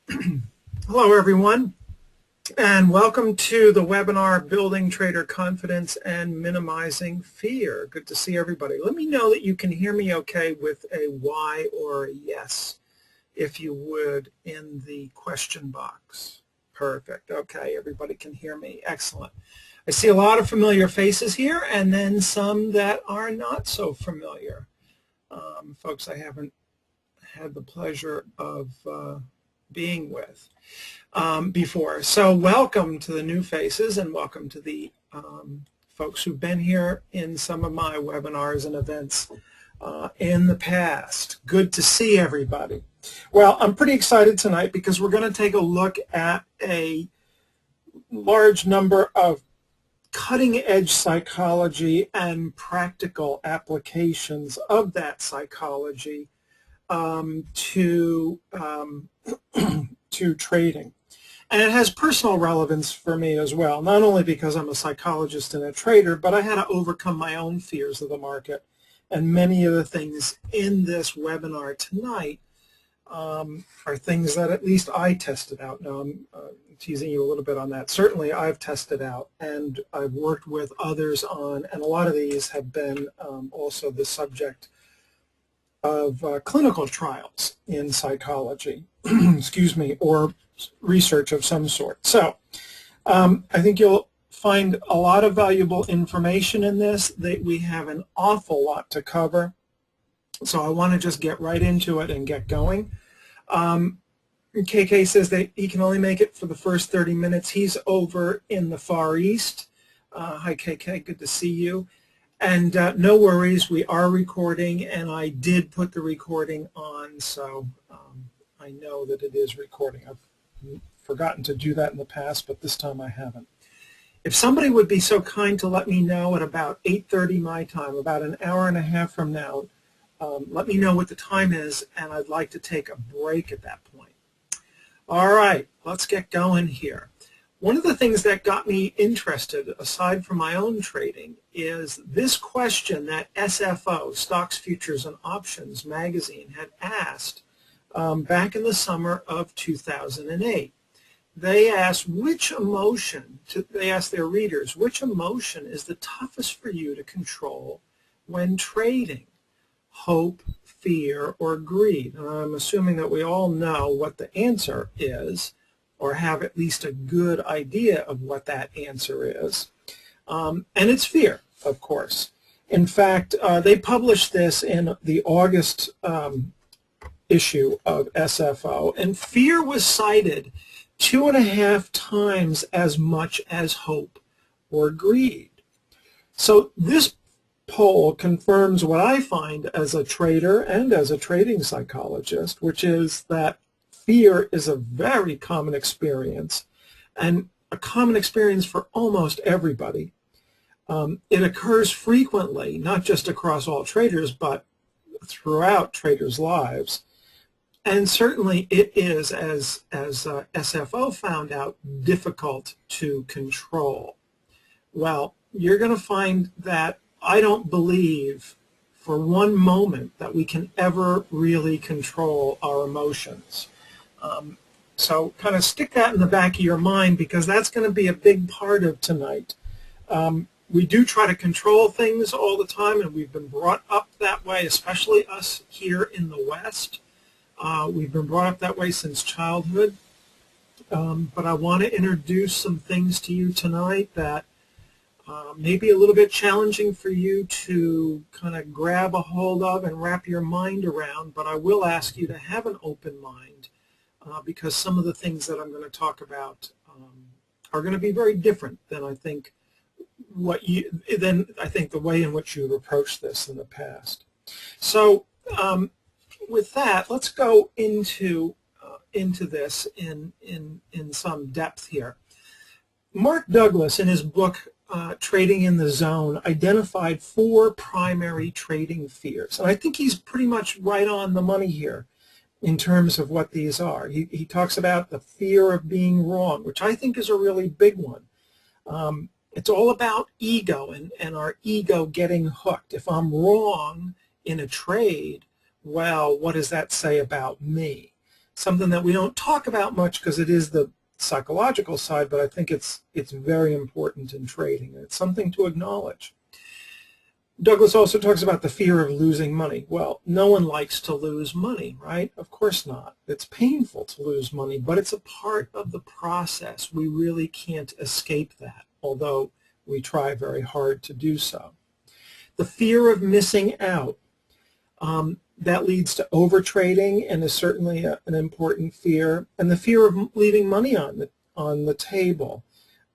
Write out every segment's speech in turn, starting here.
Hello, everyone, and welcome to the webinar, Building Trader Confidence and Minimizing Fear. Good to see everybody. Let me know that you can hear me okay with a Y or a yes, if you would, in the question box. Perfect. Okay, everybody can hear me. Excellent. I see a lot of familiar faces here, and then some that are not so familiar. Folks I haven't had the pleasure of being with before. So welcome to the new faces, and welcome to the folks who've been here in some of my webinars and events in the past. Good to see everybody. Well, I'm pretty excited tonight because we're going to take a look at a large number of cutting-edge psychology and practical applications of that psychology to trading. And it has personal relevance for me as well, not only because I'm a psychologist and a trader, but I had to overcome my own fears of the market. And many of the things in this webinar tonight are things that at least I tested out. Now, I'm teasing you a little bit on that. Certainly, I've tested out, and I've worked with others on, and a lot of these have been also the subject of clinical trials in psychology, excuse me, or research of some sort. So I think you'll find a lot of valuable information in this. We have an awful lot to cover, so I want to just get right into it and get going. KK says that he can only make it for the first 30 minutes. He's over in the Far East. Hi, KK, good to see you. And no worries, we are recording, and I did put the recording on, so I know that it is recording. I've forgotten to do that in the past, but this time I haven't. If somebody would be so kind to let me know at about 8:30 my time, about an hour and a half from now, let me know what the time is, and I'd like to take a break at that point. All right, let's get going here. One of the things that got me interested, aside from my own trading, is this question that SFO, Stocks, Futures, and Options magazine, had asked back in the summer of 2008. They asked they asked their readers, which emotion is the toughest for you to control when trading? Hope, fear, or greed? And I'm assuming that we all know what the answer is, or have at least a good idea of what that answer is. And it's fear, of course. In fact, they published this in the August issue of SFO, and fear was cited 2.5 times as much as hope or greed. So this poll confirms what I find as a trader and as a trading psychologist, which is that fear is a very common experience, and a common experience for almost everybody. It occurs frequently, not just across all traders, but throughout traders' lives. And certainly it is, as SFO found out, difficult to control. Well, you're going to find that I don't believe for one moment that we can ever really control our emotions. So kind of stick that in the back of your mind, because that's going to be a big part of tonight. We do try to control things all the time, and we've been brought up that way, especially us here in the West. We've been brought up that way since childhood. But I want to introduce some things to you tonight that may be a little bit challenging for you to kind of grab a hold of and wrap your mind around, but I will ask you to have an open mind, because some of the things that I'm going to talk about are going to be very different than I think the way in which you've approached this in the past. So with that, let's go into this in some depth here. Mark Douglas, in his book Trading in the Zone, identified 4 primary trading fears, and I think he's pretty much right on the money here in terms of what these are. He talks about the fear of being wrong, which I think is a really big one. It's all about ego and our ego getting hooked. If I'm wrong in a trade, well, what does that say about me? something that we don't talk about much because it is the psychological side, but I think it's very important in trading. It's something to acknowledge. Douglas also talks about the fear of losing money. Well, no one likes to lose money, right? Of course not. It's painful to lose money, but it's a part of the process. We really can't escape that, although we try very hard to do so. The fear of missing out. That leads to overtrading and is certainly an important fear. And the fear of leaving money on the table.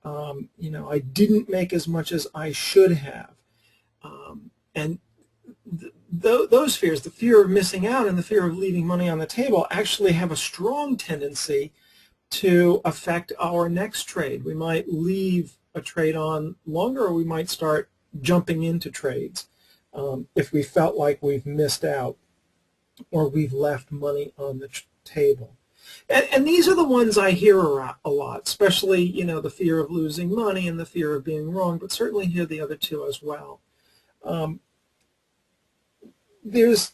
I didn't make as much as I should have. And those fears, the fear of missing out and the fear of leaving money on the table, actually have a strong tendency to affect our next trade. We might leave a trade on longer, or we might start jumping into trades if we felt like we've missed out or we've left money on the table. And these are the ones I hear a lot, especially, the fear of losing money and the fear of being wrong, but certainly hear the other two as well. There's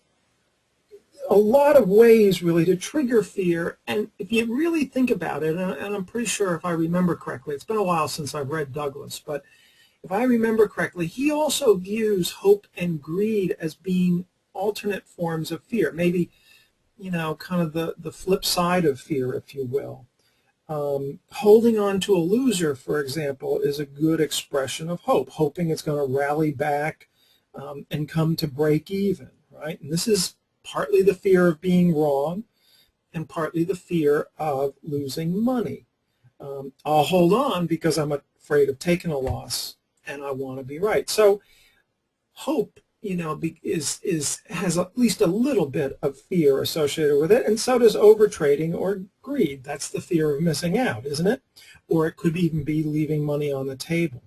a lot of ways really to trigger fear, and if you really think about it, and I'm pretty sure if I remember correctly, it's been a while since I've read Douglas, but if I remember correctly, he also views hope and greed as being alternate forms of fear, maybe, kind of the flip side of fear, if you will. Holding on to a loser, for example, is a good expression of hope, hoping it's going to rally back and come to break even, right? And this is partly the fear of being wrong and partly the fear of losing money. I'll hold on because I'm afraid of taking a loss and I want to be right. So hope, has at least a little bit of fear associated with it, and so does overtrading or greed. That's the fear of missing out, isn't it? Or it could even be leaving money on the table.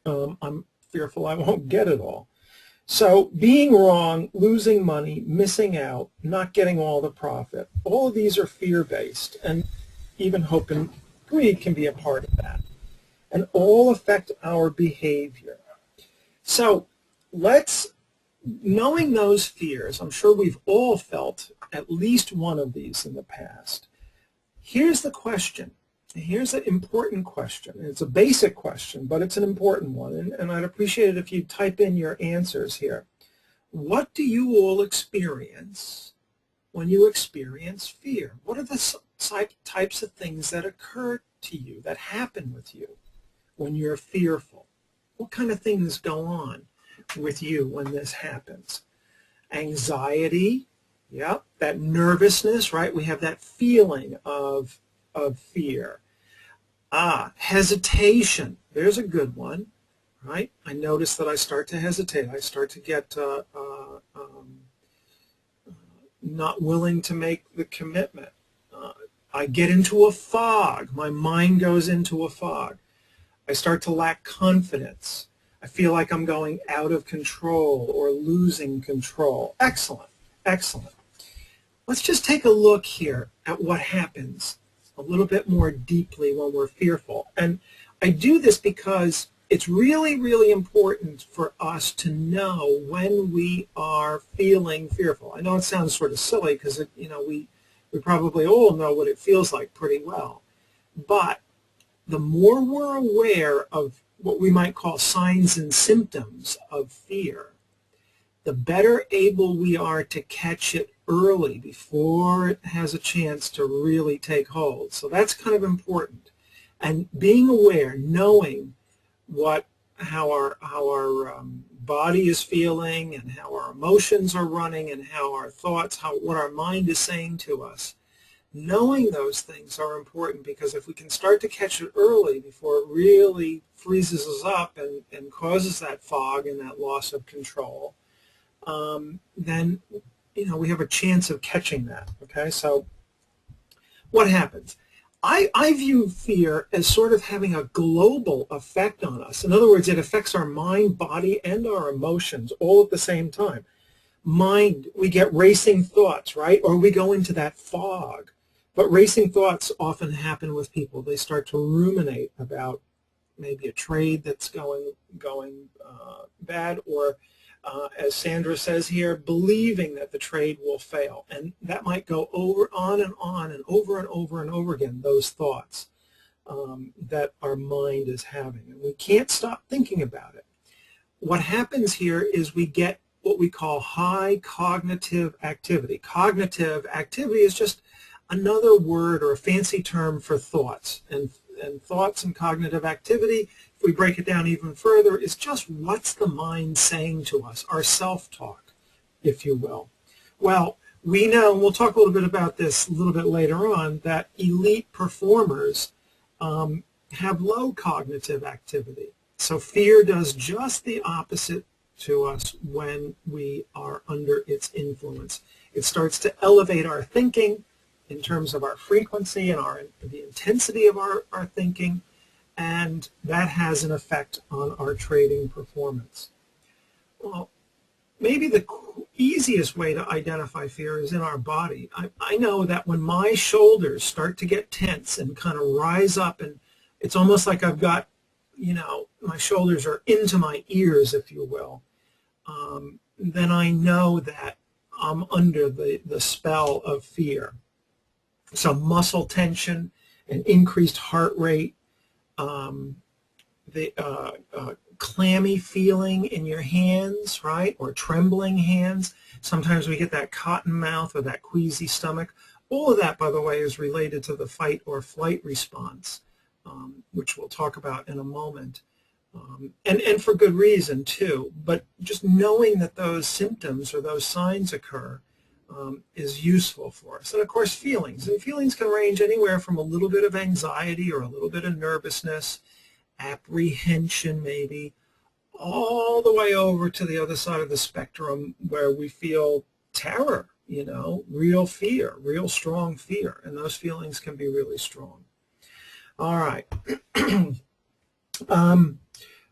I'm fearful I won't get it all. So being wrong, losing money, missing out, not getting all the profit, all of these are fear-based, and even hope and greed can be a part of that, and all affect our behavior. So knowing those fears, I'm sure we've all felt at least one of these in the past. Here's the question. Here's an important question. It's a basic question, but it's an important one, and I'd appreciate it if you type in your answers here. What do you all experience when you experience fear? What are the types of things that occur to you, that happen with you when you're fearful? What kind of things go on with you when this happens? Anxiety, yep, that nervousness, right? We have that feeling of fear. Hesitation, there's a good one, right? I notice that I start to hesitate. I start to get not willing to make the commitment. I get into a fog. My mind goes into a fog. I start to lack confidence. I feel like I'm going out of control or losing control. Excellent, excellent. Let's just take a look here at what happens a little bit more deeply when we're fearful. And I do this because it's really, really important for us to know when we are feeling fearful. I know it sounds sort of silly because, we probably all know what it feels like pretty well. But the more we're aware of what we might call signs and symptoms of fear, the better able we are to catch it early before it has a chance to really take hold. So that's kind of important. And being aware, knowing how our body is feeling and how our emotions are running and how our thoughts, what our mind is saying to us, knowing those things are important, because if we can start to catch it early before it really freezes us up and causes that fog and that loss of control, then we have a chance of catching that. Okay, so what happens? I view fear as sort of having a global effect on us. In other words, it affects our mind, body, and our emotions all at the same time. Mind, we get racing thoughts, right? Or we go into that fog. But racing thoughts often happen with people. They start to ruminate about maybe a trade that's going bad, or as Sandra says here, believing that the trade will fail. And that might go on and over and over and over again, those thoughts that our mind is having. And we can't stop thinking about it. What happens here is we get what we call high cognitive activity. Cognitive activity is just another word or a fancy term for thoughts. And thoughts and cognitive activity, if we break it down even further, is just what's the mind saying to us, our self-talk, if you will. Well, we know, and we'll talk a little bit about this a little bit later on, that elite performers have low cognitive activity. So fear does just the opposite to us when we are under its influence. It starts to elevate our thinking in terms of our frequency and the intensity of our thinking, and that has an effect on our trading performance. Well, maybe the easiest way to identify fear is in our body. I know that when my shoulders start to get tense and kind of rise up, and it's almost like I've got, my shoulders are into my ears, if you will, then I know that I'm under the spell of fear. So muscle tension, an increased heart rate, the clammy feeling in your hands, right, or trembling hands. Sometimes we get that cotton mouth or that queasy stomach. All of that, by the way, is related to the fight or flight response, which we'll talk about in a moment. And for good reason, too. But just knowing that those symptoms or those signs occur is useful for us. And, of course, feelings. And feelings can range anywhere from a little bit of anxiety or a little bit of nervousness, apprehension maybe, all the way over to the other side of the spectrum where we feel terror, real fear, real strong fear. And those feelings can be really strong. All right.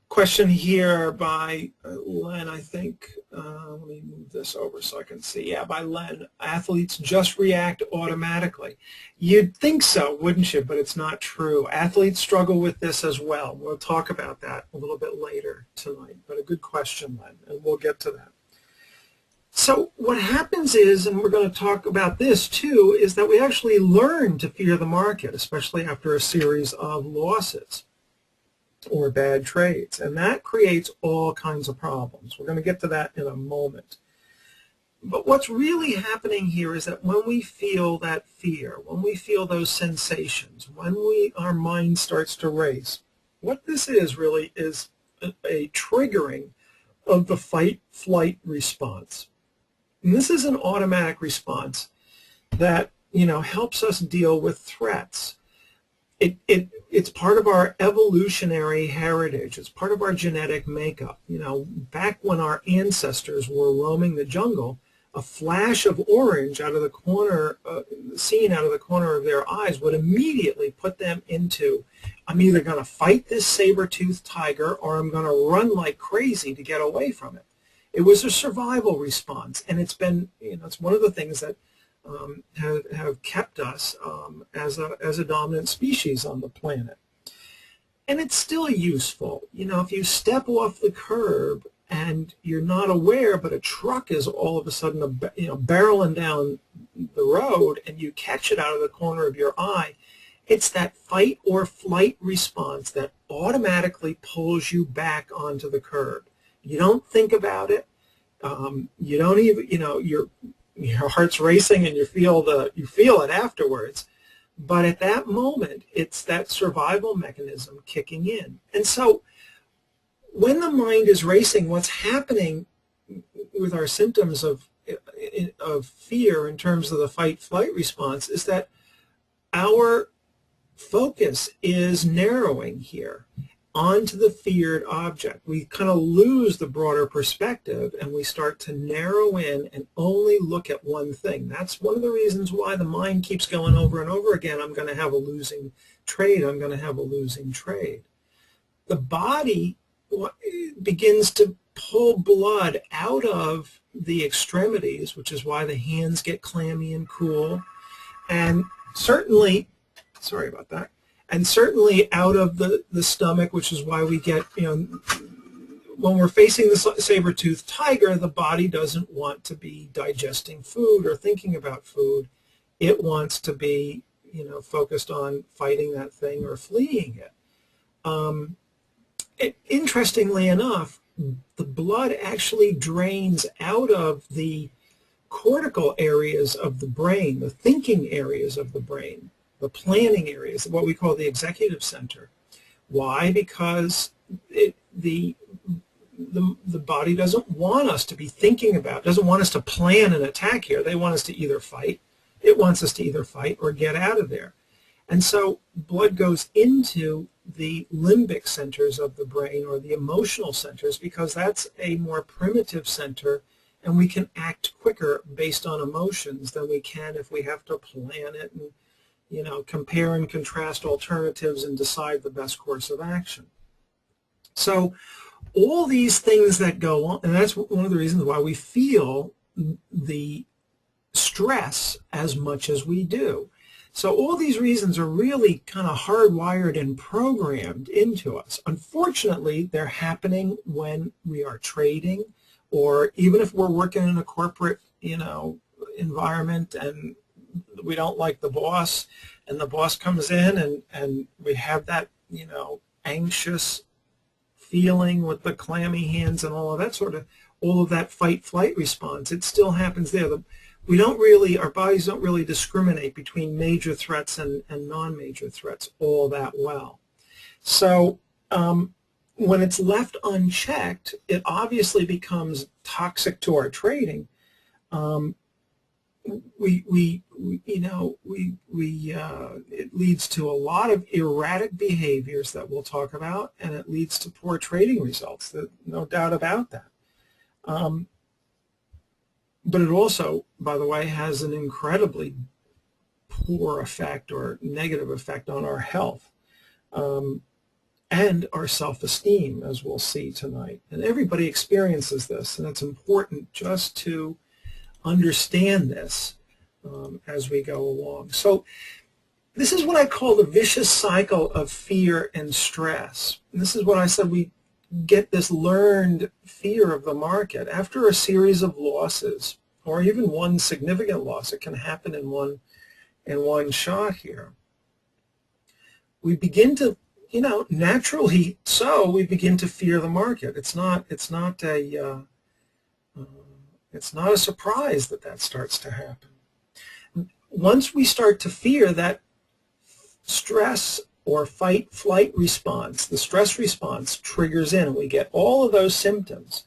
Question here by Len, I think. Let me move this over so I can see. Yeah, by Len. Athletes just react automatically. You'd think so, wouldn't you? But it's not true. Athletes struggle with this as well. We'll talk about that a little bit later tonight. But a good question, Len, and we'll get to that. So what happens is, and we're going to talk about this too, is that we actually learn to fear the market, especially after a series of losses or bad trades, and that creates all kinds of problems. We're going to get to that in a moment. But what's really happening here is that when we feel that fear, when we feel those sensations, when our mind starts to race, what this is really is a triggering of the fight-flight response. And this is an automatic response that helps us deal with threats. It's part of our evolutionary heritage. It's part of our genetic makeup. Back when our ancestors were roaming the jungle, a flash of orange out of the corner, seen out of the corner of their eyes, would immediately put them into, I'm either going to fight this saber-toothed tiger or I'm going to run like crazy to get away from it. It was a survival response, and it's been, it's one of the things that have kept us as a dominant species on the planet. And it's still useful. If you step off the curb and you're not aware, but a truck is all of a sudden barreling down the road and you catch it out of the corner of your eye, it's that fight or flight response that automatically pulls you back onto the curb. You don't think about it. You don't even, your heart's racing and you feel it afterwards. But at that moment, it's that survival mechanism kicking in. And so when the mind is racing, what's happening with our symptoms of fear in terms of the fight-flight response is that our focus is narrowing here onto the feared object. We kind of lose the broader perspective and we start to narrow in and only look at one thing. That's one of the reasons why the mind keeps going over and over again, I'm going to have a losing trade, I'm going to have a losing trade. The body begins to pull blood out of the extremities, which is why the hands get clammy and cool, and certainly, sorry about that, and certainly out of the stomach, which is why we get, when we're facing the saber-toothed tiger, the body doesn't want to be digesting food or thinking about food. It wants to be, focused on fighting that thing or fleeing it. Interestingly enough, the blood actually drains out of the cortical areas of the brain, the thinking areas of the brain, the planning areas, what we call the executive center. Why? Because the body doesn't want us to be thinking about, doesn't want us to plan an attack here. They want us to either fight. It wants us to either fight or get out of there. And so blood goes into the limbic centers of the brain, or the emotional centers, because that's a more primitive center, and we can act quicker based on emotions than we can if we have to plan it and, compare and contrast alternatives and decide the best course of action. So all these things that go on, and that's one of the reasons why we feel the stress as much as we do. So all these reasons are really kind of hardwired and programmed into us. Unfortunately, they're happening when we are trading, or even if we're working in a corporate, environment, and we don't like the boss, and the boss comes in and we have that, anxious feeling with the clammy hands and all of that fight-flight response. It still happens there. Our bodies don't really discriminate between major threats and non-major threats all that well. So when it's left unchecked, it obviously becomes toxic to our trading. It leads to a lot of erratic behaviors that we'll talk about, and it leads to poor trading results. No doubt about that. But it also, by the way, has an incredibly poor effect or negative effect on our health and our self-esteem, as we'll see tonight. And everybody experiences this, and it's important just to understand this as we go along. So this is what I call the vicious cycle of fear and stress. And this is what I said, we get this learned fear of the market. After a series of losses, or even one significant loss, it can happen in one shot here, we begin to, naturally so, we begin to fear the market. It's not a surprise that starts to happen. Once we start to fear, that stress or fight-flight response, the stress response triggers in, and we get all of those symptoms.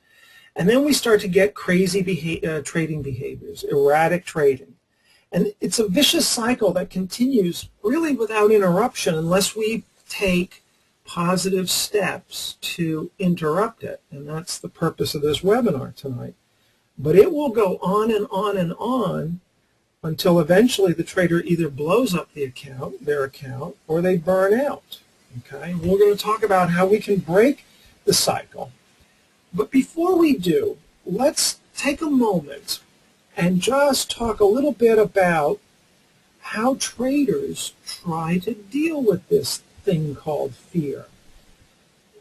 And then we start to get crazy trading behaviors, erratic trading. And it's a vicious cycle that continues really without interruption unless we take positive steps to interrupt it. And that's the purpose of this webinar tonight. But it will go on and on and on until eventually the trader either blows up their account, or they burn out. Okay? We're going to talk about how we can break the cycle. But before we do, let's take a moment and just talk a little bit about how traders try to deal with this thing called fear.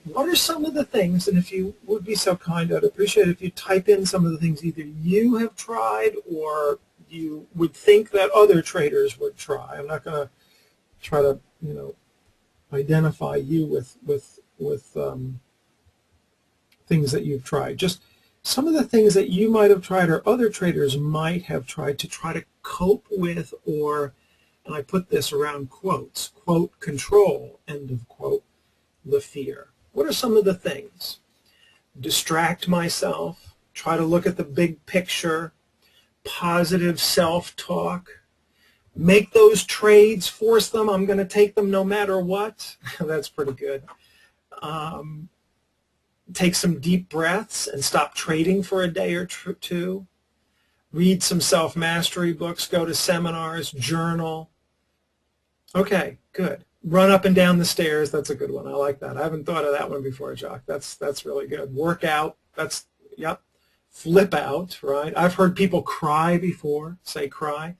What are some of the things, and if you would be so kind, I'd appreciate it if you type in some of the things either you have tried or you would think that other traders would try. I'm not going to try to, identify you with things that you've tried. Just some of the things that you might have tried or other traders might have tried to try to cope with, or, and I put this around quotes, quote, control, end of quote, the fear. What are some of the things? Distract myself, try to look at the big picture, positive self-talk, make those trades, force them, I'm going to take them no matter what. That's pretty good. Take some deep breaths and stop trading for a day or two. Read some self-mastery books, go to seminars, journal. Okay, good. Run up and down the stairs, that's a good one. I like that. I haven't thought of that one before, Jock. That's really good. Work out, yep. Flip out, right? I've heard people cry before, say cry.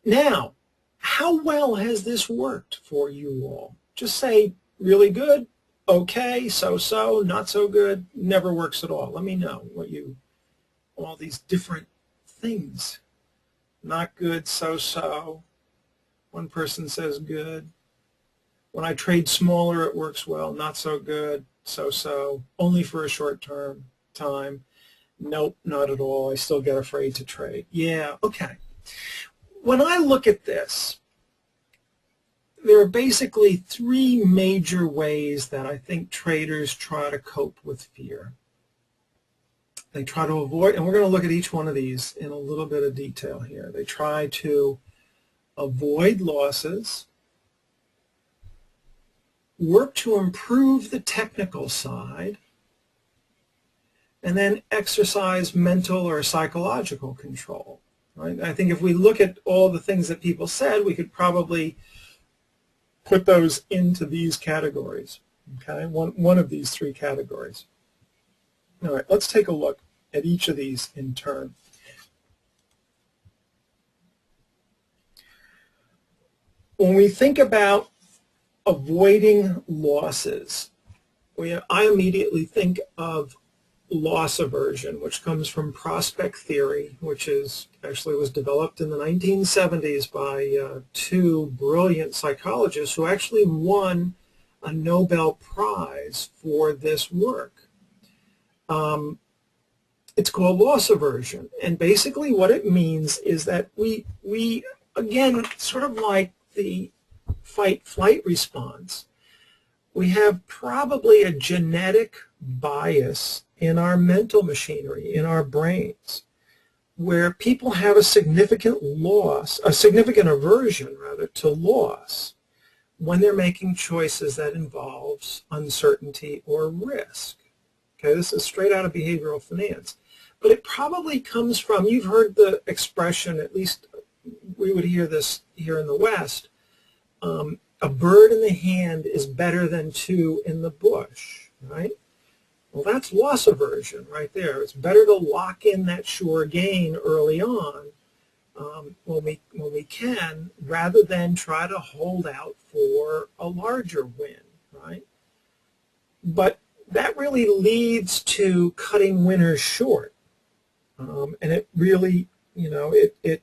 Now, how well has this worked for you all? Just say really good, okay, so-so, not so good, never works at all. Let me know all these different things. Not good, so-so. One person says good. When I trade smaller, it works well. Not so good, so-so. Only for a short time. Nope, not at all. I still get afraid to trade. Yeah, okay. When I look at this, there are basically three major ways that I think traders try to cope with fear. They try to avoid, and we're going to look at each one of these in a little bit of detail here. They try to avoid losses, work to improve the technical side, and then exercise mental or psychological control. Right? I think if we look at all the things that people said, we could probably put those into these categories. Okay, one of these three categories. All right, let's take a look at each of these in turn. When we think about avoiding losses, I immediately think of loss aversion, which comes from prospect theory, which actually was developed in the 1970s by two brilliant psychologists who actually won a Nobel Prize for this work. It's called loss aversion, and basically what it means is that we again, sort of like the fight-flight response, we have probably a genetic bias in our mental machinery, in our brains, where people have a significant aversion rather, to loss when they're making choices that involves uncertainty or risk. Okay, this is straight out of behavioral finance. But it probably comes from, you've heard the expression, at least we would hear this here in the West, a bird in the hand is better than two in the bush, right? Well, that's loss aversion right there. It's better to lock in that sure gain early on when we can, rather than try to hold out for a larger win, right? But that really leads to cutting winners short. And it really, it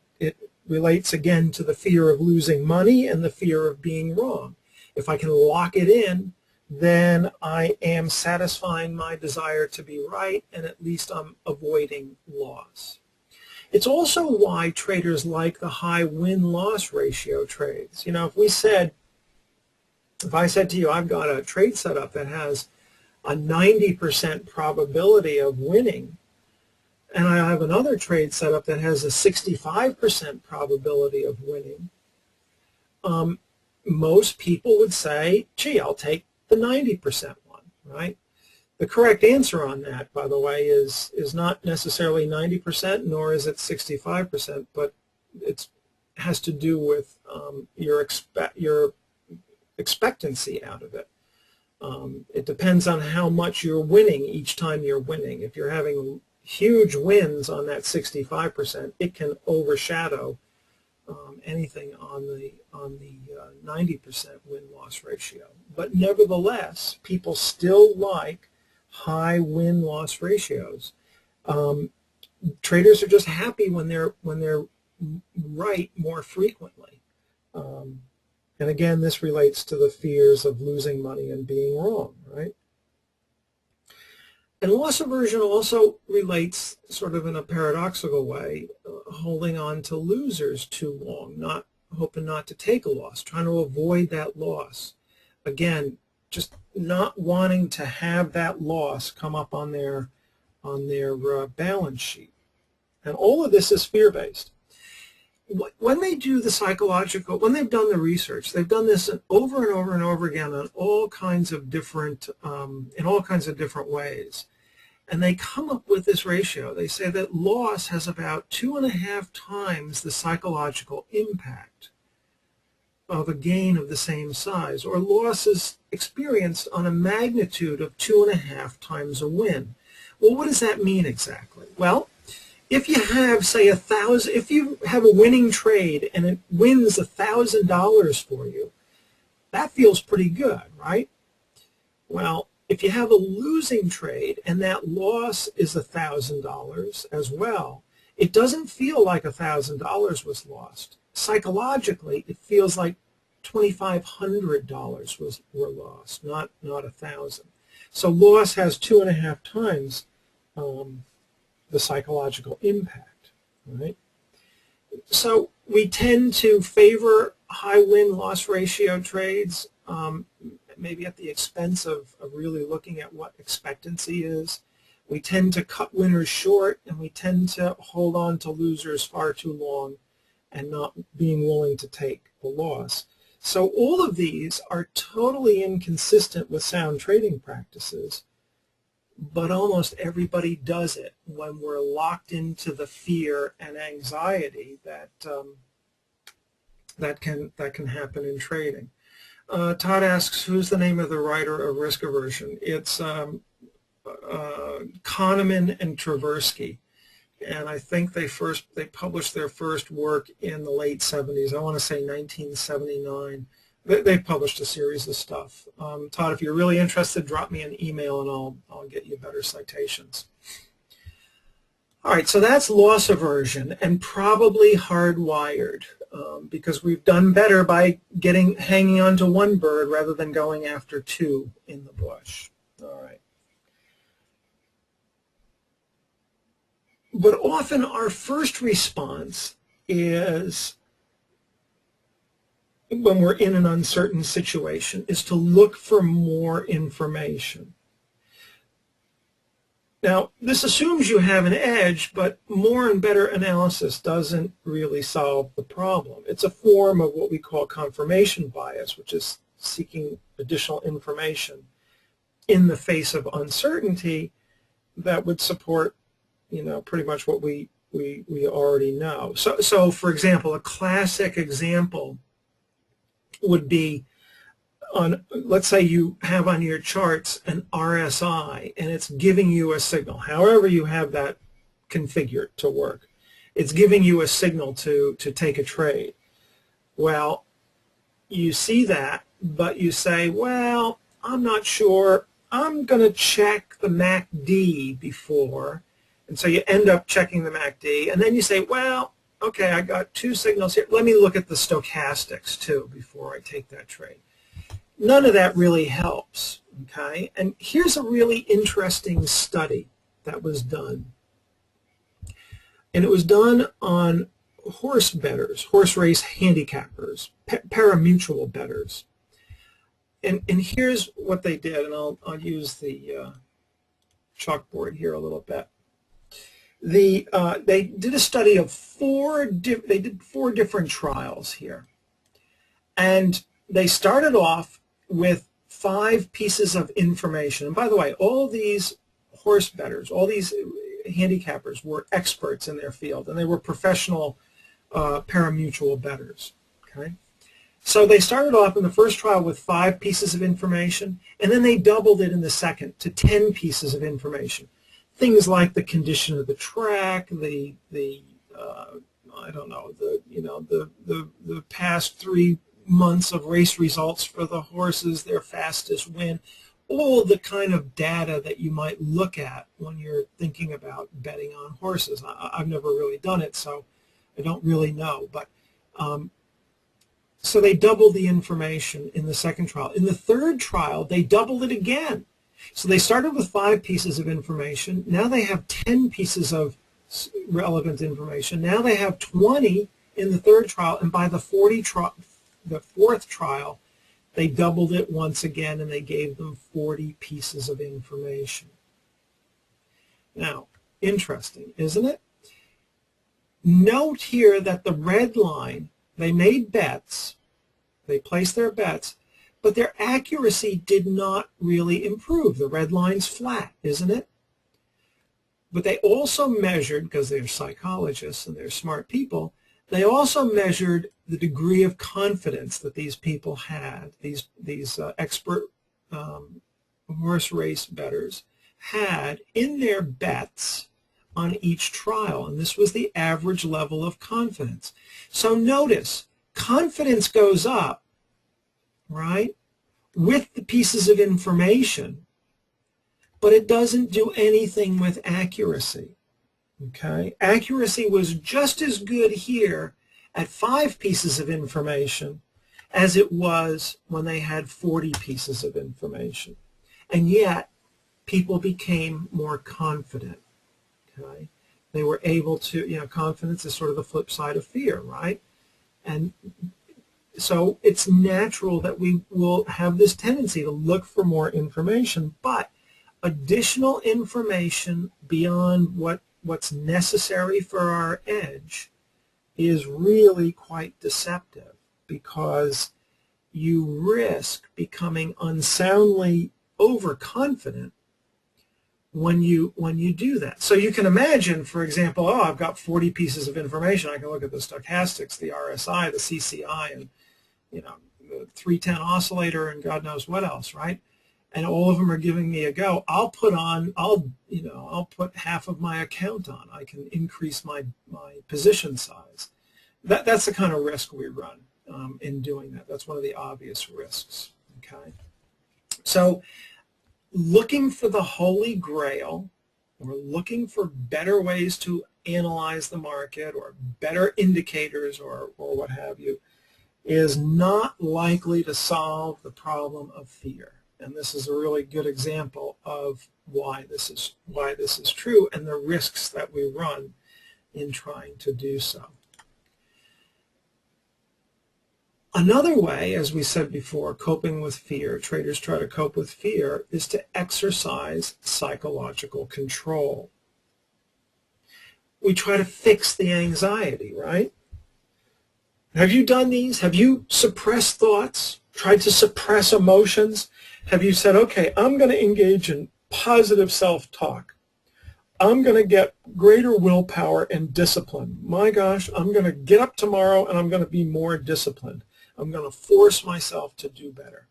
relates again to the fear of losing money and the fear of being wrong. If I can lock it in, then I am satisfying my desire to be right, and at least I'm avoiding loss. It's also why traders like the high win-loss ratio trades. If I said to you, I've got a trade setup that has a 90% probability of winning, and I have another trade setup that has a 65% probability of winning, most people would say, gee, I'll take the 90% one, right? The correct answer on that, by the way, is not necessarily 90%, nor is it 65%, but it has to do with your expectancy out of it. It depends on how much you're winning each time you're winning. If you're having huge wins on that 65%, it can overshadow anything on the 90% win-loss ratio. But nevertheless, people still like high win-loss ratios. Traders are just happy when they're right more frequently. And again, this relates to the fears of losing money and being wrong, right? And loss aversion also relates, sort of in a paradoxical way, holding on to losers too long, hoping not to take a loss, trying to avoid that loss. Again, just not wanting to have that loss come up on their balance sheet. And all of this is fear-based. When they do the psychological, when they've done the research, they've done this over and over and over again on all kinds of different, in all kinds of different ways. And they come up with this ratio. They say that loss has about 2.5 times the psychological impact of a gain of the same size, or loss is experienced on a magnitude of 2.5 times a win. Well, what does that mean exactly? Well, if you have, say, if you have a winning trade and it wins $1,000 for you, that feels pretty good, right? Well, if you have a losing trade and that loss is $1,000 as well, it doesn't feel like $1,000 was lost. Psychologically, it feels like $2,500 were lost, not 1,000. So loss has 2.5 times the psychological impact, right? So we tend to favor high win-loss ratio trades, maybe at the expense of really looking at what expectancy is. We tend to cut winners short, and we tend to hold on to losers far too long and not being willing to take the loss. So all of these are totally inconsistent with sound trading practices, but almost everybody does it when we're locked into the fear and anxiety that that can happen in trading. Todd asks, who's the name of the writer of Risk Aversion? It's Kahneman and Tversky, and I think they published their first work in the late 70s. I want to say 1979. They published a series of stuff. Todd, if you're really interested, drop me an email and I'll get you better citations. All right, so that's loss aversion and probably hardwired because we've done better by hanging on to one bird rather than going after two in the bush. All right. But often our first response is, when we're in an uncertain situation, is to look for more information. Now, this assumes you have an edge, but more and better analysis doesn't really solve the problem. It's a form of what we call confirmation bias, which is seeking additional information in the face of uncertainty that would support, pretty much what we already know. So for example, a classic example would be let's say you have on your charts an RSI and it's giving you a signal, however you have that configured to work. It's giving you a signal to take a trade. Well, you see that, but you say, well, I'm not sure. I'm going to check the MACD before. And so you end up checking the MACD, and then you say, well, okay, I got two signals here. Let me look at the stochastics too before I take that trade. None of that really helps, okay? And here's a really interesting study that was done. And it was done on horse bettors, horse race handicappers, parimutuel bettors. And here's what they did, and I'll use the chalkboard here a little bit. They did a study of they did 4 different trials here. And they started off with 5 pieces of information. And by the way, all these horse bettors, all these handicappers were experts in their field, and they were professional parimutuel bettors. Okay? So they started off in the first trial with 5 pieces of information, and then they doubled it in the second to 10 pieces of information. Things like the condition of the track, the past 3 months of race results for the horses, their fastest win, all the kind of data that you might look at when you're thinking about betting on horses. I've never really done it, so I don't really know. But so they doubled the information in the second trial. In the third trial, they doubled it again. So they started with 5 pieces of information. Now they have 10 pieces of relevant information. Now they have 20 in the third trial, and by the fourth trial, they doubled it once again, and they gave them 40 pieces of information. Now, interesting, isn't it? Note here that the red line, they made bets, they placed their bets, but their accuracy did not really improve. The red line's flat, isn't it? But they also measured, because they're psychologists and they're smart people, they also measured the degree of confidence that these people had, these expert horse race bettors had in their bets on each trial. And this was the average level of confidence. So notice, confidence goes up, right, with the pieces of information, but it doesn't do anything with accuracy. Okay? Accuracy was just as good here at 5 pieces of information as it was when they had 40 pieces of information. And yet, people became more confident. Okay? They were able to, confidence is sort of the flip side of fear, right? And so it's natural that we will have this tendency to look for more information, but additional information beyond what's necessary for our edge is really quite deceptive, because you risk becoming unsoundly overconfident when you do that. So you can imagine, for example, I've got 40 pieces of information. I can look at the stochastics, the RSI, the CCI, and the 310 oscillator, and God knows what else, right? And all of them are giving me a go. I'll put half of my account on. I can increase my position size. That's the kind of risk we run in doing that. That's one of the obvious risks. Okay, so looking for the holy grail, or looking for better ways to analyze the market, or better indicators, or what have you, is not likely to solve the problem of fear. And this is a really good example of why this is true, and the risks that we run in trying to do so. Another way, as we said before, coping with fear, traders try to cope with fear, is to exercise psychological control. We try to fix the anxiety, right? Have you done these? Have you suppressed thoughts, tried to suppress emotions? Have you said, okay, I'm going to engage in positive self-talk. I'm going to get greater willpower and discipline. My gosh, I'm going to get up tomorrow and I'm going to be more disciplined. I'm going to force myself to do better.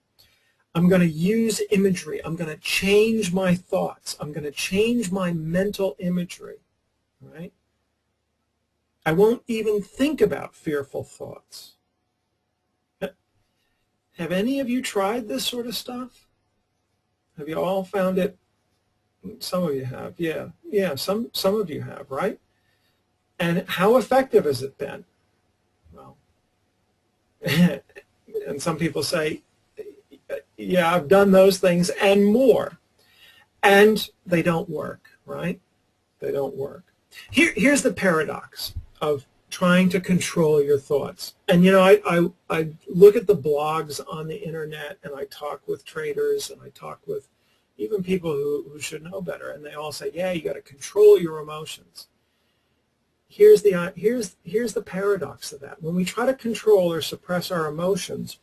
I'm going to use imagery. I'm going to change my thoughts. I'm going to change my mental imagery, right? I won't even think about fearful thoughts. Have any of you tried this sort of stuff? Have you all found it? Some of you have, yeah. Some of you have, right? And how effective has it been? Well, and some people say, yeah, I've done those things and more, and they don't work, right? They don't work. Here's the paradox of trying to control your thoughts. And I look at the blogs on the internet, and I talk with traders, and I talk with even people who should know better, and they all say, yeah, you got to control your emotions. Here's the paradox of that. When we try to control or suppress our emotions,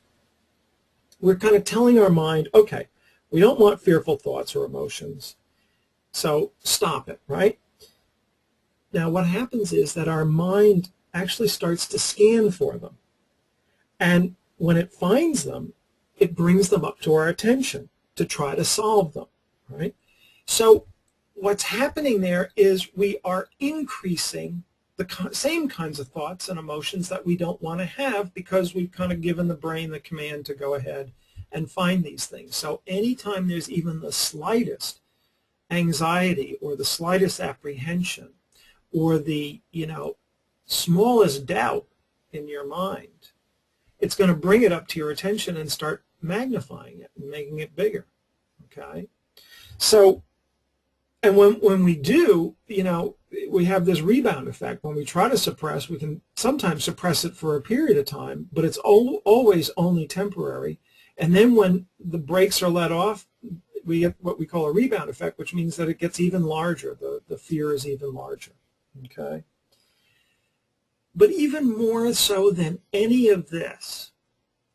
we're kind of telling our mind, okay, we don't want fearful thoughts or emotions, so stop it, right? Now what happens is that our mind actually starts to scan for them. And when it finds them, it brings them up to our attention to try to solve them, right? So what's happening there is we are increasing the same kinds of thoughts and emotions that we don't want to have, because we've kind of given the brain the command to go ahead and find these things. So anytime there's even the slightest anxiety or the slightest apprehension or the smallest doubt in your mind, it's going to bring it up to your attention and start magnifying it and making it bigger. Okay, so and when we do, we have this rebound effect. When we try to suppress, we can sometimes suppress it for a period of time, but it's always only temporary. And then when the brakes are let off, we get what we call a rebound effect, which means that it gets even larger. The fear is even larger. Okay. But even more so than any of this,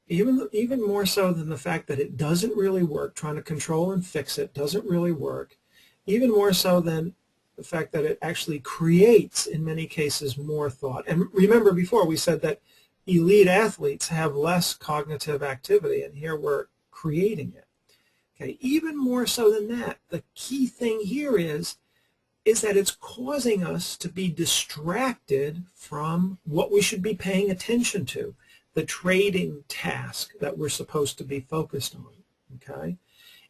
even more so than the fact that it doesn't really work, trying to control and fix it doesn't really work, even more so than the fact that it actually creates, in many cases, more thought. And remember before we said that elite athletes have less cognitive activity, and here we're creating it. Okay, even more so than that, the key thing here is that it's causing us to be distracted from what we should be paying attention to, the trading task that we're supposed to be focused on. okay?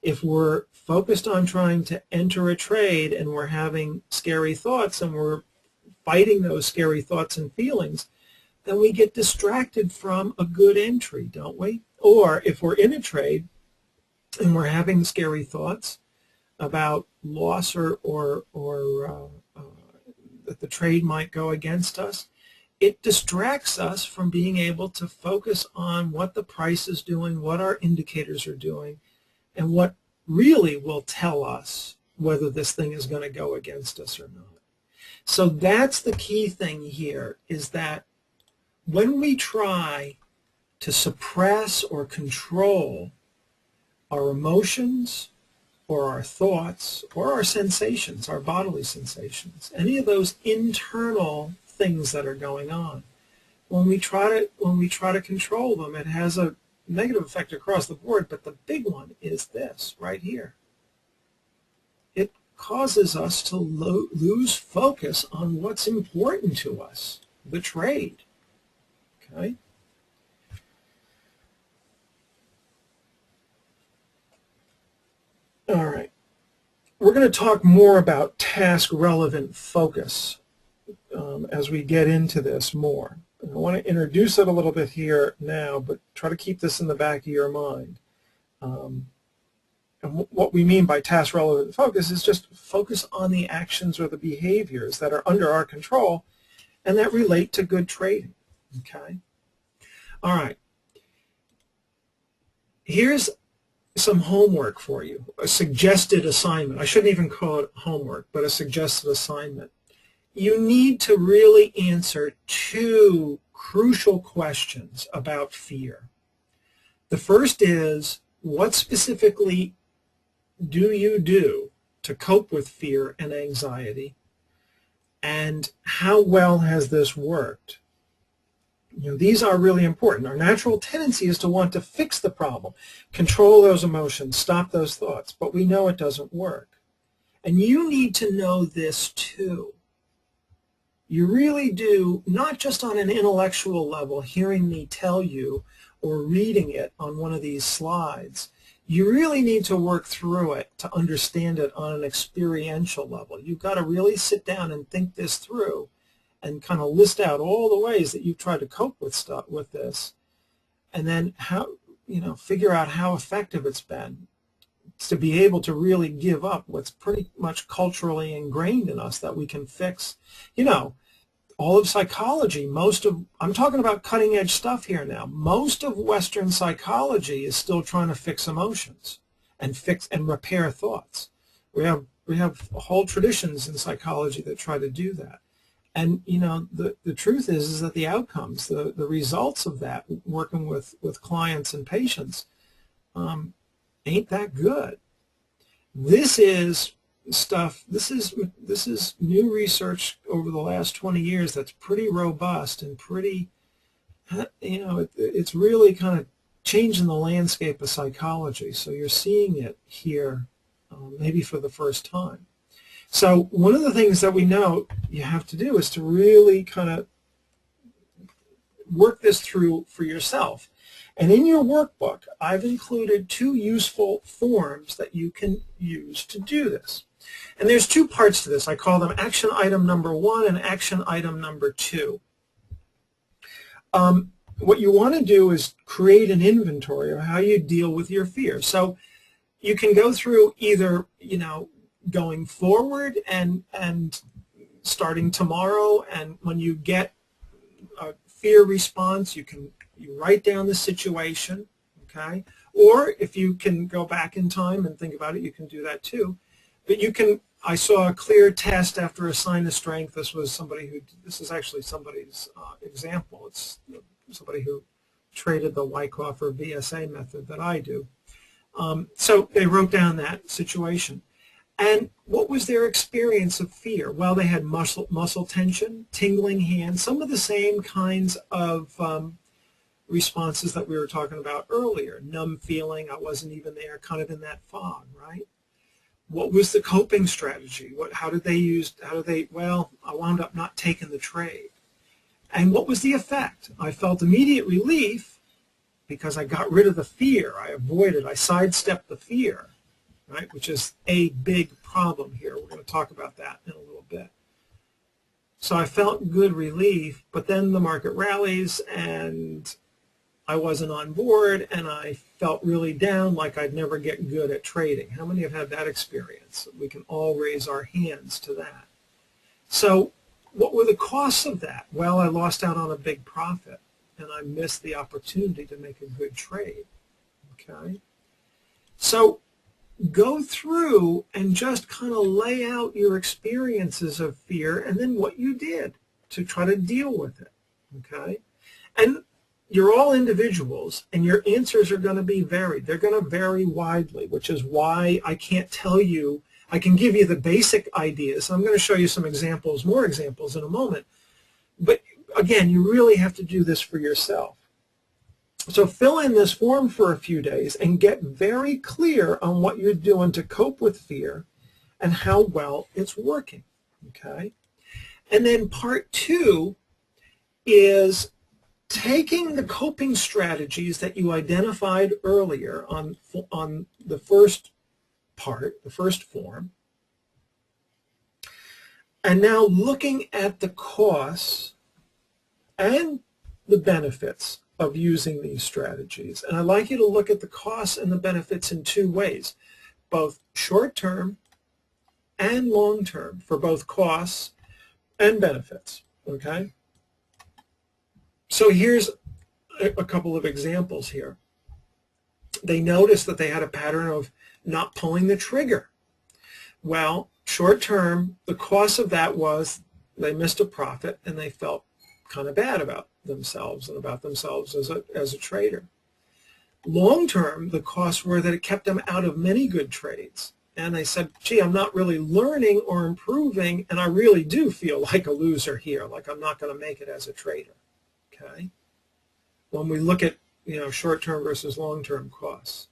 If we're focused on trying to enter a trade and we're having scary thoughts and we're fighting those scary thoughts and feelings, then we get distracted from a good entry, don't we? Or if we're in a trade and we're having scary thoughts about loss or that the trade might go against us, it distracts us from being able to focus on what the price is doing, what our indicators are doing, and what really will tell us whether this thing is going to go against us or not. So that's the key thing here, is that when we try to suppress or control our emotions or our thoughts or our sensations, our bodily sensations, any of those internal things that are going on, when we try to control them, it has a negative effect across the board, but the big one is this right here. It causes us to lose focus on what's important to us, the trade. Okay? All right. We're going to talk more about task-relevant focus as we get into this more. I want to introduce it a little bit here now, but try to keep this in the back of your mind. And what we mean by task-relevant focus is just focus on the actions or the behaviors that are under our control and that relate to good trading. Okay? All right. Here's some homework for you, a suggested assignment. I shouldn't even call it homework, but a suggested assignment. You need to really answer two crucial questions about fear. The first is, what specifically do you do to cope with fear and anxiety? And how well has this worked? These are really important. Our natural tendency is to want to fix the problem, control those emotions, stop those thoughts, but we know it doesn't work. And you need to know this too. You really do, not just on an intellectual level, hearing me tell you or reading it on one of these slides. You really need to work through it to understand it on an experiential level. You've got to really sit down and think this through and kind of list out all the ways that you've tried to cope with this, and then figure out how effective it's been to be able to really give up what's pretty much culturally ingrained in us that we can fix. All of psychology, I'm talking about cutting edge stuff here now. Most of Western psychology is still trying to fix emotions and fix and repair thoughts. We have whole traditions in psychology that try to do that. And the truth is that the outcomes, the results of that, working with clients and patients, ain't that good. This is stuff. This is new research over the last 20 years that's pretty robust and pretty, it's really kind of changing the landscape of psychology. So you're seeing it here, maybe for the first time. So one of the things that we know you have to do is to really kind of work this through for yourself. And in your workbook, I've included two useful forms that you can use to do this. And there's two parts to this. I call them action item number 1 and action item number 2. What you want to do is create an inventory of how you deal with your fear. So you can go through either, going forward and starting tomorrow, and when you get a fear response, you write down the situation, okay? Or if you can go back in time and think about it, you can do that too. But I saw a clear test after a sign of strength. This is actually somebody's example. It's somebody who traded the Wyckoff or VSA method that I do. So they wrote down that situation. And what was their experience of fear? Well, they had muscle tension, tingling hands, some of the same kinds of responses that we were talking about earlier. Numb feeling, I wasn't even there, kind of in that fog, right? What was the coping strategy? Well, I wound up not taking the trade. And what was the effect? I felt immediate relief because I got rid of the fear. I avoided, I sidestepped the fear, right, which is a big problem here. We're going to talk about that in a little bit. So I felt good relief, but then the market rallies and I wasn't on board and I felt really down, like I'd never get good at trading. How many have had that experience? We can all raise our hands to that. So what were the costs of that? Well, I lost out on a big profit and I missed the opportunity to make a good trade. Okay? So go through and just kind of lay out your experiences of fear and then what you did to try to deal with it. Okay? And you're all individuals and your answers are going to be varied. They're going to vary widely, which is why I can't tell you. I can give you the basic ideas. I'm going to show you some examples, more examples in a moment. But again, you really have to do this for yourself. So fill in this form for a few days and get very clear on what you're doing to cope with fear and how well it's working. Okay? And then part 2 is taking the coping strategies that you identified earlier on the first part, the first form, and now looking at the costs and the benefits of using these strategies. And I'd like you to look at the costs and the benefits in 2 ways, both short-term and long-term, for both costs and benefits. Okay? So here's a couple of examples here. They noticed that they had a pattern of not pulling the trigger. Well, short term, the cost of that was they missed a profit and they felt kind of bad about themselves and about themselves as a trader. Long term, the costs were that it kept them out of many good trades. And they said, gee, I'm not really learning or improving, and I really do feel like a loser here, like I'm not going to make it as a trader. Okay? When we look at, short-term versus long-term costs.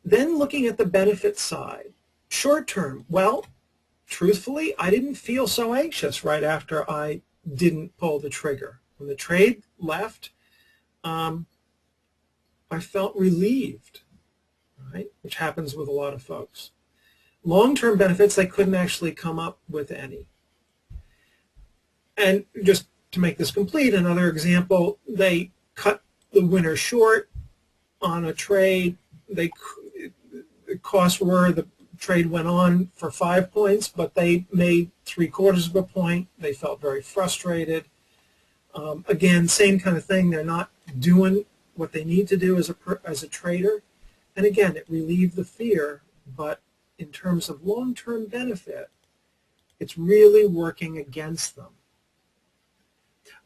Then looking at the benefit side. Short-term, well, truthfully, I didn't feel so anxious right after I didn't pull the trigger. When the trade left, I felt relieved, right? Which happens with a lot of folks. Long-term benefits, they couldn't actually come up with any. And just to make this complete, another example, they cut the winner short on a trade. The costs were the trade went on for 5 points, but they made 3/4 of a point. They felt very frustrated. Again, same kind of thing. They're not doing what they need to do as a trader. And again, it relieved the fear, but in terms of long-term benefit, it's really working against them.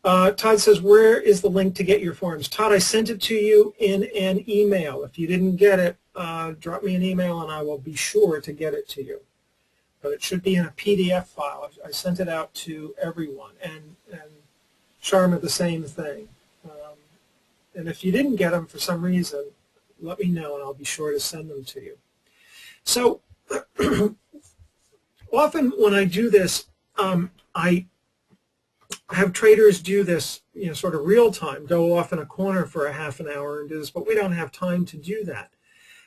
Todd says, where is the link to get your forms? Todd, I sent it to you in an email. If you didn't get it, drop me an email and I will be sure to get it to you. But it should be in a PDF file. I sent it out to everyone, and Sharma the same thing. And if you didn't get them for some reason, let me know and I'll be sure to send them to you. So often when I do this, I have traders do this, sort of real time, go off in a corner for a half an hour and do this, but we don't have time to do that.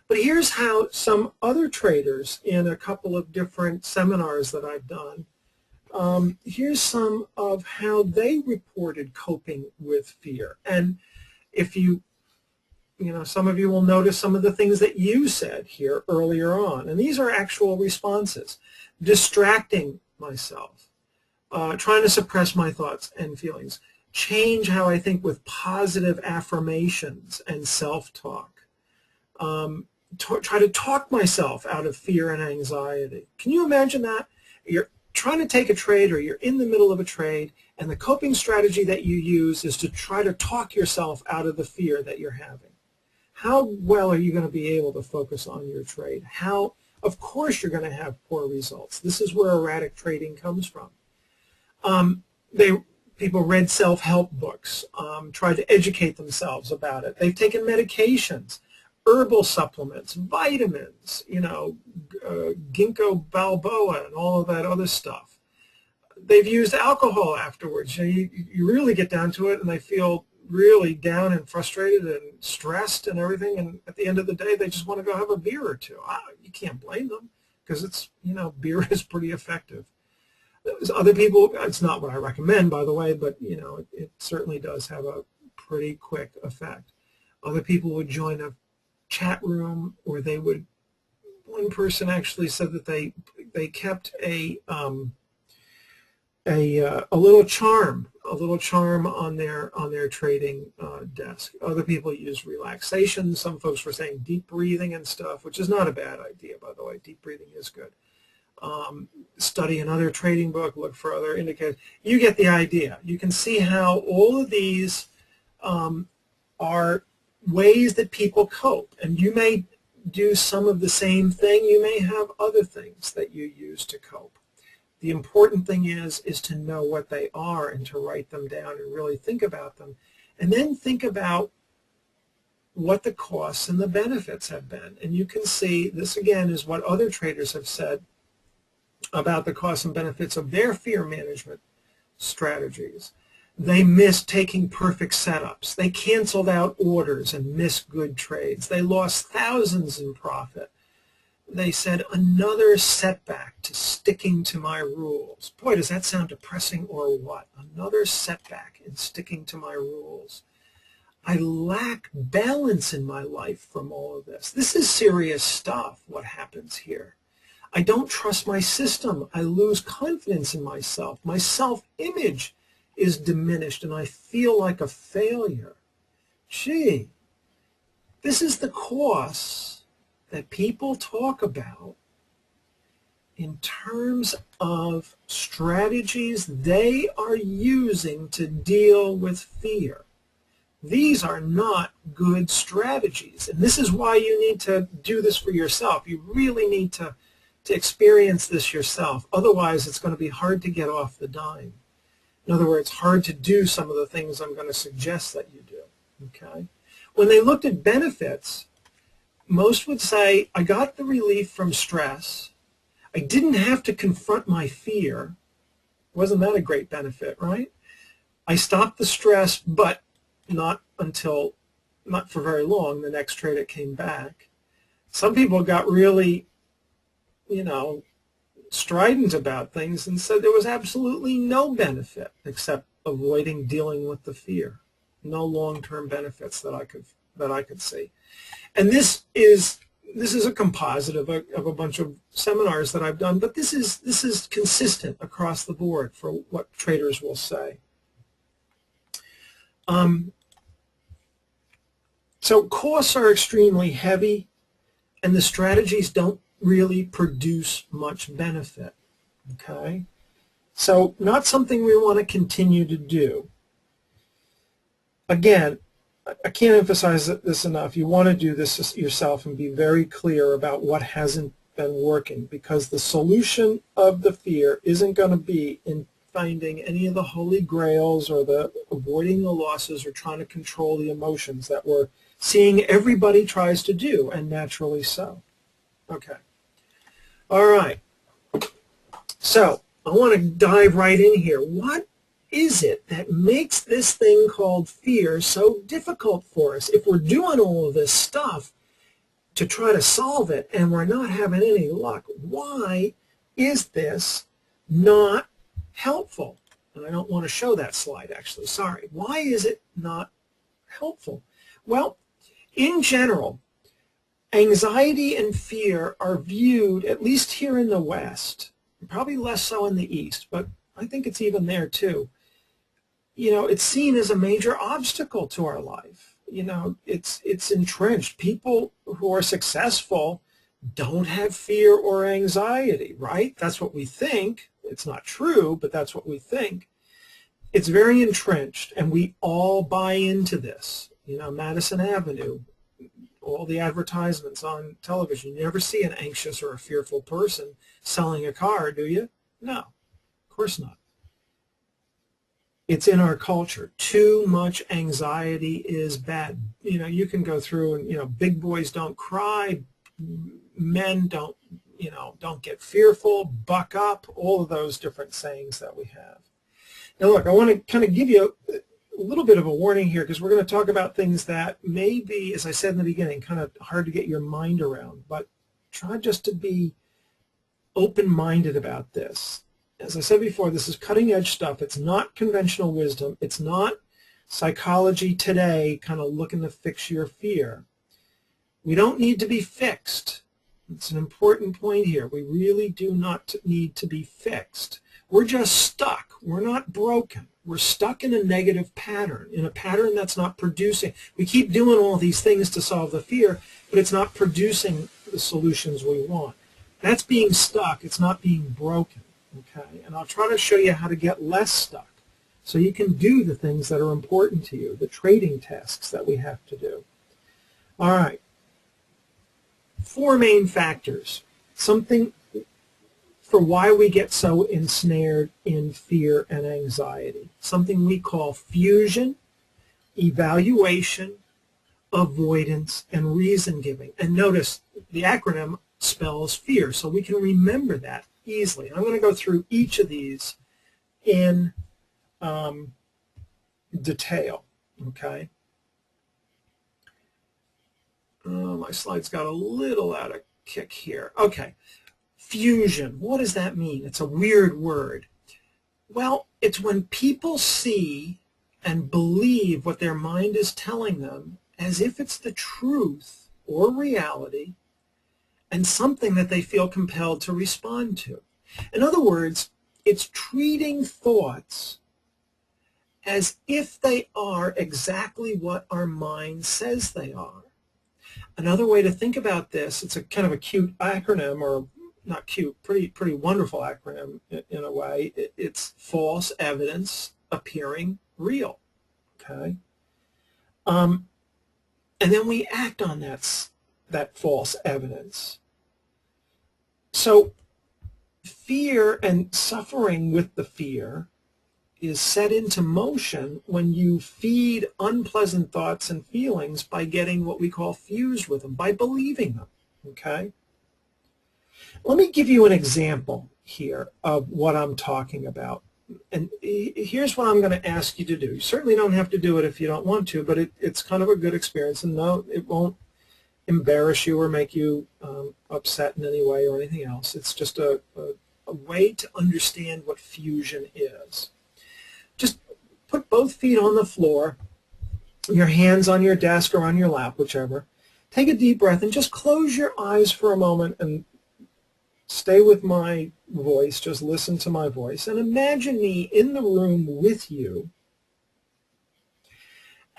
But here's how some other traders in a couple of different seminars that I've done, here's some of how they reported coping with fear. And if some of you will notice some of the things that you said here earlier on. And these are actual responses. Distracting myself. Trying to suppress my thoughts and feelings. Change how I think with positive affirmations and self-talk. Try to talk myself out of fear and anxiety. Can you imagine that? You're trying to take a trade, or you're in the middle of a trade, and the coping strategy that you use is to try to talk yourself out of the fear that you're having. How well are you going to be able to focus on your trade? Of course you're going to have poor results. This is where erratic trading comes from. People read self-help books, tried to educate themselves about it. They've taken medications, herbal supplements, vitamins, ginkgo biloba and all of that other stuff. They've used alcohol afterwards. You really get down to it and they feel really down and frustrated and stressed and everything, and at the end of the day they just want to go have a beer or two. You can't blame them, because it's, beer is pretty effective. There's other people, it's not what I recommend, by the way, but it certainly does have a pretty quick effect. Other people would join a chat room, or they would, one person actually said that they kept a little charm on their trading desk. Other people use relaxation. Some folks were saying deep breathing and stuff, which is not a bad idea, by the way. Deep breathing is good. Study another trading book, look for other indicators. You get the idea. You can see how all of these are ways that people cope, and you may do some of the same thing. You may have other things that you use to cope. The important thing is to know what they are and to write them down and really think about them. And then think about what the costs and the benefits have been. And you can see, this again is what other traders have said about the costs and benefits of their fear management strategies. They missed taking perfect setups. They canceled out orders and missed good trades. They lost thousands in profit. They said, another setback to sticking to my rules. Boy, does that sound depressing or what? Another setback in sticking to my rules. I lack balance in my life from all of this. This is serious stuff, what happens here. I don't trust my system. I lose confidence in myself. My self-image is diminished, and I feel like a failure. Gee, this is the cost that people talk about in terms of strategies they are using to deal with fear. These are not good strategies, and this is why you need to do this for yourself. You really need to experience this yourself. Otherwise, it's going to be hard to get off the dime. In other words, hard to do some of the things I'm going to suggest that you do. Okay? When they looked at benefits, most would say, I got the relief from stress. I didn't have to confront my fear. Wasn't that a great benefit, right? I stopped the stress, but not for very long. The next trade it came back. Some people got really, strident about things and said there was absolutely no benefit except avoiding dealing with the fear. No long-term benefits that I could see. And this is a composite of a bunch of seminars that I've done, but this is consistent across the board for what traders will say. So costs are extremely heavy, and the strategies don't really produce much benefit. Okay? So not something we want to continue to do. Again, I can't emphasize this enough. You want to do this yourself and be very clear about what hasn't been working, because the solution of the fear isn't going to be in finding any of the holy grails or the avoiding the losses or trying to control the emotions that we're seeing everybody tries to do, and naturally so. Okay. All right. So I want to dive right in here. What is it that makes this thing called fear so difficult for us? If we're doing all of this stuff to try to solve it and we're not having any luck, why is this not helpful? And I don't want to show that slide, actually. Sorry. Why is it not helpful? Well, in general, anxiety and fear are viewed, at least here in the West, probably less so in the East, but I think it's even there too. It's seen as a major obstacle to our life. It's entrenched. People who are successful don't have fear or anxiety, right? That's what we think. It's not true, but that's what we think. It's very entrenched, and we all buy into this. Madison Avenue, all the advertisements on television. You never see an anxious or a fearful person selling a car, do you? No, of course not. It's in our culture. Too much anxiety is bad. You can go through and, big boys don't cry, men don't get fearful, buck up, all of those different sayings that we have. Now look, I want to kind of give you little bit of a warning here because we're going to talk about things that may be, as I said in the beginning, kind of hard to get your mind around, but try just to be open-minded about this. As I said before, this is cutting-edge stuff. It's not conventional wisdom. It's not psychology today kind of looking to fix your fear. We don't need to be fixed. It's an important point here. We really do not need to be fixed. We're just stuck. We're not broken. We're stuck in a negative pattern, in a pattern that's not producing. We keep doing all these things to solve the fear, but it's not producing the solutions we want. That's being stuck. It's not being broken. Okay? And I'll try to show you how to get less stuck so you can do the things that are important to you, the trading tasks that we have to do. All right. 4 main factors. Something for why we get so ensnared in fear and anxiety. Something we call fusion, evaluation, avoidance, and reason giving. And notice the acronym spells fear, so we can remember that easily. I'm going to go through each of these in detail. Okay. My slides got a little out of kick here. Okay. Fusion. What does that mean? It's a weird word. Well, it's when people see and believe what their mind is telling them as if it's the truth or reality and something that they feel compelled to respond to. In other words, it's treating thoughts as if they are exactly what our mind says they are. Another way to think about this, it's a kind of a cute acronym, or not cute, pretty wonderful acronym in a way. It's false evidence appearing real. Okay, and then we act on that false evidence. So fear and suffering with the fear is set into motion when you feed unpleasant thoughts and feelings by getting what we call fused with them, by believing them. Okay? Let me give you an example here of what I'm talking about. And here's what I'm going to ask you to do. You certainly don't have to do it if you don't want to, but it's kind of a good experience, and no, it won't embarrass you or make you upset in any way or anything else. It's just a way to understand what fusion is. Just put both feet on the floor, your hands on your desk or on your lap, whichever. Take a deep breath and just close your eyes for a moment and stay with my voice. Just listen to my voice and imagine me in the room with you.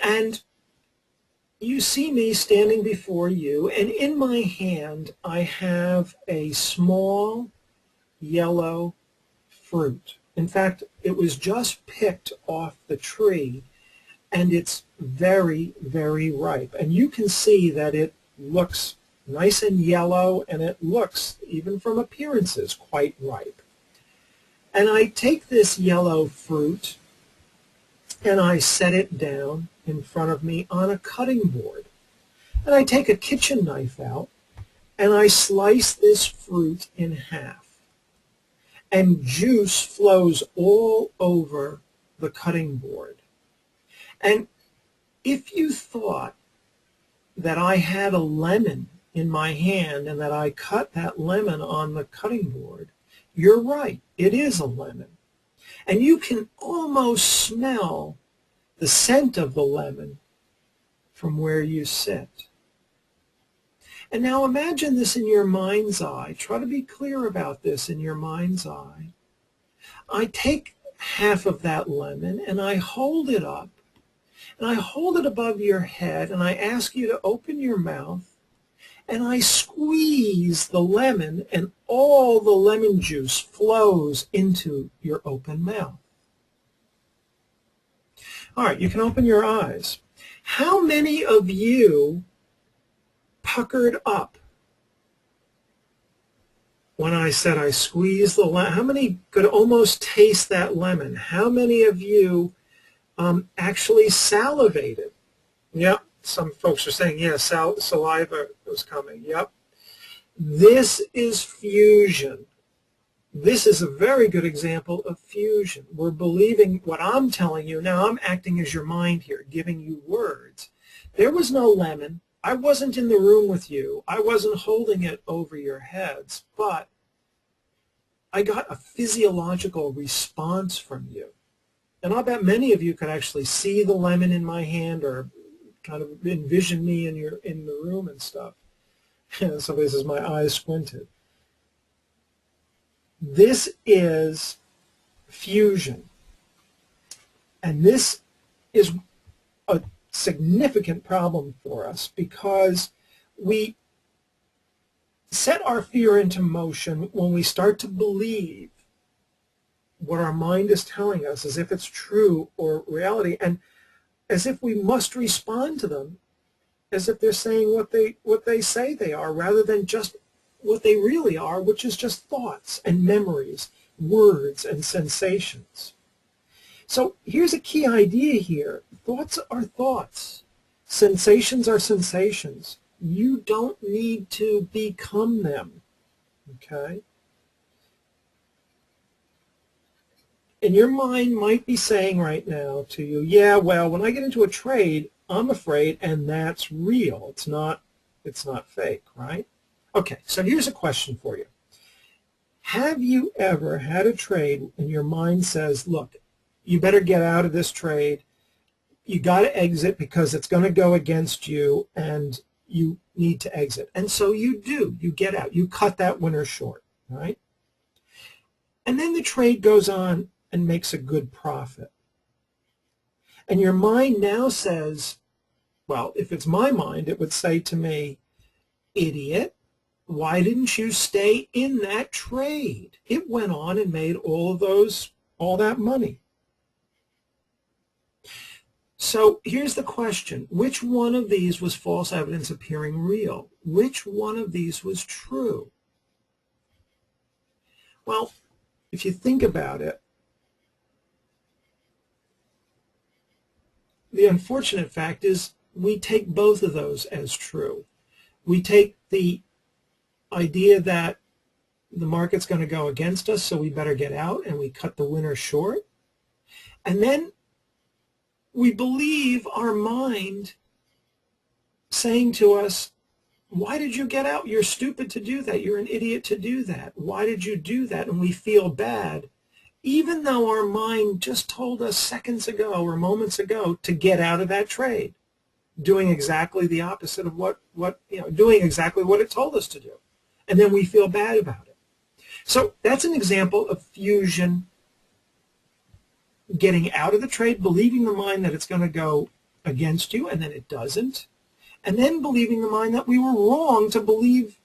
And you see me standing before you, and in my hand I have a small yellow fruit. In fact, it was just picked off the tree, and it's very, very ripe. And you can see that it looks nice and yellow, and it looks, even from appearances, quite ripe. And I take this yellow fruit, and I set it down in front of me on a cutting board. And I take a kitchen knife out, and I slice this fruit in half. And juice flows all over the cutting board. And if you thought that I had a lemon in my hand and that I cut that lemon on the cutting board, you're right, it is a lemon. And you can almost smell the scent of the lemon from where you sit. And now imagine this in your mind's eye. Try to be clear about this in your mind's eye. I take half of that lemon and I hold it up, and I hold it above your head, and I ask you to open your mouth, and I squeeze the lemon, and all the lemon juice flows into your open mouth. All right, you can open your eyes. How many of you puckered up when I said I squeezed the lemon? How many could almost taste that lemon? How many of you actually salivated? Yep, some folks are saying, yeah, saliva was coming. Yep. This is fusion. This is a very good example of fusion. We're believing what I'm telling you. Now I'm acting as your mind here, giving you words. There was no lemon. I wasn't in the room with you. I wasn't holding it over your heads, but I got a physiological response from you. And I'll bet many of you could actually see the lemon in my hand or kind of envision me in the room and stuff. Somebody says my eyes squinted. This is fusion. And this is a significant problem for us because we set our fear into motion when we start to believe what our mind is telling us as if it's true or reality, and as if we must respond to them as if they're saying what they say they are, rather than just what they really are, which is just thoughts and memories, words and sensations. So here's a key idea here. Thoughts are thoughts. Sensations are sensations. You don't need to become them, okay? And your mind might be saying right now to you, yeah, well, when I get into a trade, I'm afraid, and that's real. It's not fake, right? Okay, so here's a question for you. Have you ever had a trade and your mind says, look, you better get out of this trade. You got to exit because it's going to go against you and you need to exit. And so you do. You get out. You cut that winner short, right? And then the trade goes on and makes a good profit. And your mind now says, well, if it's my mind, it would say to me, idiot, why didn't you stay in that trade? It went on and made all that money. So here's the question. Which one of these was false evidence appearing real? Which one of these was true? Well, if you think about it, the unfortunate fact is we take both of those as true. We take the idea that the market's going to go against us, so we better get out, and we cut the winner short. And then we believe our mind saying to us, why did you get out? You're stupid to do that. You're an idiot to do that. Why did you do that? And we feel bad, even though our mind just told us seconds ago or moments ago to get out of that trade, doing exactly the opposite of doing exactly what it told us to do. And then we feel bad about it. So that's an example of fusion, getting out of the trade, believing the mind that it's going to go against you, and then it doesn't, and then believing the mind that we were wrong to believe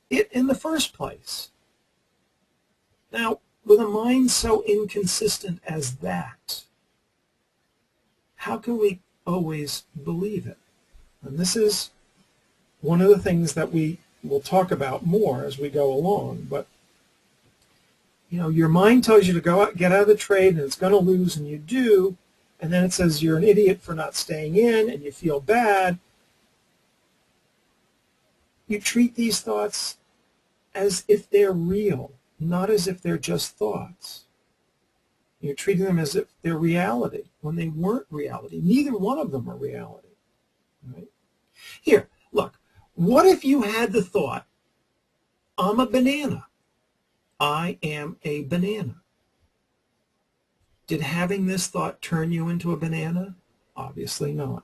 it in the first place. Now, with a mind so inconsistent as that, how can we always believe it? And this is one of the things that we will talk about more as we go along. But your mind tells you to go out, get out of the trade, and it's going to lose, and you do, and then it says you're an idiot for not staying in, and you feel bad. You treat these thoughts as if they're real, not as if they're just thoughts. You're treating them as if they're reality when they weren't reality. Neither one of them are reality. Right? Here, look, what if you had the thought, I'm a banana. I am a banana. Did having this thought turn you into a banana? Obviously not.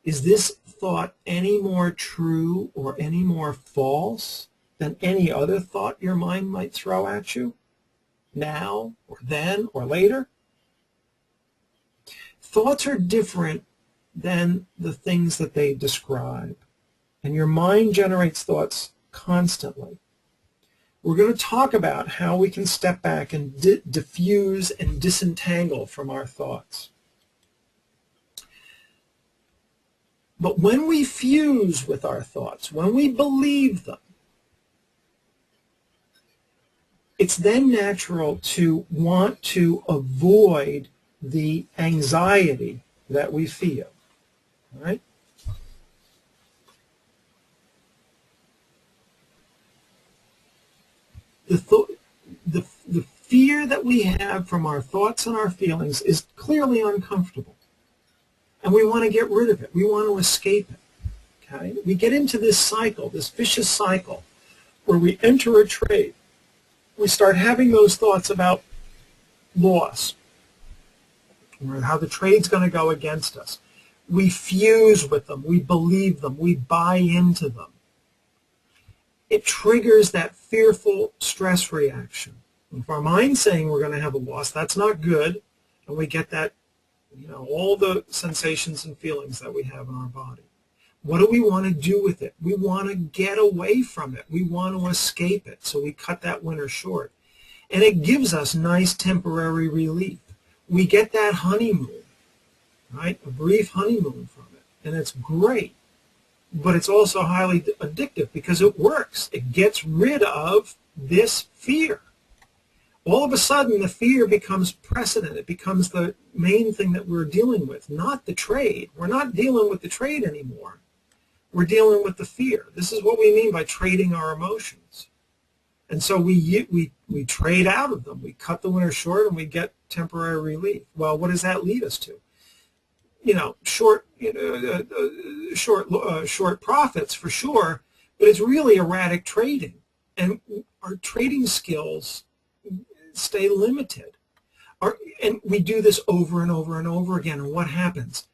Is this thought any more true or any more false than any other thought your mind might throw at you? Now or then or later? Thoughts are different than the things that they describe. And your mind generates thoughts constantly. We're going to talk about how we can step back and diffuse and disentangle from our thoughts. But when we fuse with our thoughts, when we believe them, it's then natural to want to avoid the anxiety that we feel. All right? the fear that we have from our thoughts and our feelings is clearly uncomfortable. And we want to get rid of it. We want to escape it. Okay? We get into this cycle, this vicious cycle, where we enter a trade. We start having those thoughts about loss, or how the trade's going to go against us. We fuse with them. We believe them. We buy into them. It triggers that fearful stress reaction. If our mind's saying we're going to have a loss, that's not good, and we get that, all the sensations and feelings that we have in our body. What do we want to do with it? We want to get away from it. We want to escape it, so we cut that winter short. And it gives us nice temporary relief. We get that honeymoon, right? A brief honeymoon from it, and it's great. But it's also highly addictive because it works. It gets rid of this fear. All of a sudden, the fear becomes precedent. It becomes the main thing that we're dealing with, not the trade. We're not dealing with the trade anymore. We're dealing with the fear. This is what we mean by trading our emotions. And so we trade out of them. We cut the winter short and we get temporary relief. Well, what does that lead us to? Short profits for sure, but it's really erratic trading. And our trading skills stay limited. And we do this over and over and over again. And what happens?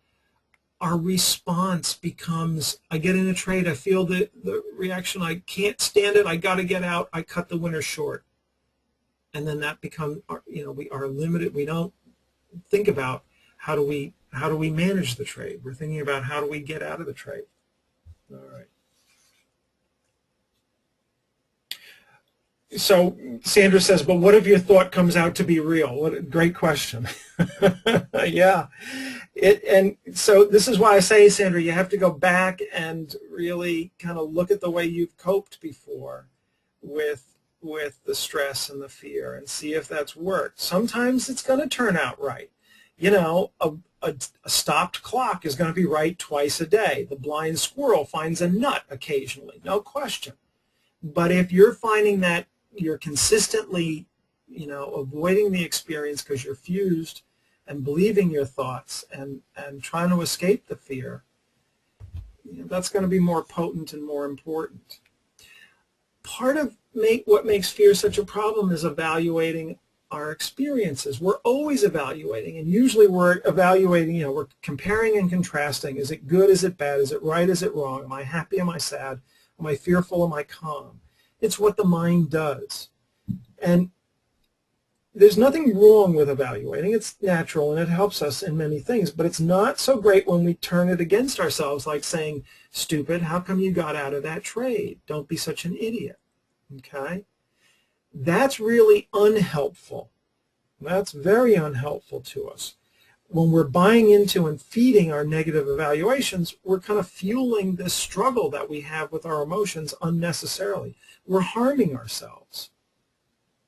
Our response becomes, I get in a trade, I feel the reaction, I can't stand it, I got to get out, I cut the winner short. And then that becomes, we are limited. We don't think about how do we manage the trade. We're thinking about how do we get out of the trade. All right. So Sandra says, but what if your thought comes out to be real? What a great question. Yeah. And so this is why I say, Sandra, you have to go back and really kind of look at the way you've coped before with the stress and the fear and see if that's worked. Sometimes it's going to turn out right. A stopped clock is going to be right twice a day. The blind squirrel finds a nut occasionally, no question. But if you're finding that you're consistently, avoiding the experience because you're fused and believing your thoughts and trying to escape the fear, that's going to be more potent and more important. Part of what makes fear such a problem is evaluating our experiences. We're always evaluating, and usually we're evaluating, we're comparing and contrasting. Is it good? Is it bad? Is it right? Is it wrong? Am I happy? Am I sad? Am I fearful? Am I calm? It's what the mind does. And there's nothing wrong with evaluating. It's natural and it helps us in many things, but it's not so great when we turn it against ourselves, like saying, stupid, how come you got out of that trade? Don't be such an idiot. Okay? That's really unhelpful. That's very unhelpful to us. When we're buying into and feeding our negative evaluations, we're kind of fueling this struggle that we have with our emotions unnecessarily. We're harming ourselves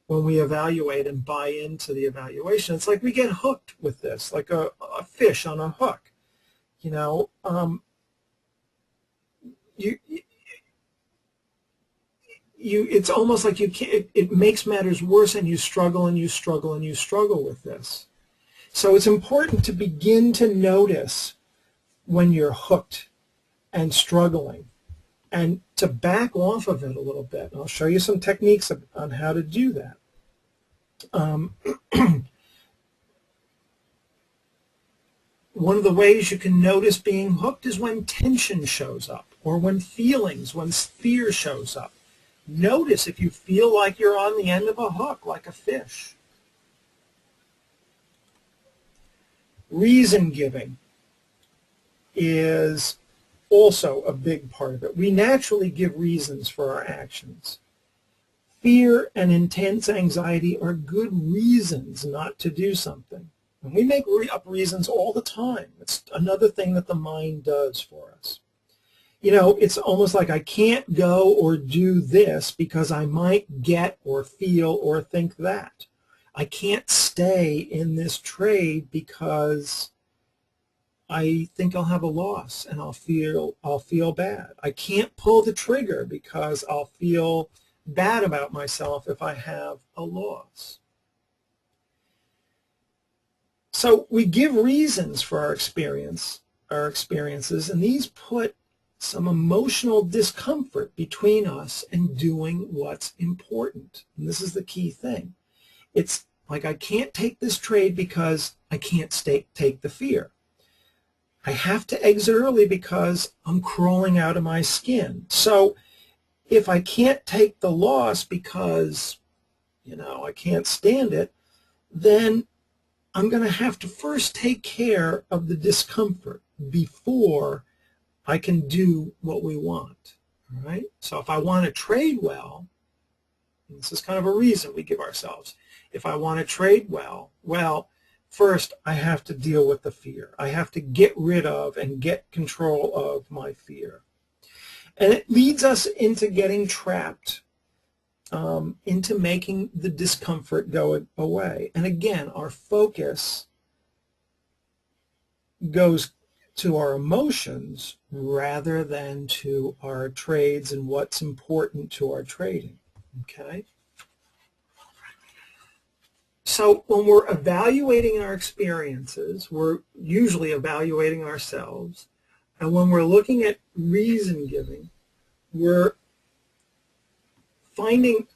when we evaluate and buy into the evaluation. It's like we get hooked with this, like a fish on a hook. It's almost like you can't, it makes matters worse, and you struggle and you struggle and you struggle with this. So it's important to begin to notice when you're hooked and struggling and to back off of it a little bit. And I'll show you some techniques on how to do that. One of the ways you can notice being hooked is when tension shows up, or when fear shows up. Notice if you feel like you're on the end of a hook, like a fish. Reason giving is also a big part of it. We naturally give reasons for our actions. Fear and intense anxiety are good reasons not to do something. And we make up reasons all the time. It's another thing that the mind does for us. It's almost like I can't go or do this because I might get or feel or think that. I can't stay in this trade because I think I'll have a loss and I'll feel bad. I can't pull the trigger because I'll feel bad about myself if I have a loss. So we give reasons for our experiences, and these put some emotional discomfort between us and doing what's important. And this is the key thing. It's like, I can't take this trade because I can't take the fear. I have to exit early because I'm crawling out of my skin. So if I can't take the loss because, I can't stand it, then I'm going to have to first take care of the discomfort before I can do what we want. All right? So if I want to trade well, and this is kind of a reason we give ourselves, if I want to trade well, first I have to deal with the fear. I have to get rid of and get control of my fear. And it leads us into getting trapped, into making the discomfort go away. And again, our focus goes to our emotions rather than to our trades and what's important to our trading. Okay? So when we're evaluating our experiences, we're usually evaluating ourselves. And when we're looking at reason giving, we're finding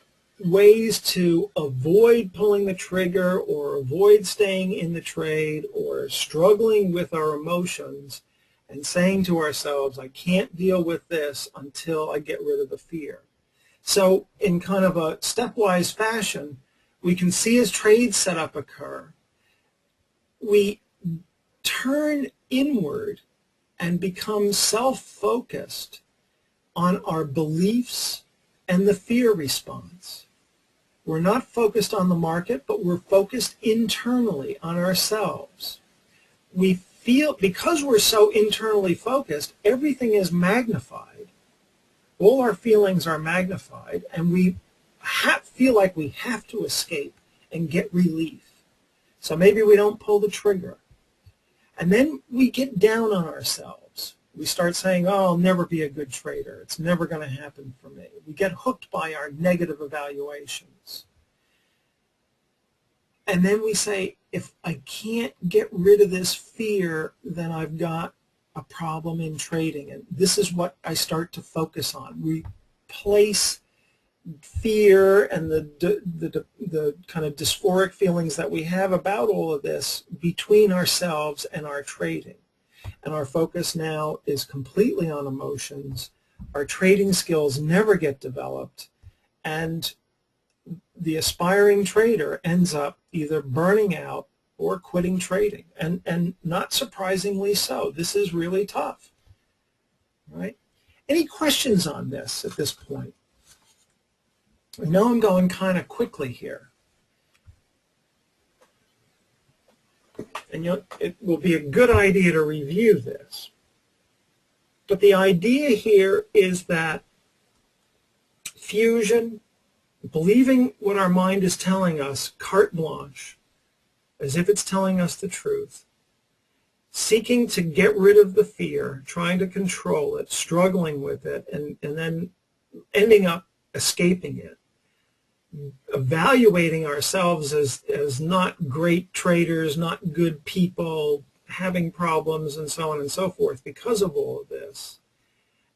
ways to avoid pulling the trigger or avoid staying in the trade or struggling with our emotions and saying to ourselves, I can't deal with this until I get rid of the fear. So in kind of a stepwise fashion, we can see as trade setup occur, we turn inward and become self-focused on our beliefs and the fear response. We're not focused on the market, but we're focused internally on ourselves. We feel, because we're so internally focused, everything is magnified. All our feelings are magnified, and we feel like we have to escape and get relief. So maybe we don't pull the trigger. And then we get down on ourselves. We start saying, oh, I'll never be a good trader. It's never going to happen for me. We get hooked by our negative evaluations. And then we say, if I can't get rid of this fear, then I've got a problem in trading. And this is what I start to focus on. We place fear and the kind of dysphoric feelings that we have about all of this between ourselves and our trading. And our focus now is completely on emotions. Our trading skills never get developed, and the aspiring trader ends up either burning out or quitting trading. And not surprisingly so. This is really tough. All right? Any questions on this at this point? I know I'm going kind of quickly here. And it will be a good idea to review this. But the idea here is that fusion, believing what our mind is telling us, carte blanche, as if it's telling us the truth, seeking to get rid of the fear, trying to control it, struggling with it, and then ending up escaping it, evaluating ourselves as not great traders, not good people, having problems, and so on and so forth because of all of this.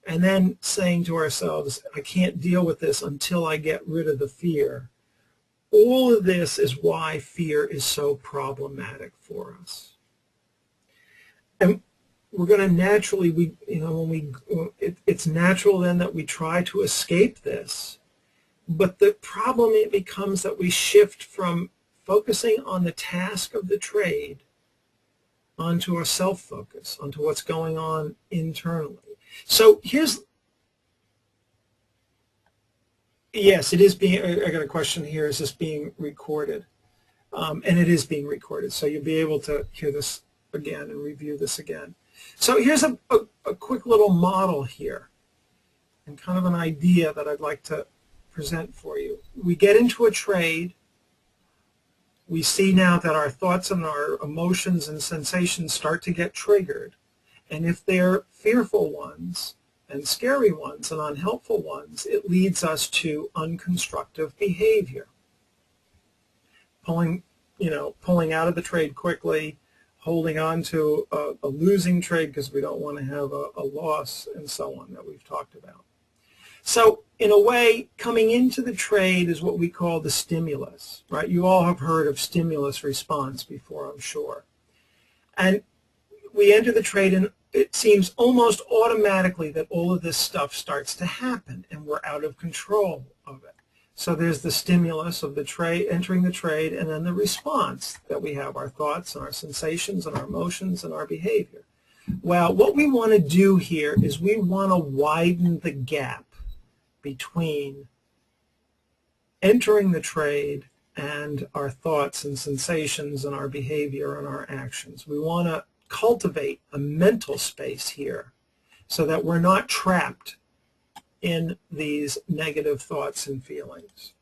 And then saying to ourselves, I can't deal with this until I get rid of the fear. All of this is why fear is so problematic for us. And we're going to naturally, it's natural then that we try to escape this. But the problem, it becomes that we shift from focusing on the task of the trade onto our self-focus, onto what's going on internally. So yes, it is being, I got a question here, is this being recorded? And it is being recorded, so you'll be able to hear this again and review this again. So here's a quick little model here, and kind of an idea that I'd like to present for you. We get into a trade. We see now that our thoughts and our emotions and sensations start to get triggered. And if they're fearful ones, and scary ones and unhelpful ones, it leads us to unconstructive behavior. Pulling out of the trade quickly, holding on to a losing trade because we don't want to have a loss, and so on, that we've talked about. So in a way, coming into the trade is what we call the stimulus, right? You all have heard of stimulus response before, I'm sure. And we enter the trade, and it seems almost automatically that all of this stuff starts to happen, and we're out of control of it. So there's the stimulus of the trade, entering the trade, and then the response that we have, our thoughts and our sensations and our emotions and our behavior. Well, what we want to do here is we want to widen the gap between entering the trade and our thoughts and sensations and our behavior and our actions. We want to cultivate a mental space here so that we're not trapped in these negative thoughts and feelings.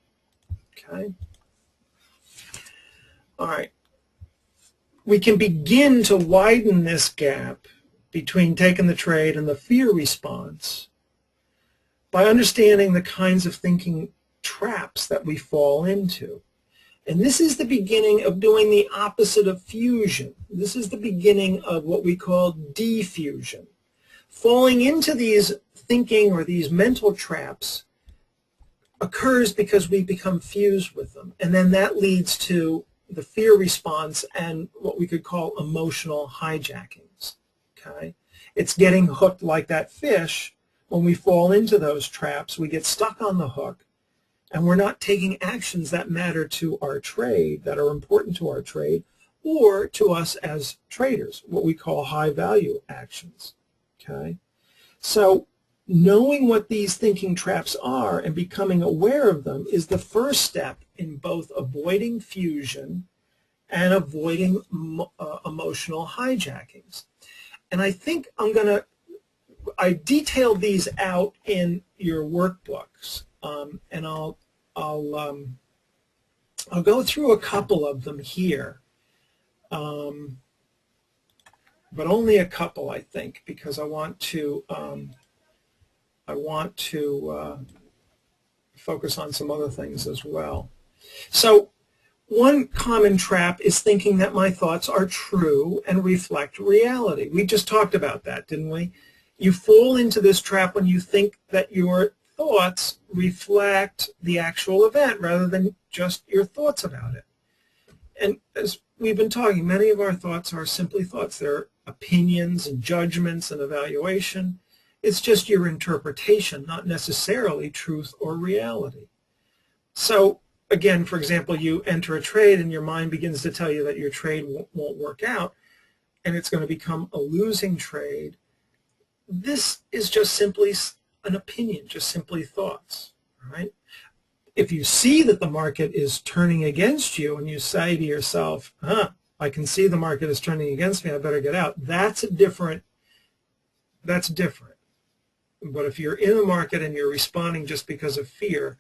Okay? All right. We can begin to widen this gap between taking the trade and the fear response by understanding the kinds of thinking traps that we fall into. And this is the beginning of doing the opposite of fusion. This is the beginning of what we call diffusion. Falling into these thinking or these mental traps occurs because we become fused with them. And then that leads to the fear response and what we could call emotional hijackings. Okay? It's getting hooked like that fish. When we fall into those traps, we get stuck on the hook, and we're not taking actions that matter to our trade, that are important to our trade, or to us as traders, what we call high-value actions. Okay? So knowing what these thinking traps are and becoming aware of them is the first step in both avoiding fusion and avoiding emotional hijackings. And I think I detailed these out in your workbooks, and I'll go through a couple of them here, but only a couple, I think, because I want to focus on some other things as well. So one common trap is thinking that my thoughts are true and reflect reality. We just talked about that, didn't we? You fall into this trap when you think that your thoughts reflect the actual event rather than just your thoughts about it. And as we've been talking, many of our thoughts are simply thoughts. They're opinions and judgments and evaluation. It's just your interpretation, not necessarily truth or reality. So again, for example, you enter a trade and your mind begins to tell you that your trade won't work out and it's going to become a losing trade. This is just simply an opinion, just simply thoughts, right? If you see that the market is turning against you and you say to yourself, I can see the market is turning against me, I better get out, that's different. But if you're in the market and you're responding just because of fear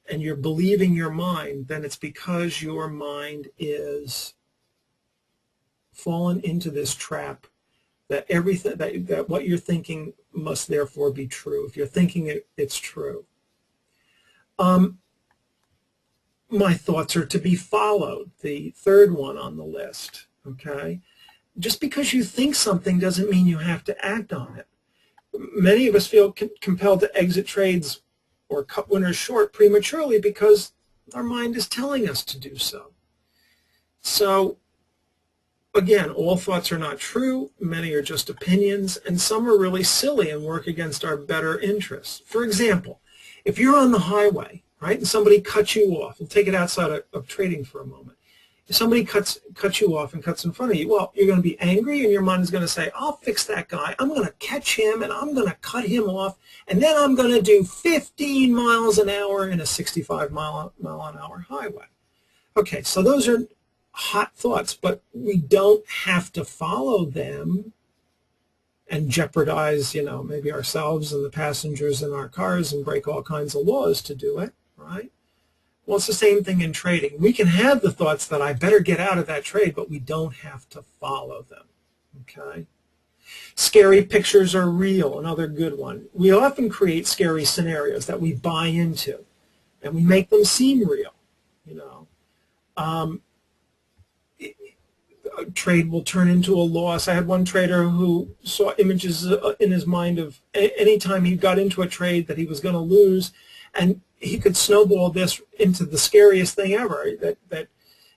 and you're believing your mind, then it's because your mind is fallen into this trap that everything that what you're thinking must therefore be true. If you're thinking it, it's true. My thoughts are to be followed, the third one on the list. Okay, just because you think something doesn't mean you have to act on it. Many of us feel compelled to exit trades or cut winners short prematurely because our mind is telling us to do so. So again, all thoughts are not true, many are just opinions, and some are really silly and work against our better interests. For example, if you're on the highway, right, and somebody cuts you off, we'll take it outside of trading for a moment. If somebody cuts you off and cuts in front of you, well, you're going to be angry and your mind is going to say, I'll fix that guy, I'm going to catch him and I'm going to cut him off, and then I'm going to do 15 miles an hour in a 65 mile an hour highway. Okay, so those are hot thoughts, but we don't have to follow them and jeopardize, maybe ourselves and the passengers in our cars and break all kinds of laws to do it, right? Well, it's the same thing in trading. We can have the thoughts that I better get out of that trade, but we don't have to follow them, okay? Scary pictures are real, another good one. We often create scary scenarios that we buy into, and we make them seem real, you know. A trade will turn into a loss. I had one trader who saw images in his mind of any time he got into a trade that he was going to lose, and he could snowball this into the scariest thing ever, that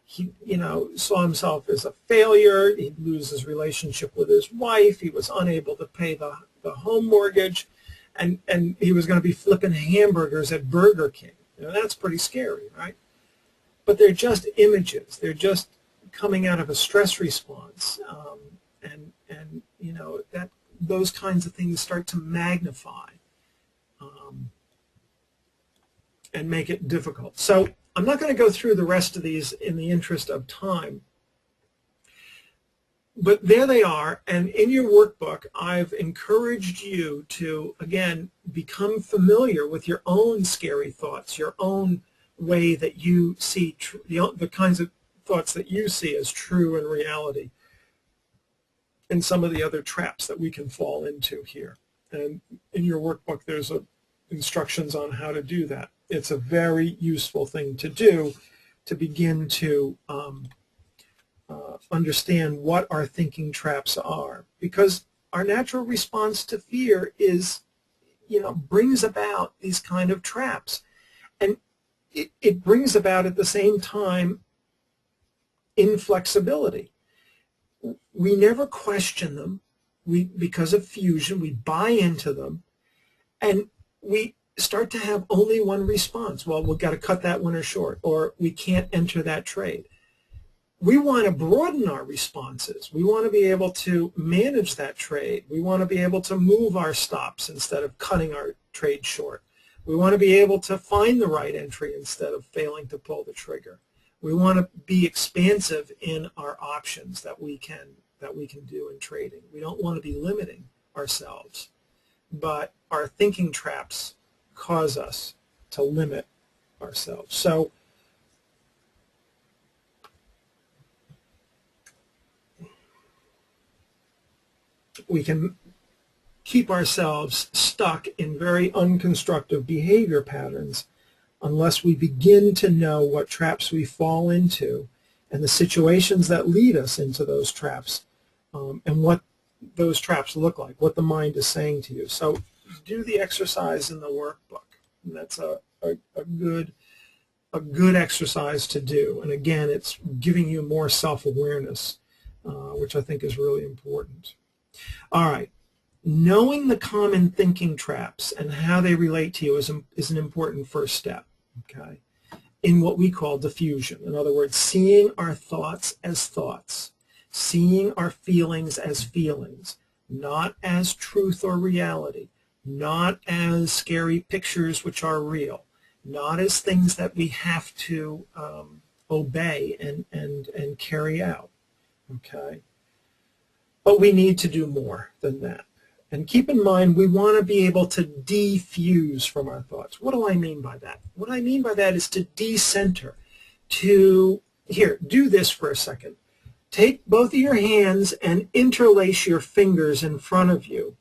he, you know, saw himself as a failure. He'd lose his relationship with his wife. He was unable to pay the home mortgage, and he was going to be flipping hamburgers at Burger King. You know, that's pretty scary, right? But they're just images. They're just coming out of a stress response, and you know, that those kinds of things start to magnify and make it difficult. So I'm not going to go through the rest of these in the interest of time, but there they are. And in your workbook, I've encouraged you to, again, become familiar with your own scary thoughts, your own way that you see the kinds of thoughts that you see as true in reality, and some of the other traps that we can fall into here. And in your workbook, there's instructions on how to do that. It's a very useful thing to do to begin to understand what our thinking traps are, because our natural response to fear is, you know, brings about these kind of traps, and it brings about at the same time inflexibility. We never question them. Because of fusion, we buy into them, and we start to have only one response. Well, we've got to cut that winner short, or we can't enter that trade. We want to broaden our responses. We want to be able to manage that trade. We want to be able to move our stops instead of cutting our trade short. We want to be able to find the right entry instead of failing to pull the trigger. We want to be expansive in our options that we can do in trading. We don't want to be limiting ourselves, but our thinking traps cause us to limit ourselves. So we can keep ourselves stuck in very unconstructive behavior patterns unless we begin to know what traps we fall into and the situations that lead us into those traps, and what those traps look like, what the mind is saying to you. So do the exercise in the workbook. And that's a good exercise to do. And again, it's giving you more self-awareness, which I think is really important. All right. Knowing the common thinking traps and how they relate to you is an important first step, okay, in what we call diffusion. In other words, seeing our thoughts as thoughts, seeing our feelings as feelings, not as truth or reality, not as scary pictures which are real, not as things that we have to obey and carry out, okay? But we need to do more than that. And keep in mind, we want to be able to defuse from our thoughts. What do I mean by that? What I mean by that is to decenter, to, here, do this for a second. Take both of your hands and interlace your fingers in front of you.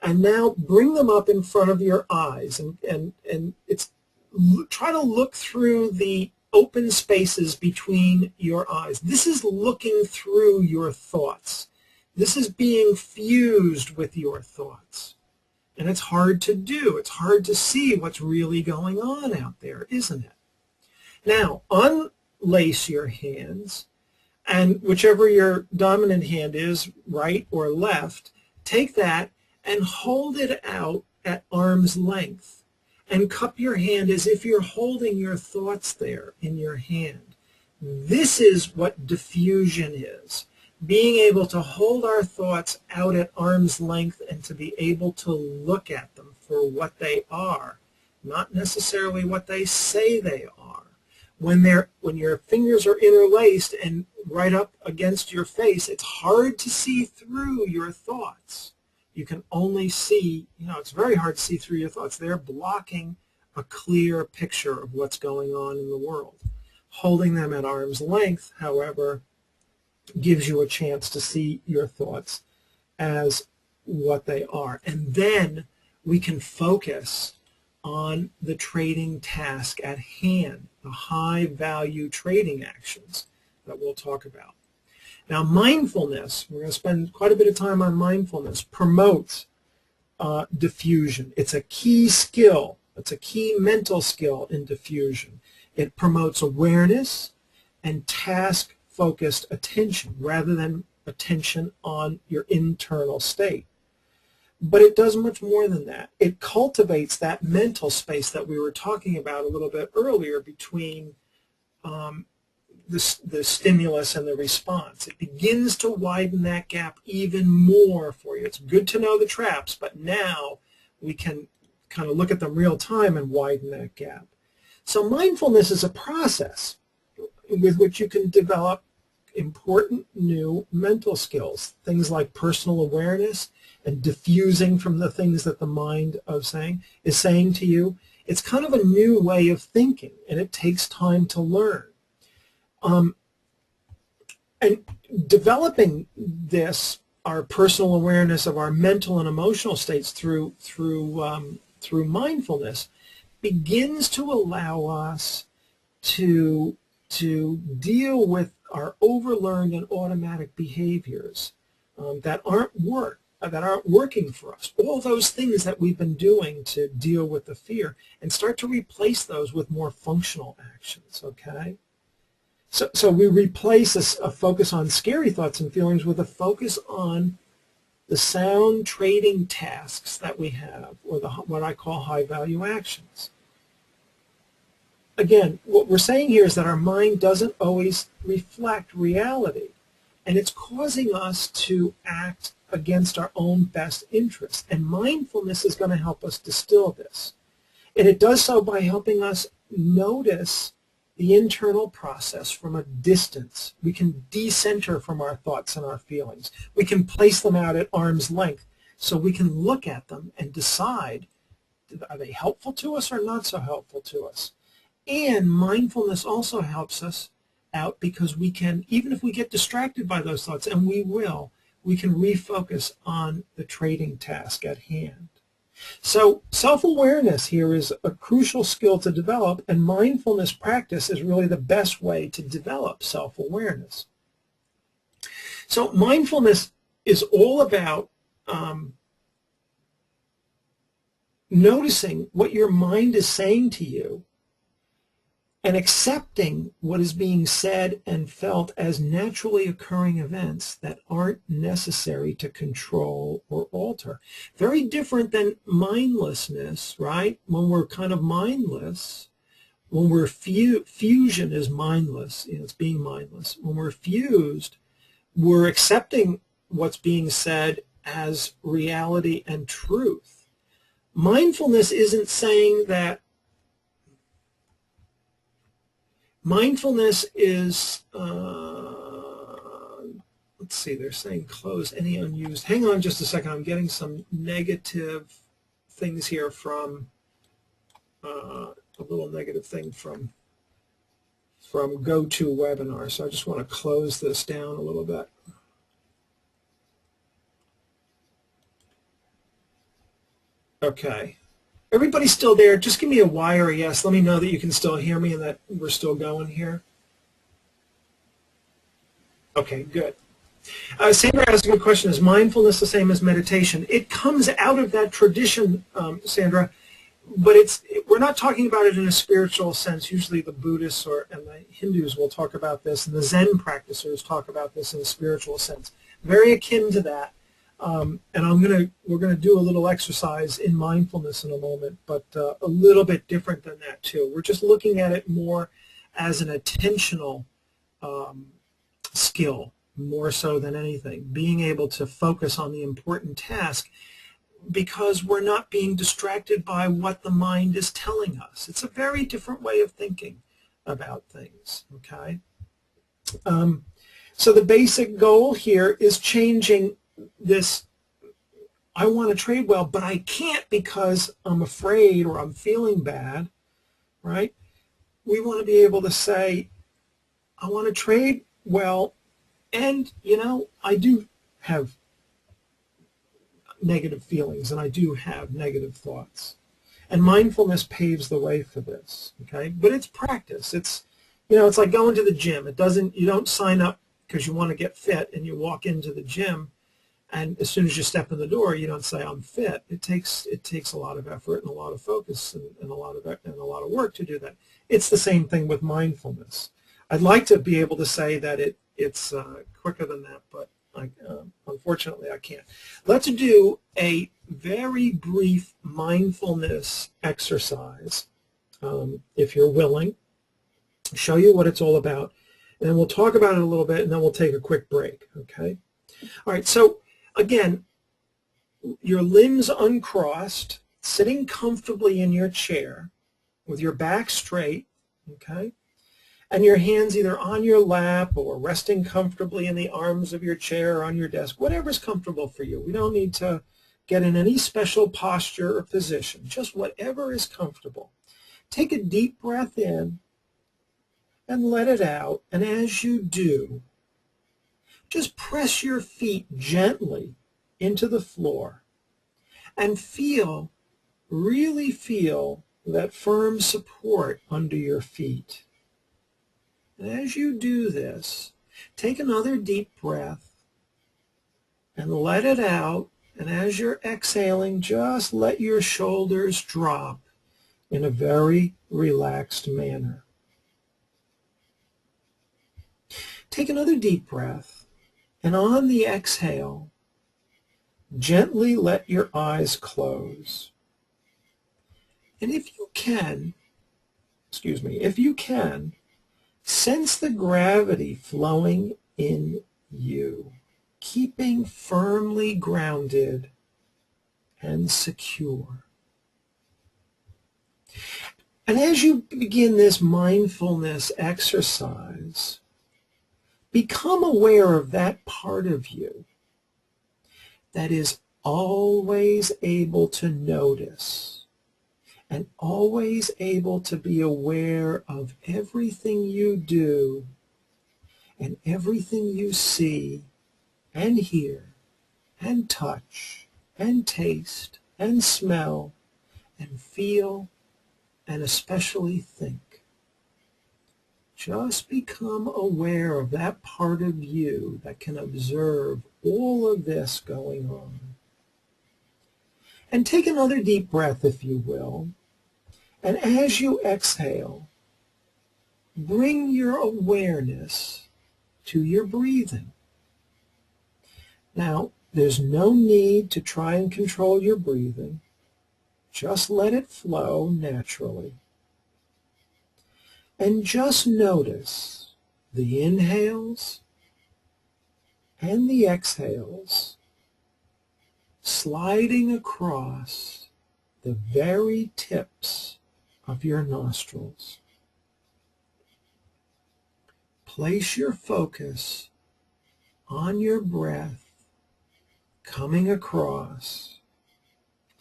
And now bring them up in front of your eyes. And it's, try to look through the open spaces between your eyes. This is looking through your thoughts. This is being fused with your thoughts. And it's hard to do. It's hard to see what's really going on out there, isn't it? Now, unlace your hands, and whichever your dominant hand is, right or left, take that and hold it out at arm's length. And cup your hand as if you're holding your thoughts there in your hand. This is what diffusion is. Being able to hold our thoughts out at arm's length and to be able to look at them for what they are, not necessarily what they say they are. When your fingers are interlaced and right up against your face, it's hard to see through your thoughts. You can only see, it's very hard to see through your thoughts. They're blocking a clear picture of what's going on in the world. Holding them at arm's length, however, gives you a chance to see your thoughts as what they are. And then we can focus on the trading task at hand, the high value trading actions that we'll talk about. Now, mindfulness, we're going to spend quite a bit of time on mindfulness, promotes diffusion. It's a key skill. It's a key mental skill in diffusion. It promotes awareness and task-focused attention rather than attention on your internal state. But it does much more than that. It cultivates that mental space that we were talking about a little bit earlier between the stimulus and the response. It begins to widen that gap even more for you. It's good to know the traps, but now we can kind of look at them real time and widen that gap. So mindfulness is a process with which you can develop important new mental skills, things like personal awareness and diffusing from the things that the mind is saying to you. It's kind of a new way of thinking, and it takes time to learn. And developing this, our personal awareness of our mental and emotional states through mindfulness, begins to allow us to deal with our overlearned and automatic behaviors that aren't working for us. All those things that we've been doing to deal with the fear, and start to replace those with more functional actions, okay? So we replace a focus on scary thoughts and feelings with a focus on the sound trading tasks that we have, or what I call high-value actions. Again, what we're saying here is that our mind doesn't always reflect reality, and it's causing us to act against our own best interest. And mindfulness is going to help us distill this. And it does so by helping us notice the internal process from a distance. We can decenter from our thoughts and our feelings. We can place them out at arm's length so we can look at them and decide, are they helpful to us or not so helpful to us? And mindfulness also helps us out because we can, even if we get distracted by those thoughts, and we will, we can refocus on the trading task at hand. So self-awareness here is a crucial skill to develop, and mindfulness practice is really the best way to develop self-awareness. So mindfulness is all about noticing what your mind is saying to you and accepting what is being said and felt as naturally occurring events that aren't necessary to control or alter. Very different than mindlessness, right? When we're kind of mindless, when we're fusion is mindless, it's being mindless. When we're fused, we're accepting what's being said as reality and truth. Mindfulness isn't saying that. Mindfulness is, let's see, they're saying close any unused. Hang on just a second. I'm getting some negative things here from, a little negative thing from GoToWebinar. So I just want to close this down a little bit. Okay. Everybody's still there? Just give me a Y or a yes. Let me know that you can still hear me and that we're still going here. Okay, good. Sandra asked a good question. Is mindfulness the same as meditation? It comes out of that tradition, Sandra, but we're not talking about it in a spiritual sense. Usually the Buddhists and the Hindus will talk about this, and the Zen practitioners talk about this in a spiritual sense. Very akin to that. And we're gonna do a little exercise in mindfulness in a moment, but a little bit different than that too. We're just looking at it more as an attentional skill, more so than anything. Being able to focus on the important task because we're not being distracted by what the mind is telling us. It's a very different way of thinking about things. Okay. So the basic goal here is changing this. I want to trade well, but I can't because I'm afraid or I'm feeling bad, right? We want to be able to say, I want to trade well, and I do have negative feelings, and I do have negative thoughts. And mindfulness paves the way for this, okay? But it's practice. It's, it's like going to the gym. You don't sign up because you want to get fit and you walk into the gym, and as soon as you step in the door, you don't say, I'm fit. It takes a lot of effort and a lot of focus and a lot of work to do that. It's the same thing with mindfulness. I'd like to be able to say that it's quicker than that, but unfortunately I can't. Let's do a very brief mindfulness exercise, if you're willing. Show you what it's all about, and then we'll talk about it a little bit, and then we'll take a quick break, okay? All right, so again, your limbs uncrossed, sitting comfortably in your chair with your back straight, okay? And your hands either on your lap or resting comfortably in the arms of your chair or on your desk, whatever's comfortable for you. We don't need to get in any special posture or position, just whatever is comfortable. Take a deep breath in and let it out, and as you do, just press your feet gently into the floor and really feel that firm support under your feet. And as you do this, take another deep breath and let it out. And as you're exhaling, just let your shoulders drop in a very relaxed manner. Take another deep breath, and on the exhale, gently let your eyes close. And if you can, sense the gravity flowing in you, keeping firmly grounded and secure. And as you begin this mindfulness exercise, become aware of that part of you that is always able to notice and always able to be aware of everything you do and everything you see and hear and touch and taste and smell and feel and especially think. Just become aware of that part of you that can observe all of this going on. And take another deep breath, if you will. And as you exhale, bring your awareness to your breathing. Now, there's no need to try and control your breathing. Just let it flow naturally. And just notice the inhales and the exhales sliding across the very tips of your nostrils. Place your focus on your breath coming across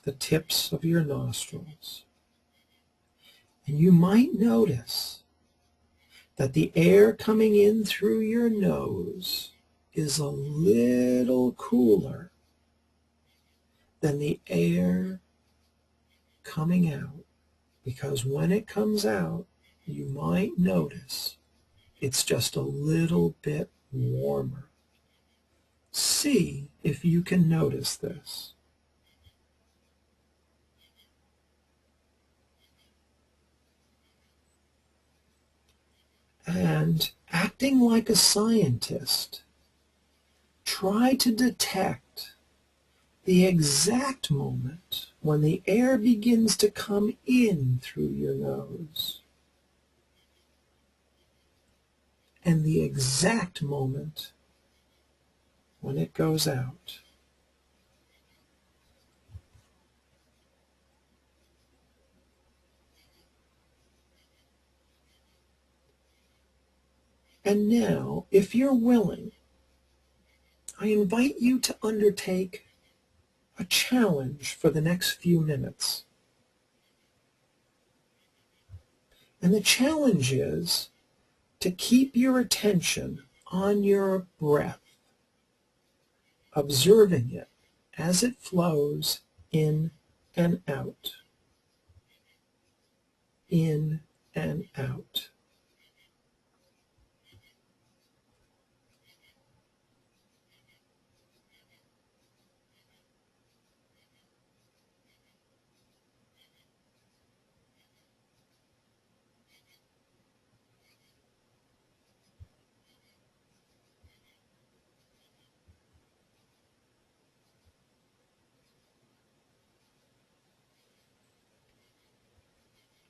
the tips of your nostrils. And you might notice that the air coming in through your nose is a little cooler than the air coming out, because when it comes out, you might notice it's just a little bit warmer. See if you can notice this. And acting like a scientist, try to detect the exact moment when the air begins to come in through your nose and the exact moment when it goes out. And now, if you're willing, I invite you to undertake a challenge for the next few minutes. And the challenge is to keep your attention on your breath, observing it as it flows in and out, in and out.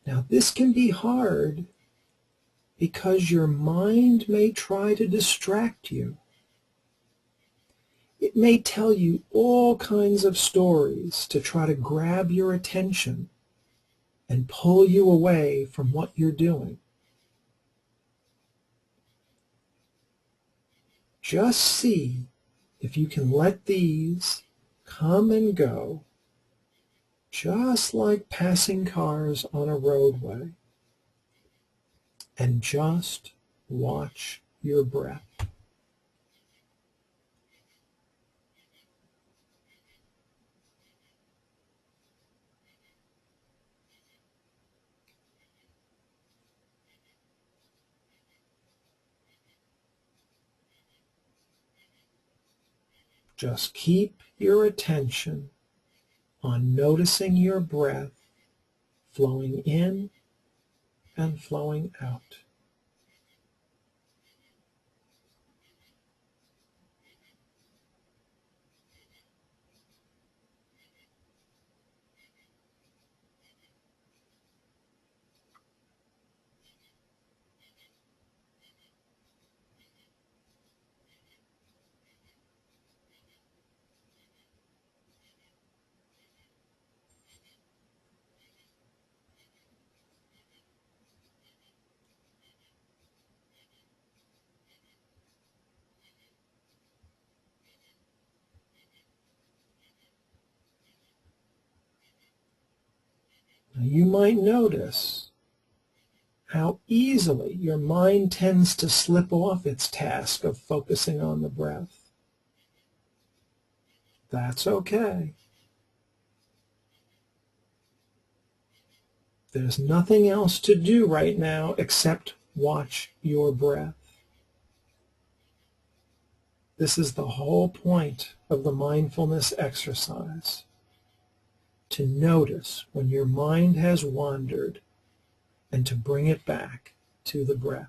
Now, this can be hard because your mind may try to distract you. It may tell you all kinds of stories to try to grab your attention and pull you away from what you're doing. Just see if you can let these come and go, just like passing cars on a roadway, and just watch your breath. Just keep your attention on noticing your breath flowing in and flowing out. Now, you might notice how easily your mind tends to slip off its task of focusing on the breath. That's okay. There's nothing else to do right now except watch your breath. This is the whole point of the mindfulness exercise, to notice when your mind has wandered and to bring it back to the breath.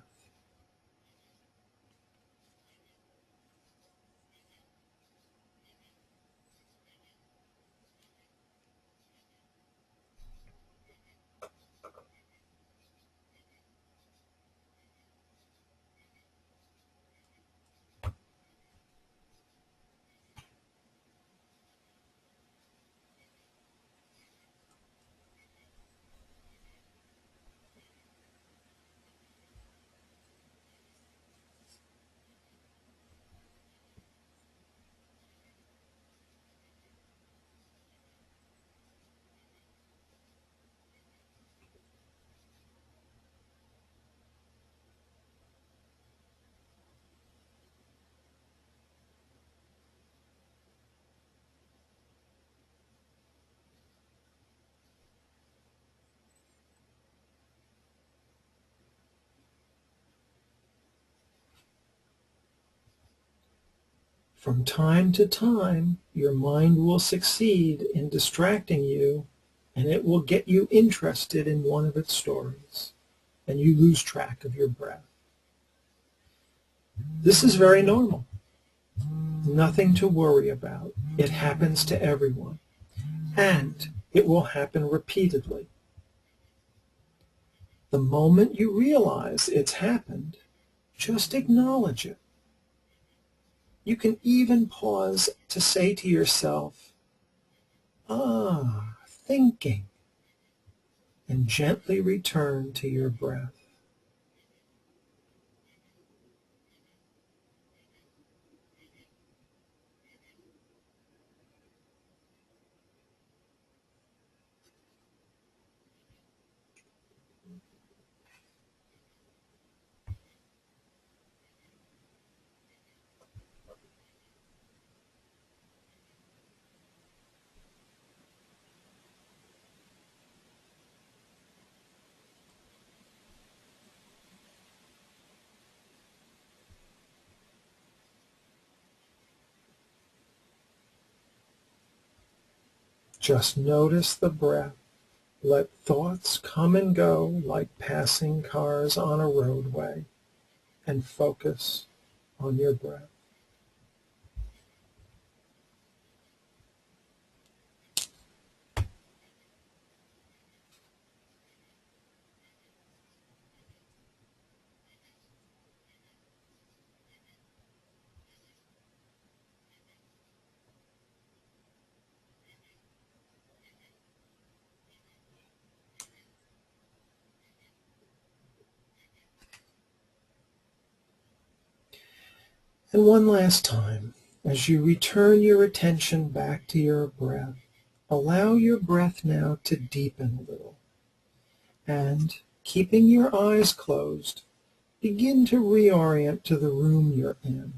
From time to time, your mind will succeed in distracting you, and it will get you interested in one of its stories, and you lose track of your breath. This is very normal. Nothing to worry about. It happens to everyone, and it will happen repeatedly. The moment you realize it's happened, just acknowledge it. You can even pause to say to yourself, thinking, and gently return to your breath. Just notice the breath. Let thoughts come and go like passing cars on a roadway, and focus on your breath. And one last time, as you return your attention back to your breath, allow your breath now to deepen a little. And keeping your eyes closed, begin to reorient to the room you're in.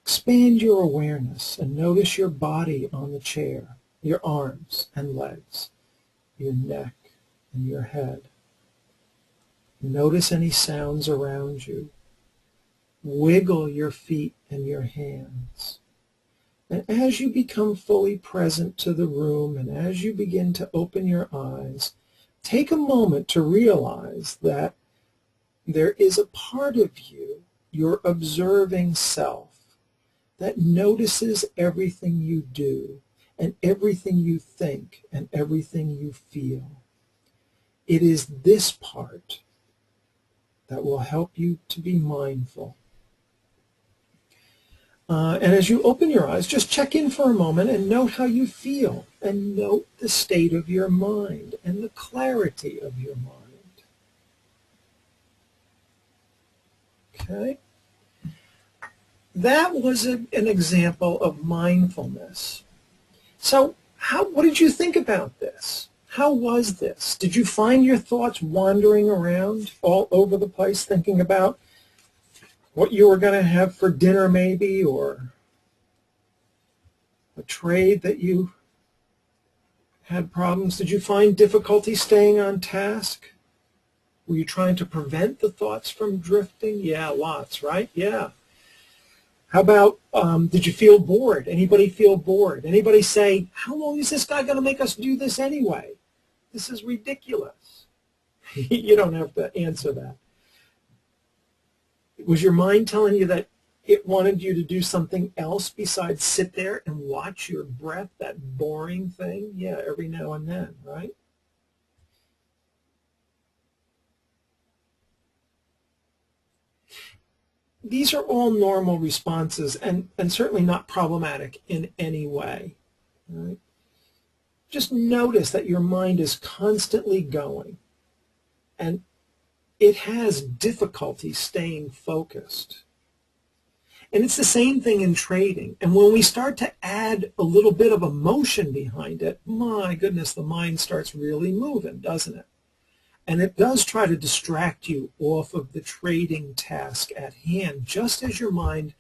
Expand your awareness and notice your body on the chair, your arms and legs, your neck and your head. Notice any sounds around you. Wiggle your feet and your hands. And as you become fully present to the room and as you begin to open your eyes, take a moment to realize that there is a part of you, your observing self, that notices everything you do and everything you think and everything you feel. It is this part that will help you to be mindful. And as you open your eyes, just check in for a moment and note how you feel, and note the state of your mind and the clarity of your mind. Okay? That was an example of mindfulness. So what did you think about this? How was this? Did you find your thoughts wandering around all over the place, thinking about what you were going to have for dinner maybe, or a trade that you had problems? Did you find difficulty staying on task? Were you trying to prevent the thoughts from drifting? Yeah, lots, right? Yeah. How about, did you feel bored? Anybody feel bored? Anybody say, how long is this guy going to make us do this anyway? This is ridiculous. You don't have to answer that. Was your mind telling you that it wanted you to do something else besides sit there and watch your breath, that boring thing? Yeah, every now and then, right? These are all normal responses and certainly not problematic in any way. Right? Just notice that your mind is constantly going, and it has difficulty staying focused. And it's the same thing in trading. And when we start to add a little bit of emotion behind it, my goodness, the mind starts really moving, doesn't it? And it does try to distract you off of the trading task at hand, just as your mind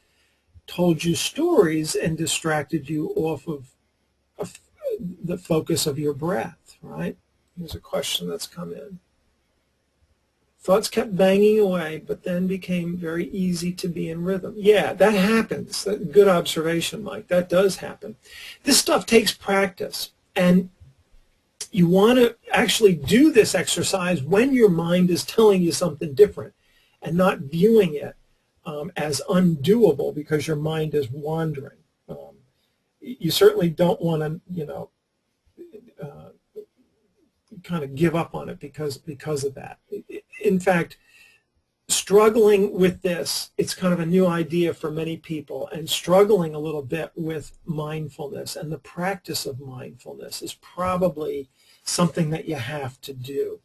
told you stories and distracted you off of the focus of your breath, right? Here's a question that's come in. Thoughts kept banging away, but then became very easy to be in rhythm. Yeah, that happens. Good observation, Mike. That does happen. This stuff takes practice, and you want to actually do this exercise when your mind is telling you something different and not viewing it as undoable because your mind is wandering. You certainly don't want to, kind of give up on it because of that. In fact, struggling with this, it's kind of a new idea for many people, and struggling a little bit with mindfulness and the practice of mindfulness is probably something that you have to do.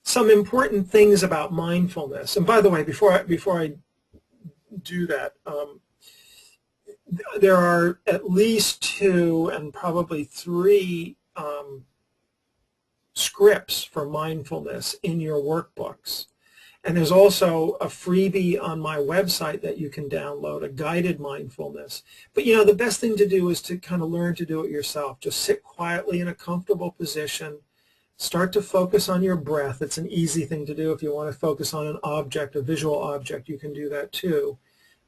Some important things about mindfulness, and by the way, before I do that, there are at least 2 and probably 3 scripts for mindfulness in your workbooks. And there's also a freebie on my website that you can download, a guided mindfulness. But the best thing to do is to kind of learn to do it yourself. Just sit quietly in a comfortable position. Start to focus on your breath. It's an easy thing to do. If you want to focus on an object, a visual object, you can do that too.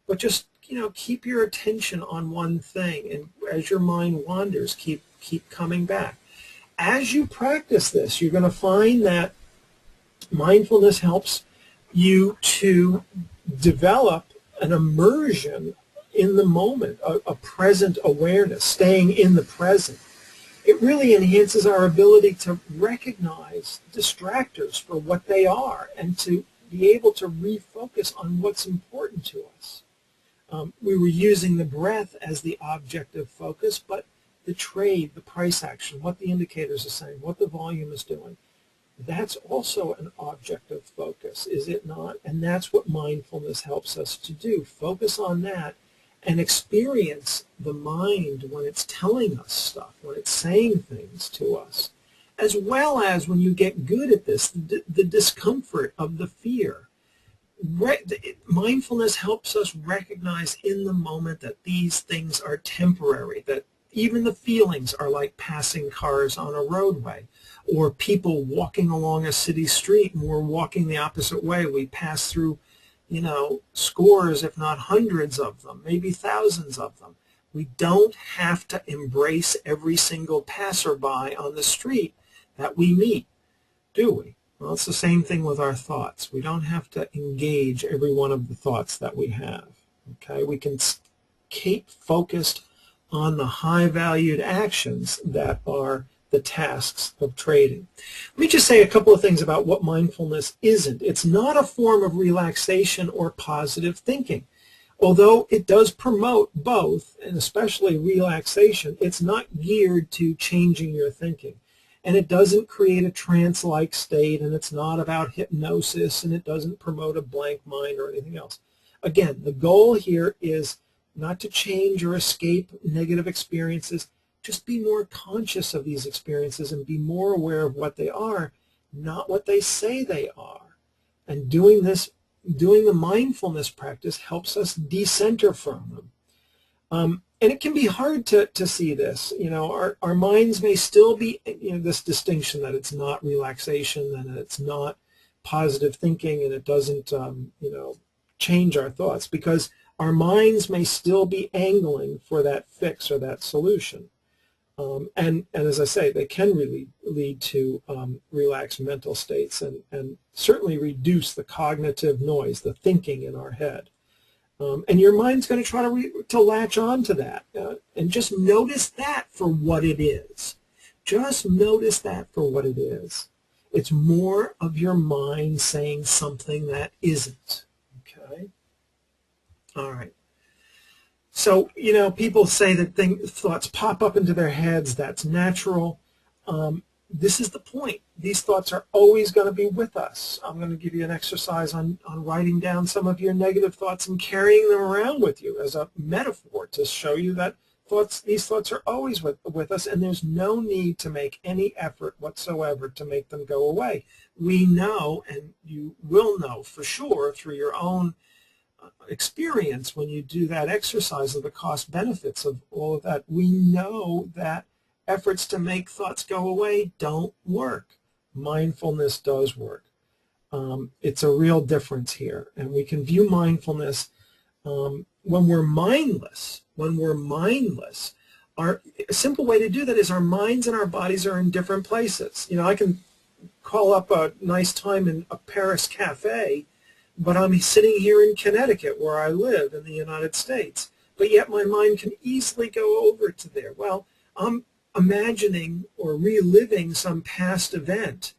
But just, keep your attention on one thing. And as your mind wanders, keep Keep coming back. As you practice this, you're going to find that mindfulness helps you to develop an immersion in the moment, a present awareness, staying in the present. It really enhances our ability to recognize distractors for what they are and to be able to refocus on what's important to us. We were using the breath as the object of focus, but the trade, the price action, what the indicators are saying, what the volume is doing, that's also an object of focus, is it not? And that's what mindfulness helps us to do. Focus on that and experience the mind when it's telling us stuff, when it's saying things to us, as well as when you get good at this, the discomfort of the fear. Mindfulness helps us recognize in the moment that these things are temporary, that even the feelings are like passing cars on a roadway, or people walking along a city street and we're walking the opposite way. We pass through, scores, if not hundreds of them, maybe thousands of them. We don't have to embrace every single passerby on the street that we meet, do we? Well, it's the same thing with our thoughts. We don't have to engage every one of the thoughts that we have. Okay, we can keep focused on the high-valued actions that are the tasks of trading. Let me just say a couple of things about what mindfulness isn't. It's not a form of relaxation or positive thinking. Although it does promote both, and especially relaxation, it's not geared to changing your thinking. And it doesn't create a trance-like state, and it's not about hypnosis, and it doesn't promote a blank mind or anything else. Again, the goal here is not to change or escape negative experiences. Just be more conscious of these experiences and be more aware of what they are, not what they say they are. And doing the mindfulness practice helps us decenter from them. And it can be hard to see this. Our minds may still be, this distinction that it's not relaxation and it's not positive thinking and it doesn't, change our thoughts, because our minds may still be angling for that fix or that solution. And as I say, they can really lead to relaxed mental states and certainly reduce the cognitive noise, the thinking in our head. And your mind's going to try to latch on to that. And just notice that for what it is. Just notice that for what it is. It's more of your mind saying something that isn't. Okay? All right. So, people say that thoughts pop up into their heads. That's natural. This is the point. These thoughts are always going to be with us. I'm going to give you an exercise on writing down some of your negative thoughts and carrying them around with you as a metaphor to show you that these thoughts are always with us, and there's no need to make any effort whatsoever to make them go away. We know, and you will know for sure through your own experience when you do that exercise of the cost benefits of all of that, we know that efforts to make thoughts go away don't work. Mindfulness does work. It's a real difference here, and we can view mindfulness when we're mindless. A simple way to do that is our minds and our bodies are in different places. I can call up a nice time in a Paris cafe, but I'm sitting here in Connecticut where I live in the United States. But yet my mind can easily go over to there. Well, I'm imagining or reliving some past event,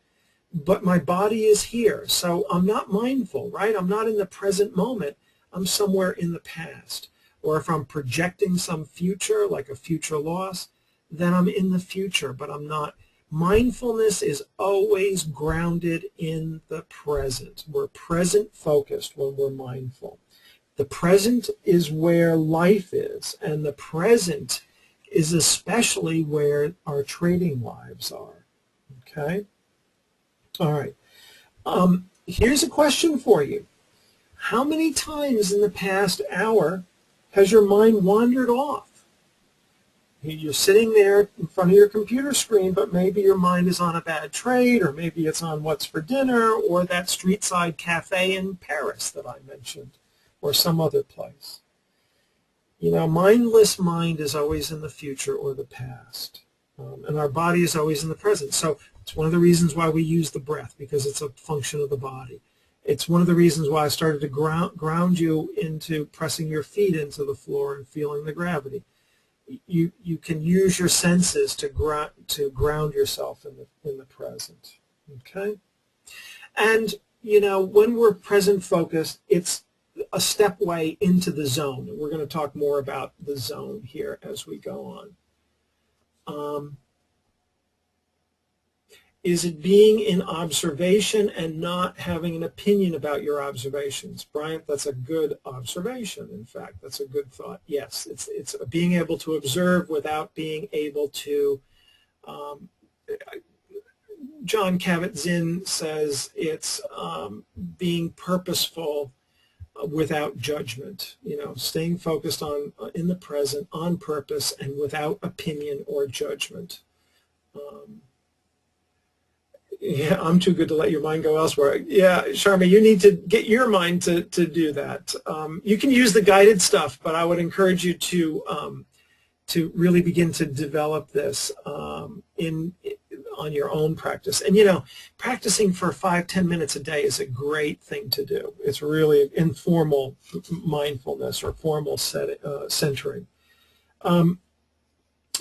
but my body is here. So I'm not mindful, right? I'm not in the present moment. I'm somewhere in the past. Or if I'm projecting some future, like a future loss, then I'm in the future, but I'm not. Mindfulness is always grounded in the present. We're present focused when we're mindful. The present is where life is, and the present is especially where our trading lives are. Okay? All right. Here's a question for you. How many times in the past hour has your mind wandered off? You're sitting there in front of your computer screen, but maybe your mind is on a bad trade, or maybe it's on what's for dinner, or that street-side cafe in Paris that I mentioned, or some other place. Mindless mind is always in the future or the past. And our body is always in the present. So it's one of the reasons why we use the breath, because it's a function of the body. It's one of the reasons why I started to ground you into pressing your feet into the floor and feeling the gravity. You can use your senses to ground yourself in the present. Okay? And, you know, when we're present focused, it's a step way into the zone. And we're going to talk more about the zone here as we go on. Is it being in observation and not having an opinion about your observations? Bryant, that's a good observation, in fact. That's a good thought. Yes, it's being able to observe without being able to, John Kabat-Zinn says it's being purposeful without judgment, you know, staying focused on in the present, on purpose, and without opinion or judgment. Yeah, I'm too good to let your mind go elsewhere. Yeah, Sharma, you need to get your mind to do that. You can use the guided stuff, but I would encourage you to really begin to develop this on your own practice. And, you know, practicing for 5-10 minutes a day is a great thing to do. It's really informal mindfulness or formal centering.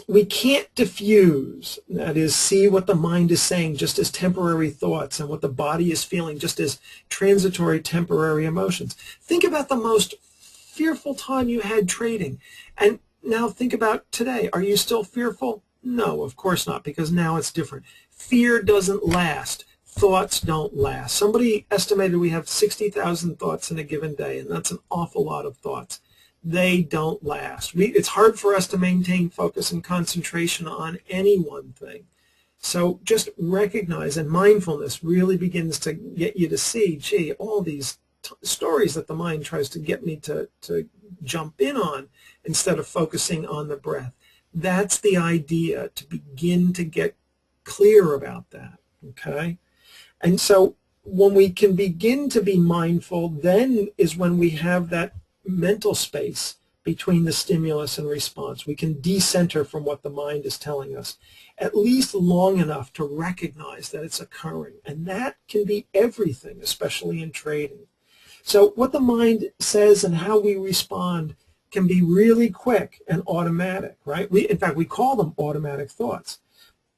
We can't diffuse, that is, see what the mind is saying just as temporary thoughts and what the body is feeling just as transitory temporary emotions. Think about the most fearful time you had trading, and now think about today. Are you still fearful? No, of course not, because now it's different. Fear doesn't last. Thoughts don't last. Somebody estimated we have 60,000 thoughts in a given day, and that's an awful lot of thoughts. They don't last. It's hard for us to maintain focus and concentration on any one thing. So just recognize, and mindfulness really begins to get you to see, gee, all these stories that the mind tries to get me to jump in on instead of focusing on the breath. That's the idea, to begin to get clear about that, okay? And so when we can begin to be mindful, then is when we have that mental space between the stimulus and response. We can decenter from what the mind is telling us, at least long enough to recognize that it's occurring. And that can be everything, especially in trading. So what the mind says and how we respond can be really quick and automatic, right? In fact, we call them automatic thoughts.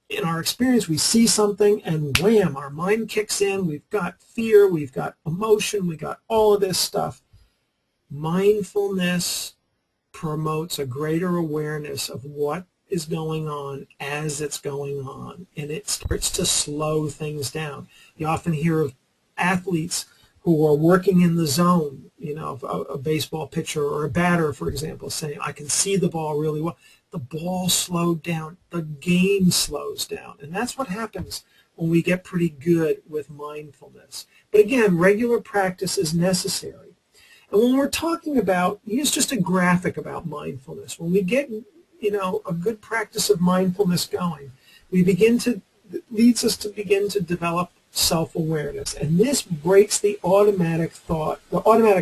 In our experience, we see something and wham, our mind kicks in. We've got fear, we've got emotion, we've got all of this stuff. Mindfulness promotes a greater awareness of what is going on as it's going on, and it starts to slow things down. You often hear of athletes who are working in the zone, you know, a baseball pitcher or a batter, for example, saying, I can see the ball really well. The ball slowed down. The game slows down. And that's what happens when we get pretty good with mindfulness. But again, regular practice is necessary. And when we're talking about, use just a graphic about mindfulness. When we get, you know, a good practice of mindfulness going, it leads us to begin to develop self-awareness. And this breaks the automatic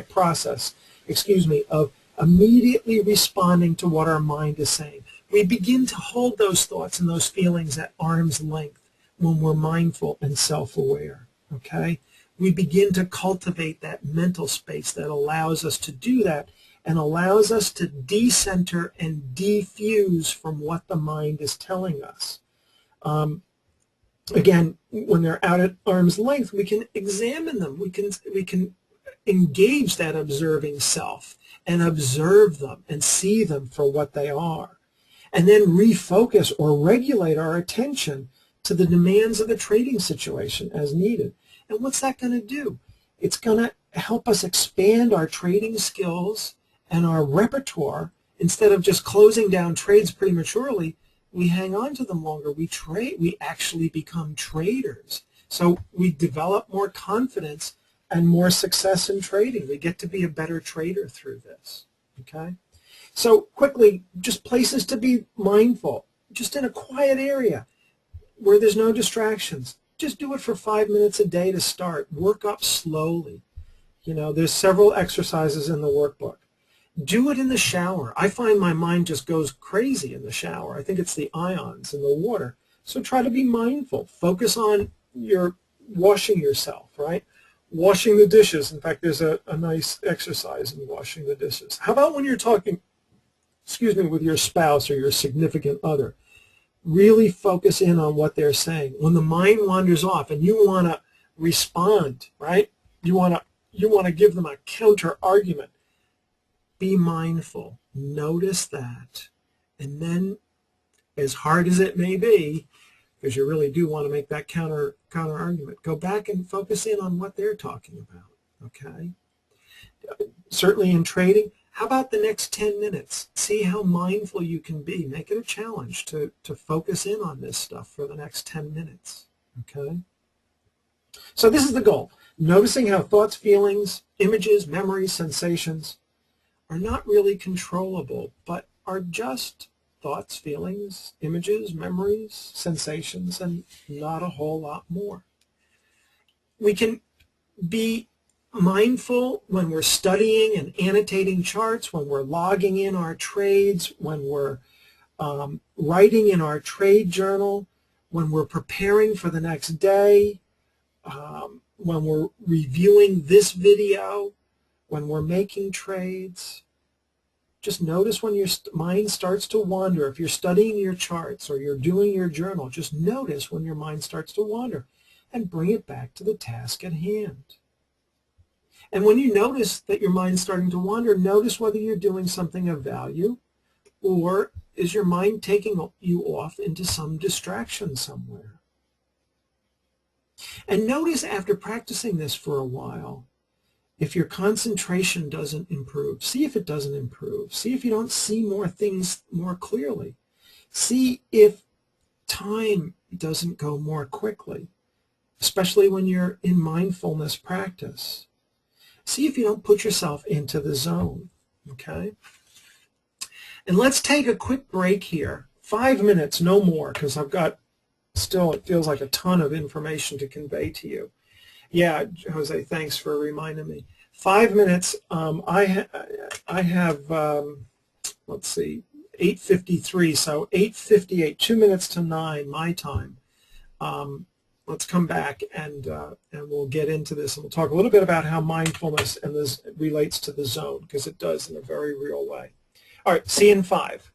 process, of immediately responding to what our mind is saying. We begin to hold those thoughts and those feelings at arm's length when we're mindful and self-aware, okay? We begin to cultivate that mental space that allows us to do that and allows us to decenter and defuse from what the mind is telling us. Again, when they're out at arm's length, we can examine them. We can engage that observing self and observe them and see them for what they are, and then refocus or regulate our attention to the demands of the trading situation as needed. And what's that going to do? It's going to help us expand our trading skills and our repertoire. Instead of just closing down trades prematurely, we hang on to them longer. We trade. We actually become traders. So we develop more confidence and more success in trading. We get to be a better trader through this. Okay? So quickly, just places to be mindful. Just in a quiet area where there's no distractions. Just do it for 5 minutes a day to start. Work up slowly. You know, there's several exercises in the workbook. Do it in the shower. I find my mind just goes crazy in the shower. I think it's the ions in the water. So try to be mindful. Focus on your washing yourself, right? Washing the dishes. In fact, there's a nice exercise in washing the dishes. How about when you're talking, with your spouse or your significant other? Really focus in on what they're saying. When the mind wanders off and you want to respond, right? You want to give them a counter argument. Be mindful. Notice that. And then, as hard as it may be, because you really do want to make that counter argument, go back and focus in on what they're talking about. Okay? Certainly in trading, how about the next 10 minutes? See how mindful you can be. Make it a challenge to focus in on this stuff for the next 10 minutes. Okay? So this is the goal. Noticing how thoughts, feelings, images, memories, sensations are not really controllable, but are just thoughts, feelings, images, memories, sensations, and not a whole lot more. We can be mindful when we're studying and annotating charts, when we're logging in our trades, when we're writing in our trade journal, when we're preparing for the next day, when we're reviewing this video, when we're making trades. Just notice when your mind starts to wander. If you're studying your charts or you're doing your journal, just notice when your mind starts to wander and bring it back to the task at hand. And when you notice that your mind's starting to wander, notice whether you're doing something of value or is your mind taking you off into some distraction somewhere. And notice after practicing this for a while, if your concentration doesn't improve, see if it doesn't improve. See if you don't see more things more clearly. See if time doesn't go more quickly, especially when you're in mindfulness practice. See if you don't put yourself into the zone, okay? And let's take a quick break here. 5 minutes, no more, because I've got still, it feels like a ton of information to convey to you. Yeah, Jose, thanks for reminding me. 5 minutes. I have, let's see, 8:53, so 8:58, 2 minutes to 9 my time. Let's come back and we'll get into this, and we'll talk a little bit about how mindfulness and this relates to the zone, because it does in a very real way. All right, see you in 5.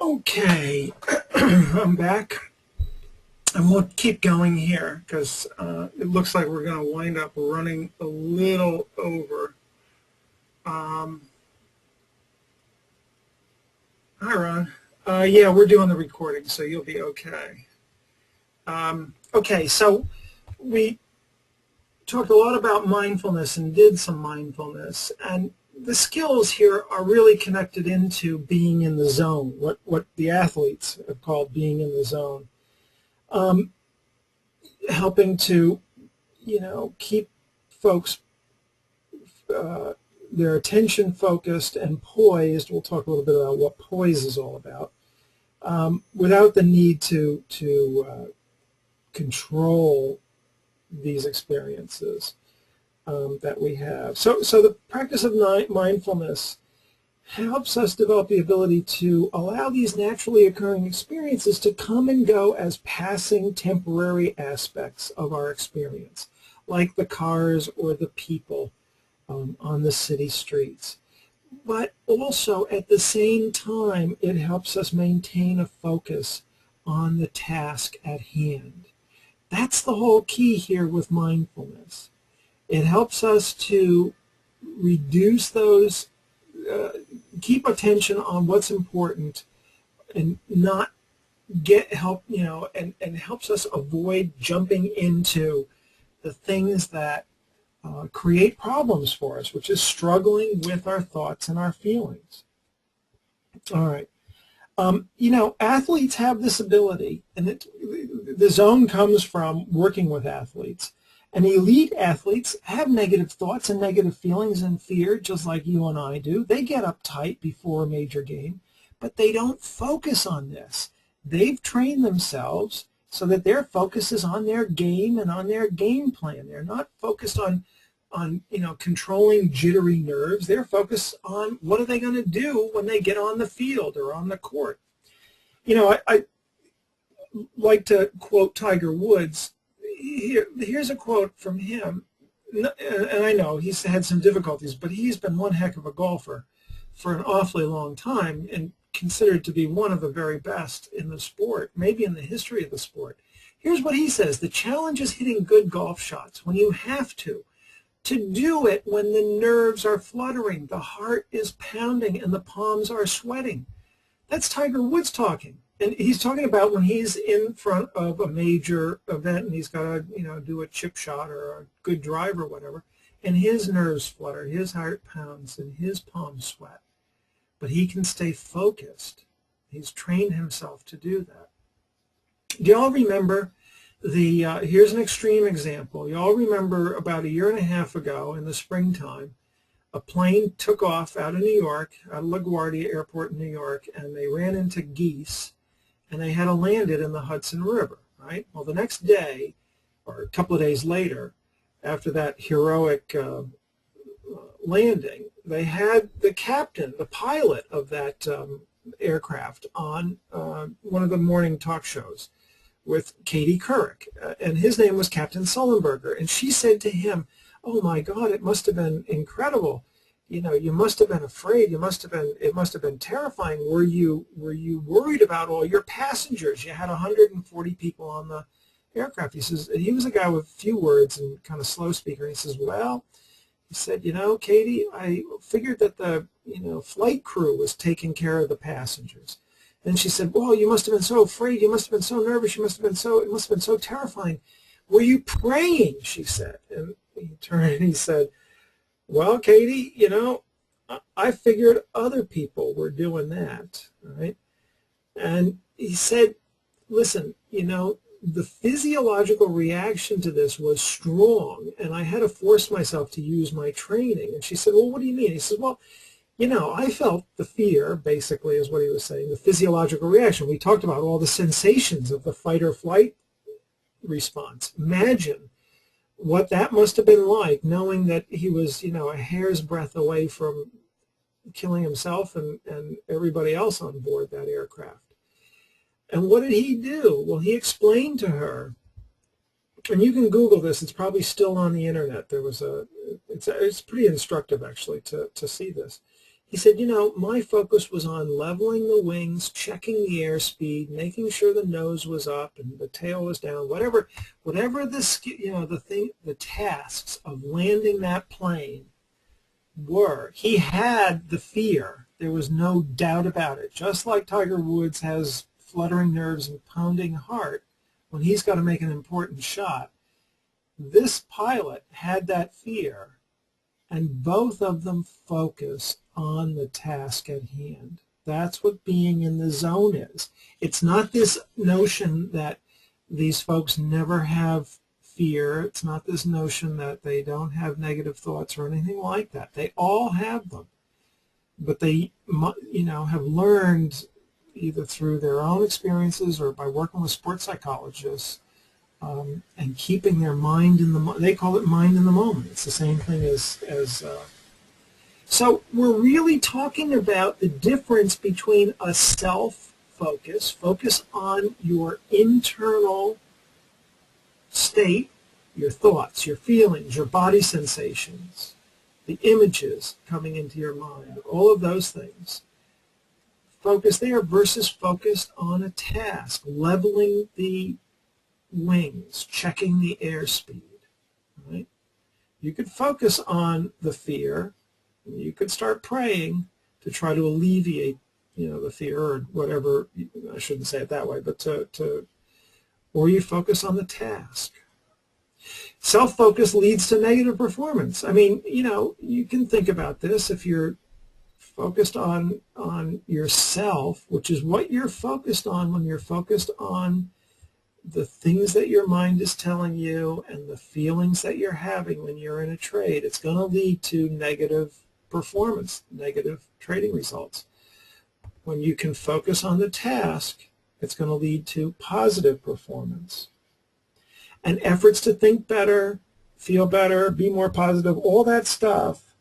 Okay, I'm back. And we'll keep going here because it looks like we're going to wind up running a little over. Hi, Ron. Yeah, we're doing the recording, so you'll be okay. Okay, so we talked a lot about mindfulness and did some mindfulness, and the skills here are really connected into being in the zone, what the athletes have called being in the zone. Helping to, keep folks their attention focused and poised. We'll talk a little bit about what poise is all about, without the need to control these experiences that we have. So the practice of mindfulness helps us develop the ability to allow these naturally occurring experiences to come and go as passing temporary aspects of our experience, like the cars or the people on the city streets. But also at the same time, it helps us maintain a focus on the task at hand. That's the whole key here with mindfulness. It helps us to reduce those, keep attention on what's important and not get help, and helps us avoid jumping into the things that create problems for us, which is struggling with our thoughts and our feelings. All right. Athletes have this ability, and the zone comes from working with athletes. And elite athletes have negative thoughts and negative feelings and fear, just like you and I do. They get uptight before a major game, but they don't focus on this. They've trained themselves so that their focus is on their game and on their game plan. They're not focused on controlling jittery nerves. They're focused on what are they going to do when they get on the field or on the court. I like to quote Tiger Woods. Here's a quote from him, and I know he's had some difficulties, but he's been one heck of a golfer for an awfully long time and considered to be one of the very best in the sport, maybe in the history of the sport. Here's what he says: the challenge is hitting good golf shots when you have to do it when the nerves are fluttering, the heart is pounding, and the palms are sweating. That's Tiger Woods talking. And he's talking about when he's in front of a major event and he's got to, do a chip shot or a good drive or whatever, and his nerves flutter, his heart pounds, and his palms sweat. But he can stay focused. He's trained himself to do that. Do you all remember here's an extreme example. You all remember about a year and a half ago in the springtime, a plane took off out of New York, out of LaGuardia Airport in New York, and they ran into geese, and they had to land it in the Hudson River, right? Well, the next day, or a couple of days later, after that heroic landing, they had the captain, the pilot of that aircraft on one of the morning talk shows with Katie Couric, and his name was Captain Sullenberger, and she said to him, "Oh my God, it must have been incredible. You must have been afraid. It must have been terrifying. Were you worried about all your passengers? You had 140 people on the aircraft." He says, and he was a guy with few words and kind of slow speaker. He says, "Well," he said, "Katie, I figured that the flight crew was taking care of the passengers." And she said, "Well, you must have been so afraid. You must have been so nervous. It must have been so terrifying. Were you praying?" she said. And he turned and he said, "Well, Katie, I figured other people were doing that, right?" And he said, "Listen, the physiological reaction to this was strong, and I had to force myself to use my training." And she said, "Well, what do you mean?" He said, "Well, I felt the fear," basically is what he was saying, the physiological reaction. We talked about all the sensations of the fight or flight response. Imagine what that must have been like, knowing that he was, a hair's breadth away from killing himself and everybody else on board that aircraft. And what did he do? Well, he explained to her, and you can Google this, it's probably still on the internet. There was it's pretty instructive, actually, to see this. He said, you know, my focus was on leveling the wings, checking the airspeed, making sure the nose was up and the tail was down, whatever the, you know, the tasks of landing that plane were. He had the fear. There was no doubt about it. Just like Tiger Woods has fluttering nerves and pounding heart when he's got to make an important shot, this pilot had that fear, and both of them focus on the task at hand. That's what being in the zone is. It's not this notion that these folks never have fear. It's not this notion that they don't have negative thoughts or anything like that. They all have them. But they, you know, have learned either through their own experiences or by working with sports psychologists and keeping their mind in the, they call it mind in the moment. It's the same thing as so we're really talking about the difference between a self-focus, focus on your internal state, your thoughts, your feelings, your body sensations, the images coming into your mind, all of those things. Focus there versus focused on a task, leveling the wings, checking the airspeed. Right? You could focus on the fear. You could start praying to try to alleviate, you know, the fear or whatever. I shouldn't say it that way, but or you focus on the task. Self-focus leads to negative performance. I mean, you know, you can think about this. If you're focused on yourself, which is what you're focused on when you're focused on the things that your mind is telling you and the feelings that you're having when you're in a trade, it's going to lead to negative performance, negative trading results. When you can focus on the task, it's going to lead to positive performance. And efforts to think better, feel better, be more positive, all that stuff,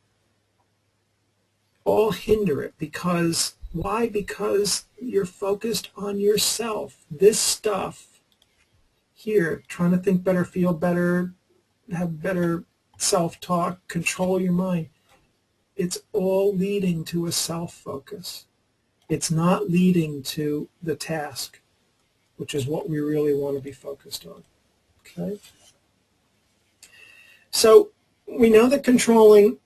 all hinder it. Because, why? Because you're focused on yourself. This stuff here, trying to think better, feel better, have better self-talk, control your mind, it's all leading to a self-focus. It's not leading to the task, which is what we really want to be focused on. Okay? So we know that controlling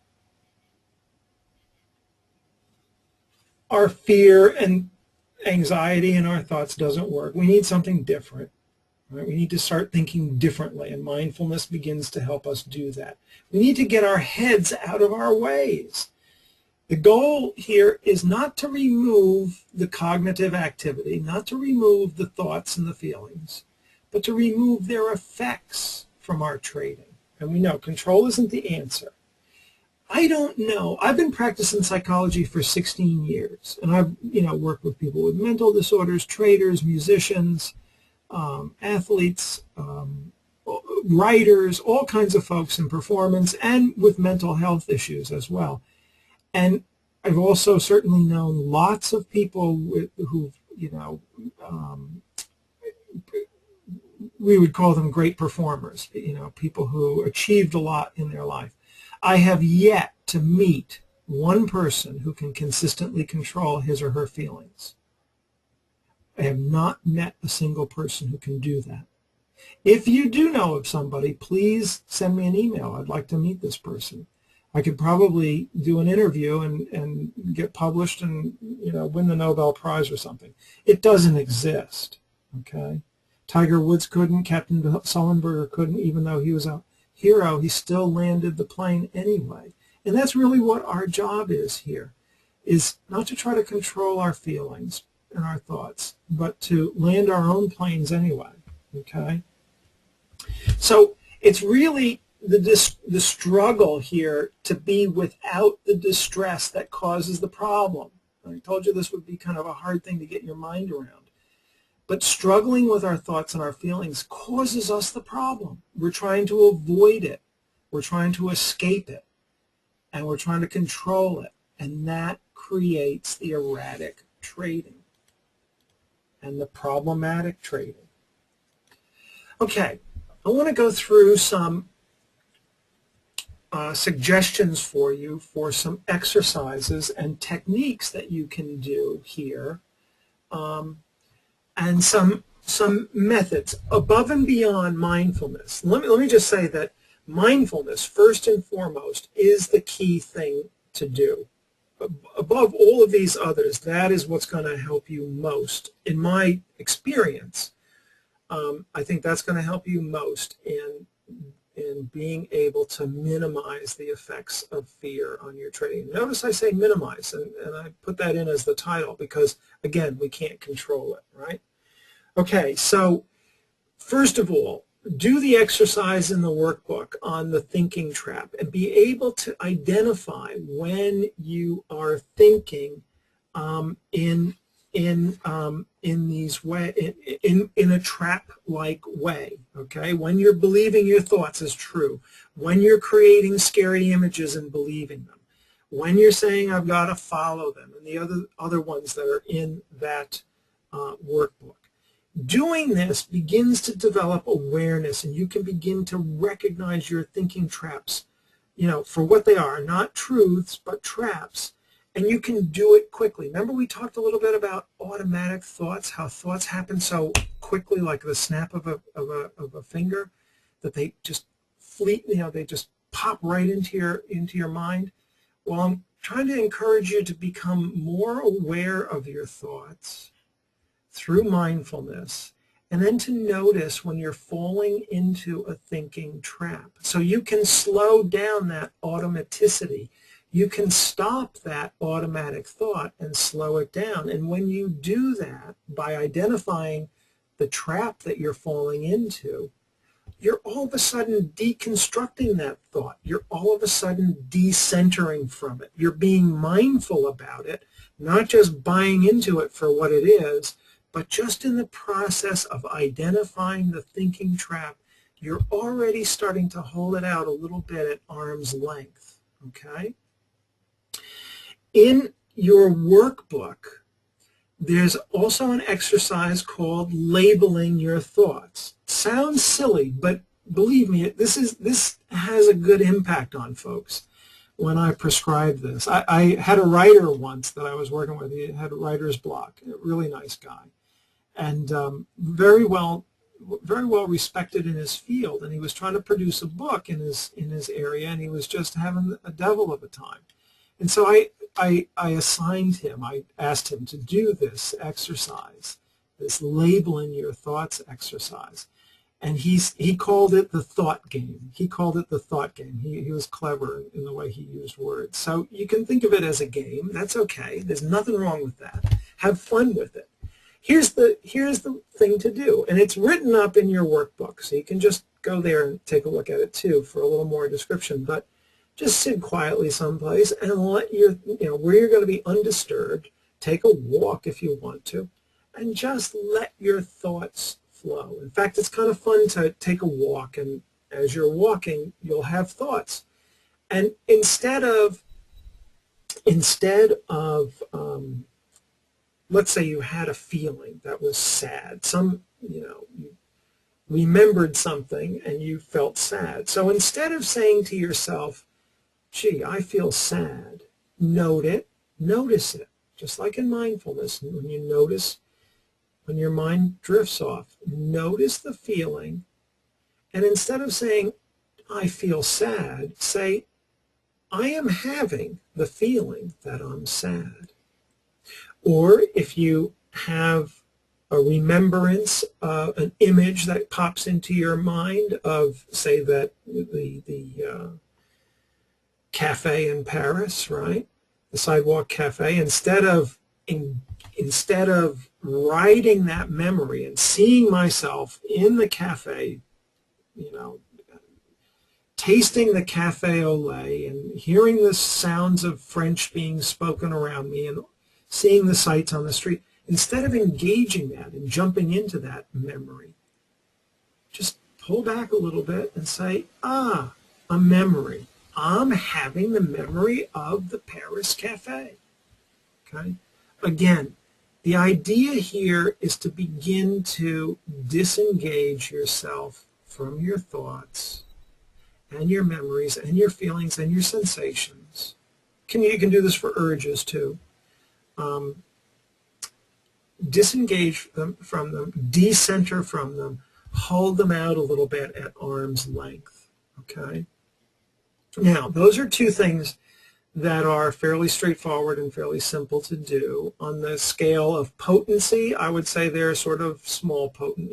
our fear and anxiety and our thoughts doesn't work. We need something different. Right? We need to start thinking differently, and mindfulness begins to help us do that. We need to get our heads out of our ways. The goal here is not to remove the cognitive activity, not to remove the thoughts and the feelings, but to remove their effects from our trading. And we know control isn't the answer. I don't know. I've been practicing psychology for 16 years, and I've worked with people with mental disorders, traders, musicians, athletes, writers, all kinds of folks in performance, and with mental health issues as well. And I've also certainly known lots of people who, we would call them great performers, people who achieved a lot in their life. I have yet to meet one person who can consistently control his or her feelings. I have not met a single person who can do that. If you do know of somebody, please send me an email. I'd like to meet this person. I could probably do an interview and get published and win the Nobel Prize or something. It doesn't exist. Okay, Tiger Woods couldn't. Captain Sullenberger couldn't. Even though he was a hero, he still landed the plane anyway. And that's really what our job is here: is not to try to control our feelings and our thoughts, but to land our own planes anyway. Okay, so it's really the struggle here to be without the distress that causes the problem. I told you this would be kind of a hard thing to get your mind around. But struggling with our thoughts and our feelings causes us the problem. We're trying to avoid it. We're trying to escape it. And we're trying to control it. And that creates the erratic trading and the problematic trading. Okay, I want to go through some suggestions for you for some exercises and techniques that you can do here, and some methods above and beyond mindfulness. Let me just say that mindfulness, first and foremost, is the key thing to do. Above all of these others, that is what's going to help you most. In my experience, I think that's going to help you most in being able to minimize the effects of fear on your trading. Notice I say minimize, and I put that in as the title because, again, we can't control it, right? Okay, so first of all, do the exercise in the workbook on the thinking trap and be able to identify when you are thinking in a trap-like way. Okay, when you're believing your thoughts as true, when you're creating scary images and believing them, when you're saying I've got to follow them, and the other ones that are in that workbook. Doing this begins to develop awareness, and you can begin to recognize your thinking traps, for what they are, not truths, but traps, and you can do it quickly. Remember we talked a little bit about automatic thoughts, how thoughts happen so quickly, like the snap of a finger, that they just they just pop right into your mind. Well, I'm trying to encourage you to become more aware of your thoughts through mindfulness, and then to notice when you're falling into a thinking trap. So you can slow down that automaticity. You can stop that automatic thought and slow it down. And when you do that, by identifying the trap that you're falling into, you're all of a sudden deconstructing that thought. You're all of a sudden decentering from it. You're being mindful about it, not just buying into it for what it is, but just in the process of identifying the thinking trap, you're already starting to hold it out a little bit at arm's length, okay? In your workbook, there's also an exercise called labeling your thoughts. Sounds silly, but believe me, this has a good impact on folks when I prescribe this. I had a writer once that I was working with. He had writer's block, a really nice guy, and very well respected in his field, and he was trying to produce a book in his area, and he was just having a devil of a time. And so I assigned him, I asked him to do this exercise, this labeling your thoughts exercise. And he called it the thought game. He called it the thought game. He was clever in the way he used words. So you can think of it as a game. That's okay. There's nothing wrong with that. Have fun with it. Here's the thing to do, and it's written up in your workbook, so you can just go there and take a look at it too for a little more description. But just sit quietly someplace and let where you're going to be undisturbed. Take a walk if you want to, and just let your thoughts flow. In fact, it's kind of fun to take a walk, and as you're walking, you'll have thoughts. And instead of let's say you had a feeling that was sad, you remembered something and you felt sad. So instead of saying to yourself, gee, I feel sad, notice it. Just like in mindfulness, when your mind drifts off, notice the feeling, and instead of saying, I feel sad, say, I am having the feeling that I'm sad. Or if you have a remembrance, an image that pops into your mind of, say, that the cafe in Paris, right? The sidewalk cafe. Instead of writing that memory and seeing myself in the cafe, tasting the cafe au lait and hearing the sounds of French being spoken around me and seeing the sights on the street, instead of engaging that and jumping into that memory, just pull back a little bit and say, a memory. I'm having the memory of the Paris cafe. Okay? Again, the idea here is to begin to disengage yourself from your thoughts and your memories and your feelings and your sensations. You can do this for urges too. Disengage them from them, decenter from them, hold them out a little bit at arm's length. Okay? Now, those are two things that are fairly straightforward and fairly simple to do. On the scale of potency, I would say they're sort of small potent.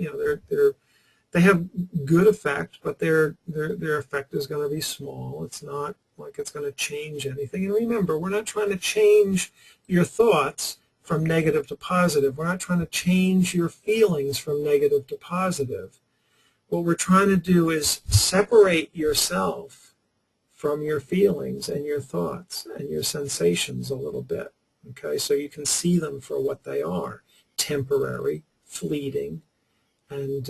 They have good effect, but their effect is going to be small. It's not like it's going to change anything. And remember, we're not trying to change your thoughts from negative to positive. We're not trying to change your feelings from negative to positive. What we're trying to do is separate yourself from your feelings and your thoughts and your sensations a little bit, okay, so you can see them for what they are, temporary, fleeting, and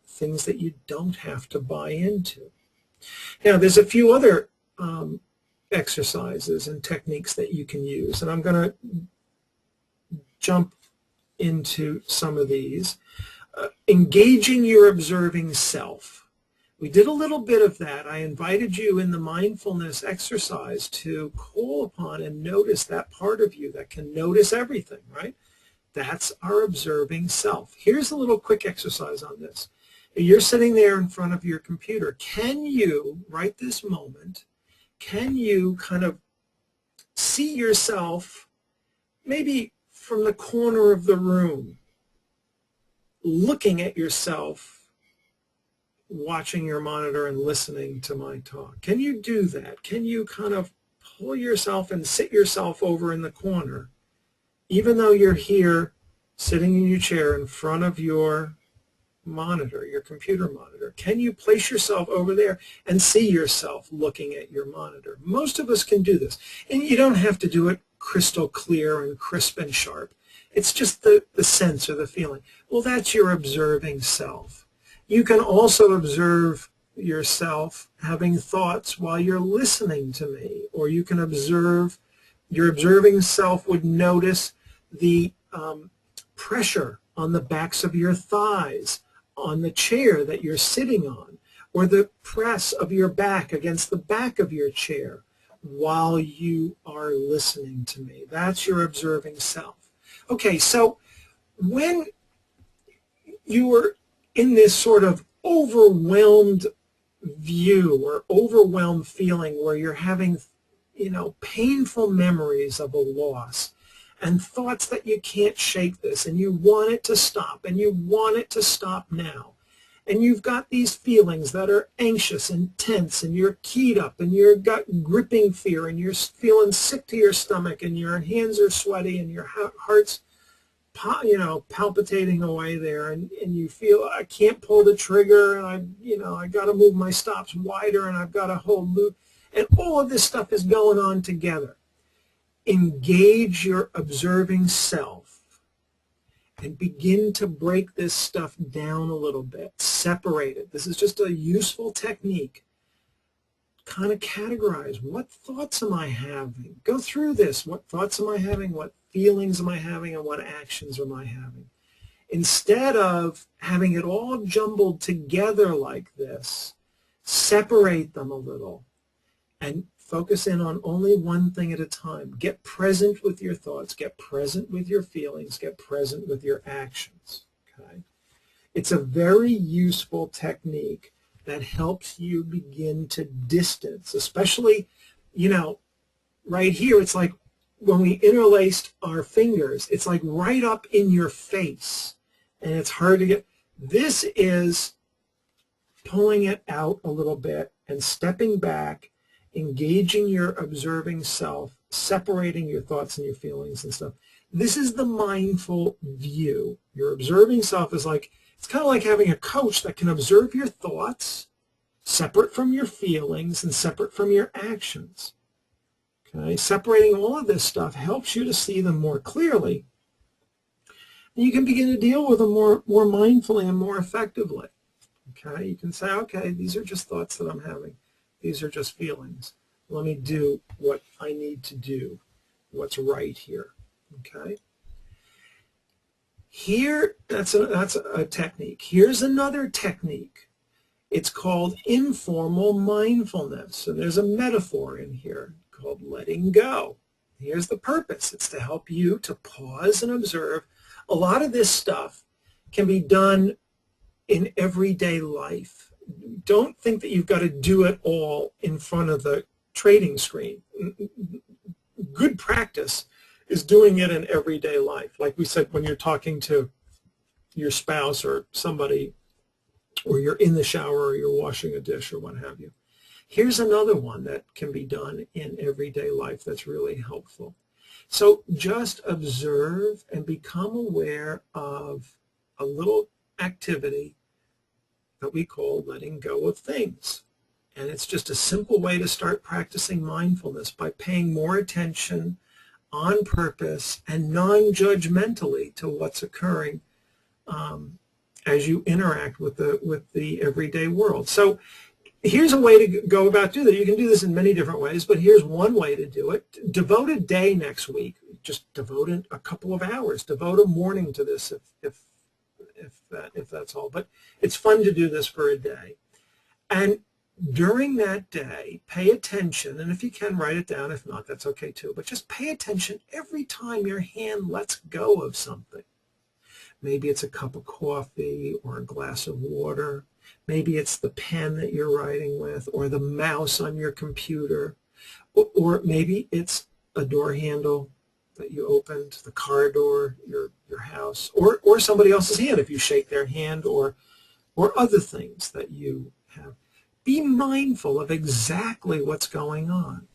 things that you don't have to buy into. Now, there's a few other exercises and techniques that you can use, and I'm going to jump into some of these. Engaging your observing self. We did a little bit of that. I invited you in the mindfulness exercise to call upon and notice that part of you that can notice everything, right? That's our observing self. Here's a little quick exercise on this. You're sitting there in front of your computer. Can you, right this moment, can you kind of see yourself maybe from the corner of the room, looking at yourself, watching your monitor and listening to my talk? Can you do that? Can you kind of pull yourself and sit yourself over in the corner, even though you're here sitting in your chair in front of your monitor, your computer monitor? Can you place yourself over there and see yourself looking at your monitor? Most of us can do this. And you don't have to do it crystal clear and crisp and sharp. It's just the sense or the feeling. Well, that's your observing self. You can also observe yourself having thoughts while you're listening to me, or you can observe, your observing self would notice the pressure on the backs of your thighs on the chair that you're sitting on, or the press of your back against the back of your chair while you are listening to me. That's your observing self. Okay, so when you are in this sort of overwhelmed view or overwhelmed feeling where you're having, painful memories of a loss and thoughts that you can't shake this and you want it to stop and you want it to stop now, and you've got these feelings that are anxious and tense and you're keyed up and you've got gripping fear and you're feeling sick to your stomach and your hands are sweaty and your heart's palpitating away there, and you feel I can't pull the trigger, and I got to move my stops wider, and I've got to hold loose, and all of this stuff is going on together. Engage your observing self and begin to break this stuff down a little bit. Separate it. This is just a useful technique. Kind of categorize. What thoughts am I having? Go through this. What thoughts am I having? What feelings am I having? And what actions am I having? Instead of having it all jumbled together like this, separate them a little and focus in on only one thing at a time. Get present with your thoughts. Get present with your feelings. Get present with your actions. Okay? It's a very useful technique that helps you begin to distance, especially, right here, it's like when we interlaced our fingers, it's like right up in your face, and it's hard to get. This is pulling it out a little bit and stepping back, engaging your observing self, separating your thoughts and your feelings and stuff. This is the mindful view. Your observing self is like, it's kind of like having a coach that can observe your thoughts, separate from your feelings and separate from your actions. Okay? Separating all of this stuff helps you to see them more clearly. And you can begin to deal with them more mindfully and more effectively. Okay? You can say, okay, these are just thoughts that I'm having. These are just feelings. Let me do what I need to do, what's right here. Okay? Here, that's a technique. Here's another technique. It's called informal mindfulness. And there's a metaphor in here called letting go. Here's the purpose. It's to help you to pause and observe. A lot of this stuff can be done in everyday life. Don't think that you've got to do it all in front of the trading screen. Good practice is doing it in everyday life. Like we said, when you're talking to your spouse or somebody, or you're in the shower or you're washing a dish or what have you. Here's another one that can be done in everyday life that's really helpful. So just observe and become aware of a little activity that we call letting go of things. And it's just a simple way to start practicing mindfulness by paying more attention on purpose and non-judgmentally to what's occurring as you interact with the everyday world. So here's a way to go about doing that. You can do this in many different ways, but here's one way to do it. Devote a day next week. Just devote a couple of hours. Devote a morning to this if that's all. But it's fun to do this for a day. And during that day, pay attention, and if you can, write it down. If not, that's okay too. But just pay attention every time your hand lets go of something. Maybe it's a cup of coffee or a glass of water. Maybe it's the pen that you're writing with or the mouse on your computer. Or maybe it's a door handle that you opened, the car door, your house, or somebody else's hand if you shake their hand, or other things that you have. Be mindful of exactly what's going on.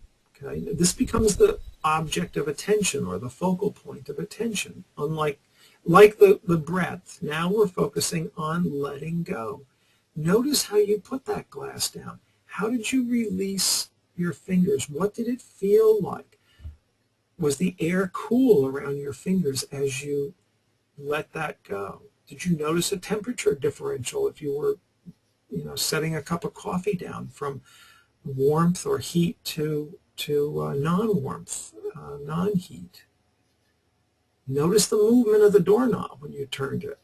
Okay? This becomes the object of attention or the focal point of attention. Unlike the breath, now we're focusing on letting go. Notice how you put that glass down. How did you release your fingers? What did it feel like? Was the air cool around your fingers as you let that go? Did you notice a temperature differential if you were, setting a cup of coffee down from warmth or heat to non-warmth, non-heat? Notice the movement of the doorknob when you turned it.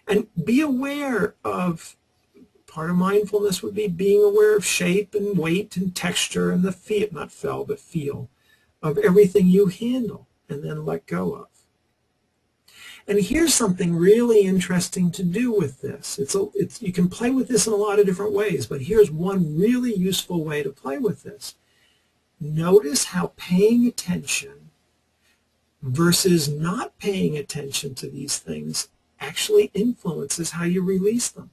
And be aware of, part of mindfulness would be being aware of shape and weight and texture and the feel of everything you handle and then let go of. And here's something really interesting to do with this. You can play with this in a lot of different ways, but here's one really useful way to play with this. Notice how paying attention versus not paying attention to these things actually influences how you release them.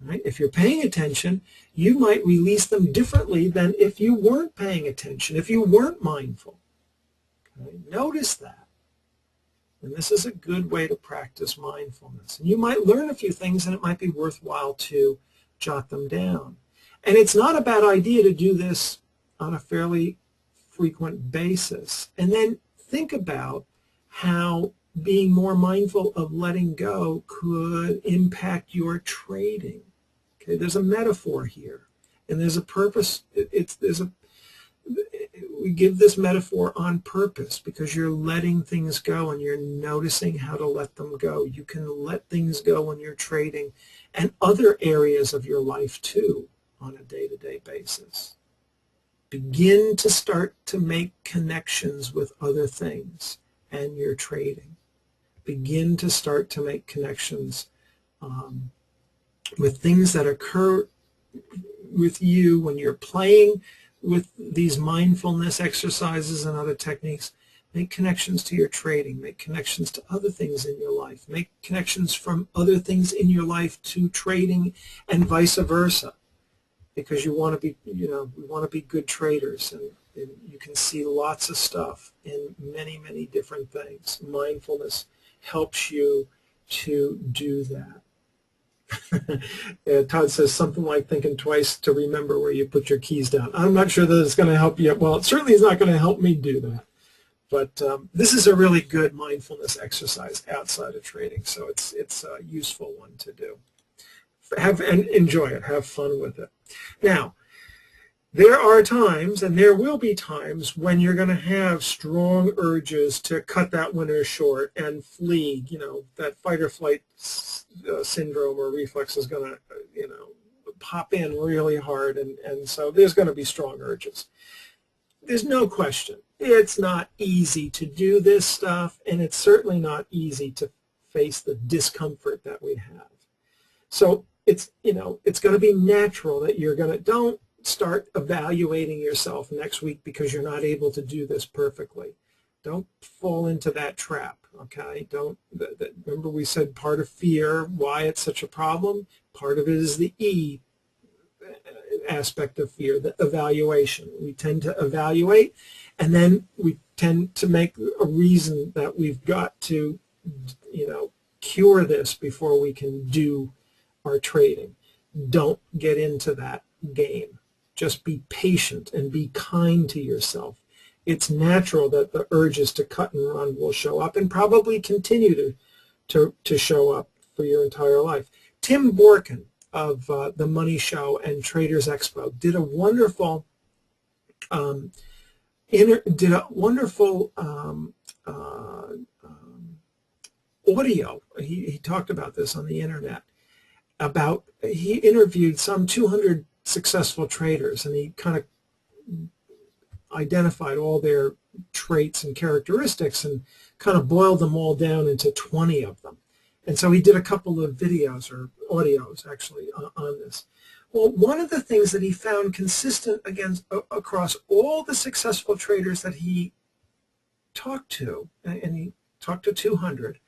Right? If you're paying attention, you might release them differently than if you weren't paying attention, if you weren't mindful. Okay? Notice that. And this is a good way to practice mindfulness. And you might learn a few things, and it might be worthwhile to jot them down. And it's not a bad idea to do this on a fairly frequent basis. And then think about how being more mindful of letting go could impact your trading. Okay, there's a metaphor here, and there's a purpose. We give this metaphor on purpose because you're letting things go and you're noticing how to let them go. You can let things go when you're trading and other areas of your life too on a day-to-day basis. Begin to start to make connections with other things and your trading. Begin to start to make connections with things that occur with you when you're playing with these mindfulness exercises and other techniques. Make connections to your trading. Make connections to other things in your life. Make connections from other things in your life to trading and vice versa. Because you want to be, we want to be good traders, and you can see lots of stuff in many, many different things. Mindfulness helps you to do that. Todd says something like thinking twice to remember where you put your keys down. I'm not sure that it's going to help you. Well, it certainly is not going to help me do that. But this is a really good mindfulness exercise outside of trading, so it's a useful one to do. And enjoy it. Have fun with it. Now, There are times, and there will be times, when you're going to have strong urges to cut that winner short and flee. That fight or flight syndrome or reflex is going to, pop in really hard, and so there's going to be strong urges. There's no question. It's not easy to do this stuff, and it's certainly not easy to face the discomfort that we have. So it's going to be natural that don't start evaluating yourself next week because you're not able to do this perfectly. Don't fall into that trap, okay? Remember we said part of fear, why it's such a problem, part of it is the E aspect of fear, the evaluation. We tend to evaluate, and then we tend to make a reason that we've got to, cure this before we can do our trading. Don't get into that game. Just be patient and be kind to yourself. It's natural that the urges to cut and run will show up and probably continue to show up for your entire life. Tim Borkin of The Money Show and Traders Expo did a wonderful audio. He talked about this on the internet. He interviewed some 200 successful traders, and he kind of identified all their traits and characteristics and kind of boiled them all down into 20 of them. And so he did a couple of videos, or audios actually, on this. Well, one of the things that he found consistent across all the successful traders that he talked to, and he talked to 200,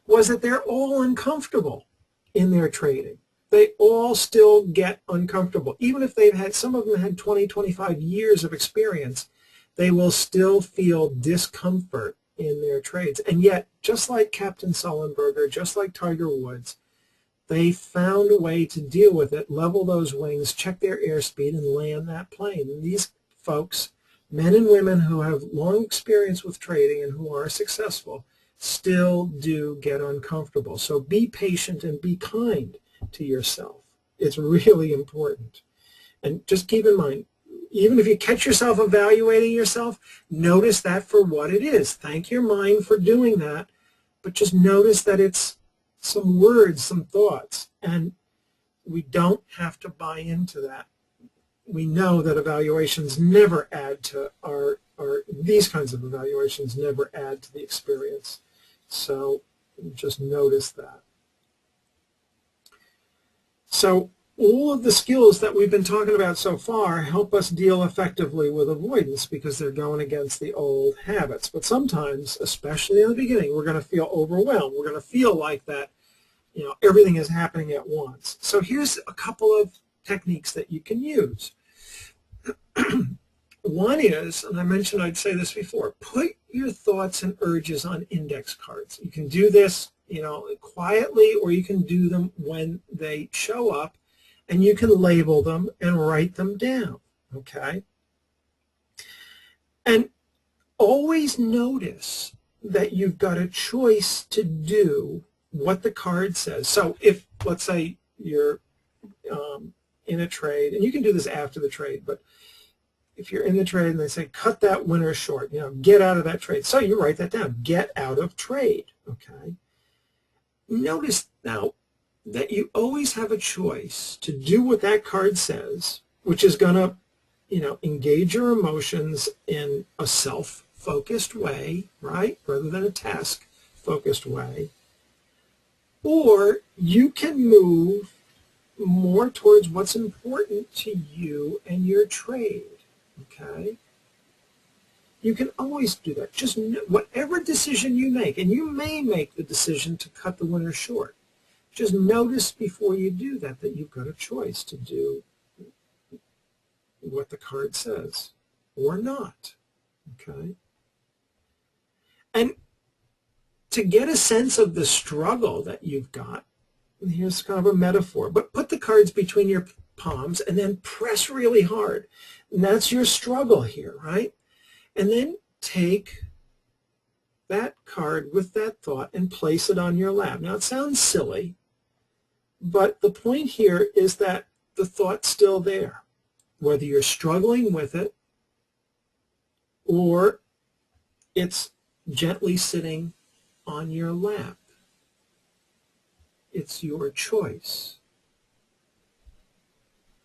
was that they're all uncomfortable in their trading. They all still get uncomfortable. Even if some of them had 20, 25 years of experience, they will still feel discomfort in their trades. And yet, just like Captain Sullenberger, just like Tiger Woods, they found a way to deal with it, level those wings, check their airspeed, and land that plane. And these folks, men and women who have long experience with trading and who are successful, still do get uncomfortable. So be patient and be kind to yourself. It's really important. And just keep in mind, even if you catch yourself evaluating yourself, notice that for what it is. Thank your mind for doing that, but just notice that it's some words, some thoughts, and we don't have to buy into that. We know that evaluations never add to these kinds of evaluations never add to the experience. So just notice that. So all of the skills that we've been talking about so far help us deal effectively with avoidance because they're going against the old habits. But sometimes, especially in the beginning, we're going to feel overwhelmed. We're going to feel like that, everything is happening at once. So here's a couple of techniques that you can use. One is, and I mentioned I'd say this before, put your thoughts and urges on index cards. You can do this, quietly, or you can do them when they show up, and you can label them and write them down, okay? And always notice that you've got a choice to do what the card says. So if, let's say, you're in a trade, and you can do this after the trade, but if you're in the trade and they say, cut that winner short, get out of that trade. So you write that down, get out of trade, okay? Notice now that you always have a choice to do what that card says, which is going to, engage your emotions in a self-focused way, right, rather than a task-focused way. Or you can move more towards what's important to you and your trade, okay? You can always do that. Just whatever decision you make, and you may make the decision to cut the winner short. Just notice before you do that you've got a choice to do what the card says or not, okay? And to get a sense of the struggle that you've got, and here's kind of a metaphor, but put the cards between your palms and then press really hard. And that's your struggle here, right? And then take that card with that thought and place it on your lap. Now, it sounds silly, but the point here is that the thought's still there. whether you're struggling with it or it's gently sitting on your lap. It's your choice.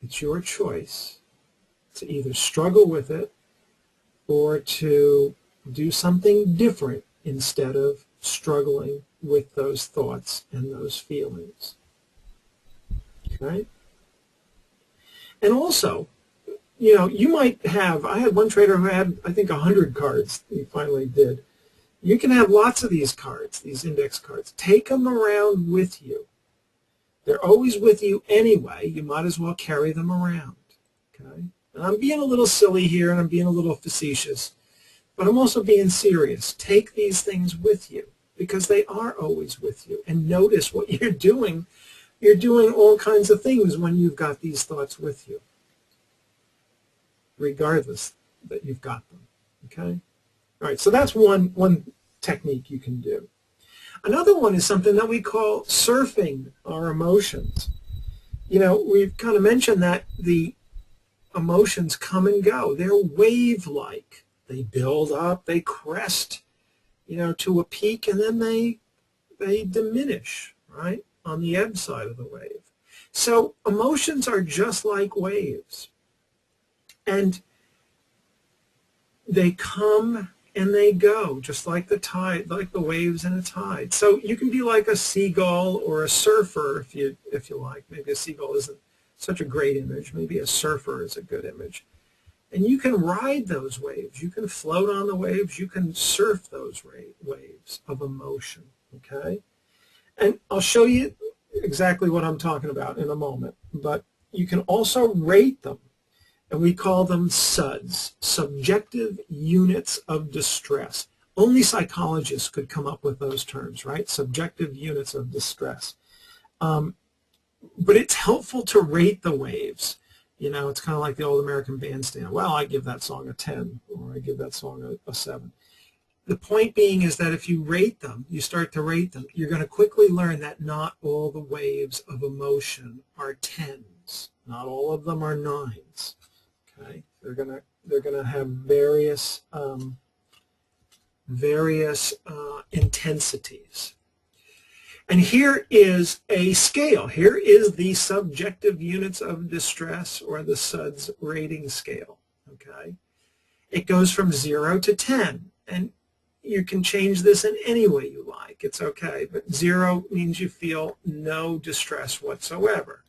It's your choice to either struggle with it or to do something different instead of struggling with those thoughts and those feelings. Okay? And also, you might have, I had one trader who had, I think, 100 cards. He finally did. You can have lots of these cards, these index cards. Take them around with you. They're always with you anyway. You might as well carry them around. Okay? And I'm being a little silly here and I'm being a little facetious, but I'm also being serious. Take these things with you because they are always with you. And notice what you're doing. You're doing all kinds of things when you've got these thoughts with you, regardless that you've got them. Okay? All right, so that's one technique you can do. Another one is something that we call surfing our emotions. We've kind of mentioned that the emotions come and go. They're wave-like. They build up, they crest, to a peak, and then they diminish, right, on the ebb side of the wave. So emotions are just like waves. And they come and they go, just like the tide, like the waves in a tide. So you can be like a seagull or a surfer if you like. Maybe a seagull isn't such a great image. Maybe a surfer is a good image. And you can ride those waves. You can float on the waves. You can surf those waves of emotion, okay? And I'll show you exactly what I'm talking about in a moment. But you can also rate them. And we call them SUDs, subjective units of distress. Only psychologists could come up with those terms, right? Subjective units of distress. But it's helpful to rate the waves. It's kind of like the old American Bandstand. Well, I give that song a 10, or I give that song a 7. The point being is that if you rate them, you start to rate them, you're going to quickly learn that not all the waves of emotion are 10s. Not all of them are 9s. Okay, they're gonna have various intensities. And here is a scale. Here is the subjective units of distress, or the SUDS rating scale. Okay, it goes from 0 to 10, and you can change this in any way you like. It's okay, but 0 means you feel no distress whatsoever.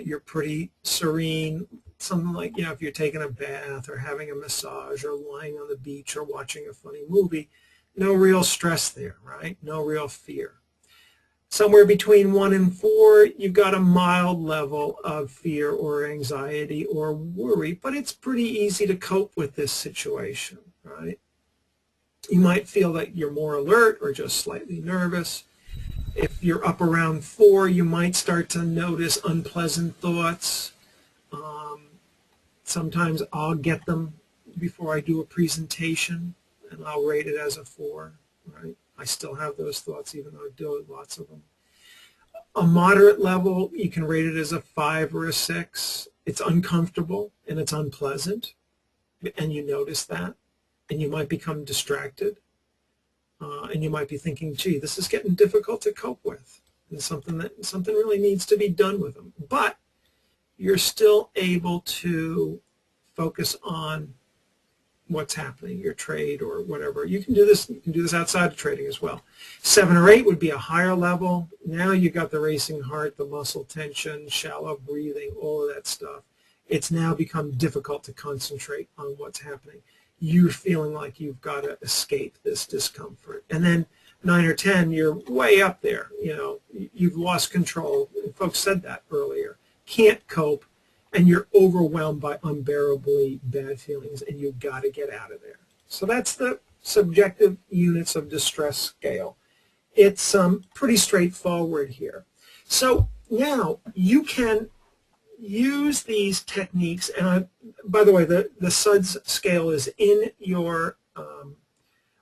You're pretty serene. Something like, if you're taking a bath or having a massage or lying on the beach or watching a funny movie, no real stress there, right? No real fear. Somewhere between 1 and 4, you've got a mild level of fear or anxiety or worry, but it's pretty easy to cope with this situation, right? You might feel that you're more alert or just slightly nervous. If you're up around 4, you might start to notice unpleasant thoughts. Sometimes I'll get them before I do a presentation, and I'll rate it as a 4, right? I still have those thoughts, even though I do lots of them. A moderate level, you can rate it as a 5 or a 6. It's uncomfortable and it's unpleasant, and you notice that, and you might become distracted, and you might be thinking, gee, this is getting difficult to cope with. And something really needs to be done with them. But you're still able to focus on what's happening, your trade or whatever. You can do this outside of trading as well. 7 or 8 would be a higher level. Now you got the racing heart, the muscle tension, shallow breathing, all of that stuff. It's now become difficult to concentrate on what's happening. You're feeling like you've got to escape this discomfort. And then 9 or 10, you're way up there. You've lost control. Folks said that earlier. Can't cope, and you're overwhelmed by unbearably bad feelings, and you've got to get out of there. So that's the subjective units of distress scale. It's pretty straightforward here. So now you can use these techniques, and by the way, the SUDS scale is in your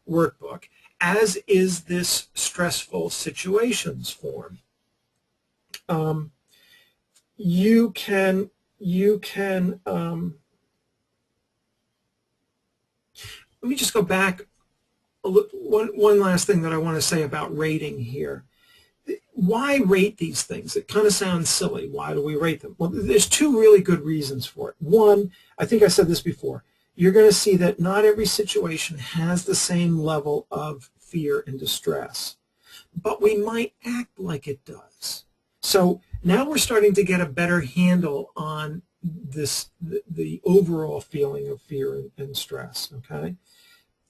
workbook, as is this stressful situations form. You can you can, let me just go back. One last thing that I want to say about rating here. Why rate these things? It kind of sounds silly. Why do we rate them? Well, there's two really good reasons for it. One, I think I said this before, you're going to see that not every situation has the same level of fear and distress, but we might act like it does. So now we're starting to get a better handle on this, the overall feeling of fear and stress, okay?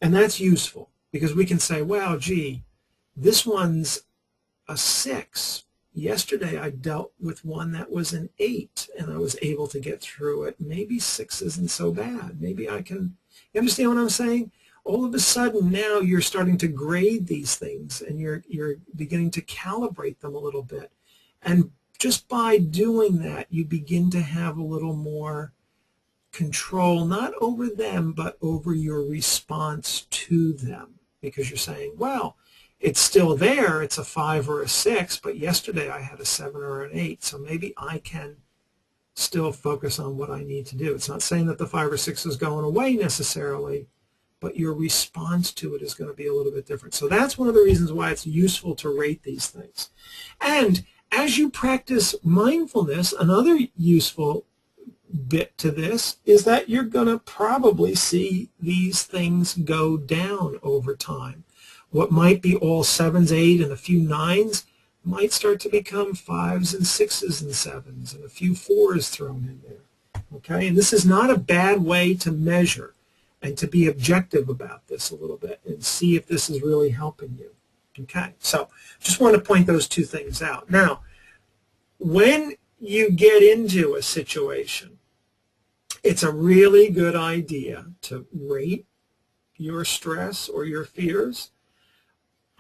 And that's useful because we can say, well, gee, this one's a 6. Yesterday I dealt with one that was an 8 and I was able to get through it. Maybe 6 isn't so bad. Maybe I can, you understand what I'm saying? All of a sudden now you're starting to grade these things and you're beginning to calibrate them a little bit. And just by doing that, you begin to have a little more control, not over them, but over your response to them. Because you're saying, well, it's still there, it's a 5 or a 6, but yesterday I had a 7 or an 8, so maybe I can still focus on what I need to do. It's not saying that the 5 or 6 is going away necessarily, but your response to it is going to be a little bit different. So that's one of the reasons why it's useful to rate these things. And as you practice mindfulness, another useful bit to this is that you're going to probably see these things go down over time. What might be all 7s, 8, and a few 9s might start to become 5s and 6s and 7s and a few 4s thrown in there. Okay, and this is not a bad way to measure and to be objective about this a little bit and see if this is really helping you. Okay, so just want to point those two things out. Now, when you get into a situation, it's a really good idea to rate your stress or your fears,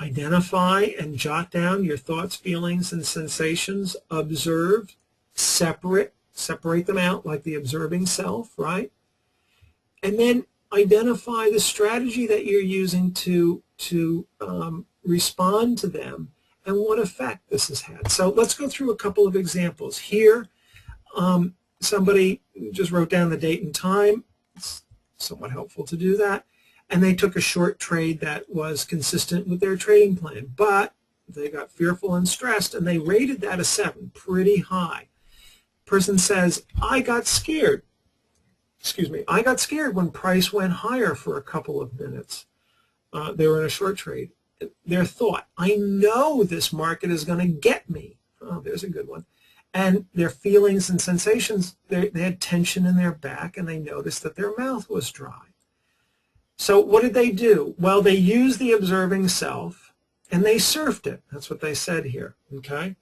identify and jot down your thoughts, feelings, and sensations, observe, separate them out like the observing self, right? And then identify the strategy that you're using to respond to them and what effect this has had. So let's go through a couple of examples. Here, somebody just wrote down the date and time. It's somewhat helpful to do that. And they took a short trade that was consistent with their trading plan, but they got fearful and stressed, and they rated that a 7, pretty high. Person says, I got scared. I got scared when price went higher for a couple of minutes. They were in a short trade. Their thought, I know this market is going to get me. Oh, there's a good one. And their feelings and sensations, they had tension in their back, and they noticed that their mouth was dry. So what did they do? Well, they used the observing self, and they surfed it. That's what they said here, okay?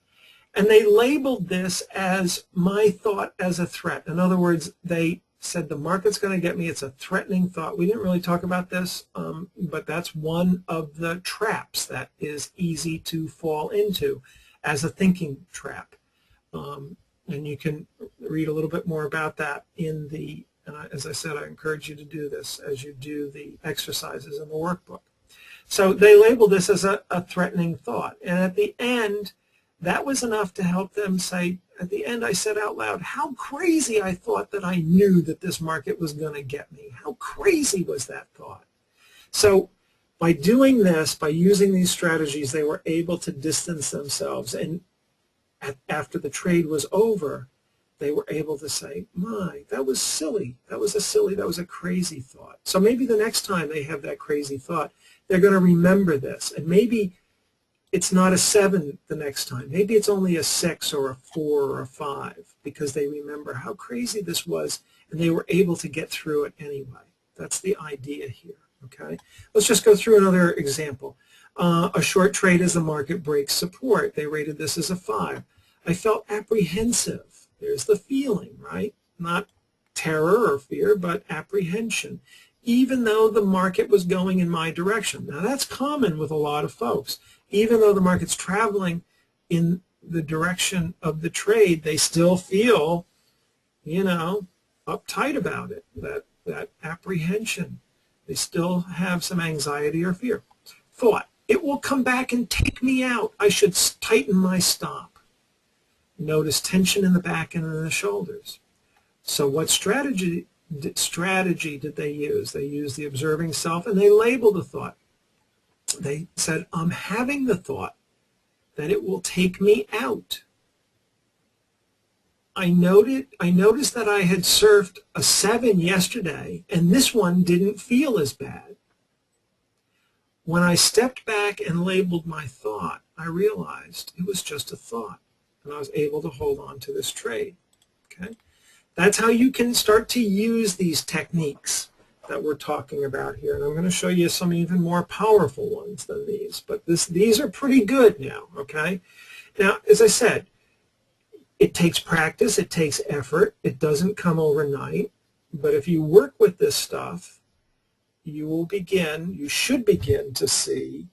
And they labeled this as my thought as a threat. In other words, they said the market's going to get me. It's a threatening thought. We didn't really talk about this, but that's one of the traps that is easy to fall into as a thinking trap. And you can read a little bit more about that in the, as I said, I encourage you to do this as you do the exercises in the workbook. So they labeled this as a threatening thought. And at the end, that was enough to help them say, at the end I said out loud, how crazy I thought that I knew that this market was going to get me. How crazy was that thought? So by doing this, by using these strategies, they were able to distance themselves. And after the trade was over, they were able to say, my, that was silly. That was a crazy thought. So maybe the next time they have that crazy thought, they're going to remember this. And maybe it's not a 7 the next time. Maybe it's only a 6 or a 4 or a 5 because they remember how crazy this was and they were able to get through it anyway. That's the idea here, okay? Let's just go through another example. A short trade as the market breaks support. They rated this as a 5. I felt apprehensive. There's the feeling, right? Not terror or fear, but apprehension, even though the market was going in my direction. Now, that's common with a lot of folks. Even though the market's traveling in the direction of the trade, they still feel, you know, uptight about it, that apprehension. They still have some anxiety or fear. Thought, it will come back and take me out. I should tighten my stop. Notice tension in the back and in the shoulders. So what strategy did they use? They used the observing self, and they labeled the thought. They said, I'm having the thought that it will take me out. I noticed that I had surfed a 7 yesterday, and this one didn't feel as bad. When I stepped back and labeled my thought, I realized it was just a thought, and I was able to hold on to this trade. Okay? That's how you can start to use these techniques that we're talking about here. And I'm going to show you some even more powerful ones than these. But these are pretty good now, okay? Now, as I said, it takes practice, it takes effort, it doesn't come overnight. But if you work with this stuff, you should begin to see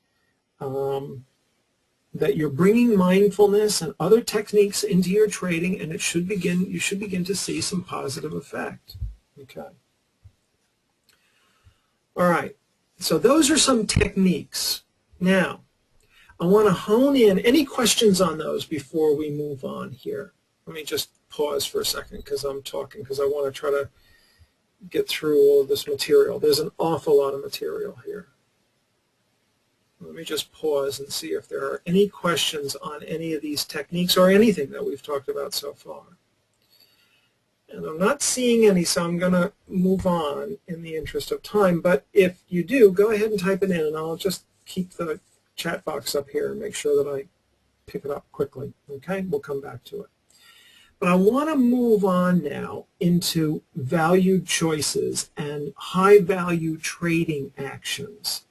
that you're bringing mindfulness and other techniques into your trading, and you should begin to see some positive effect. Okay. All right. So those are some techniques. Now, I want to hone in. Any questions on those before we move on here? Let me just pause for a second because I'm talking, because I want to try to get through all of this material. There's an awful lot of material here. Let me just pause and see if there are any questions on any of these techniques or anything that we've talked about so far. And I'm not seeing any, so I'm going to move on in the interest of time. But if you do, go ahead and type it in, and I'll just keep the chat box up here and make sure that I pick it up quickly. Okay, we'll come back to it. But I want to move on now into value choices and high-value trading actions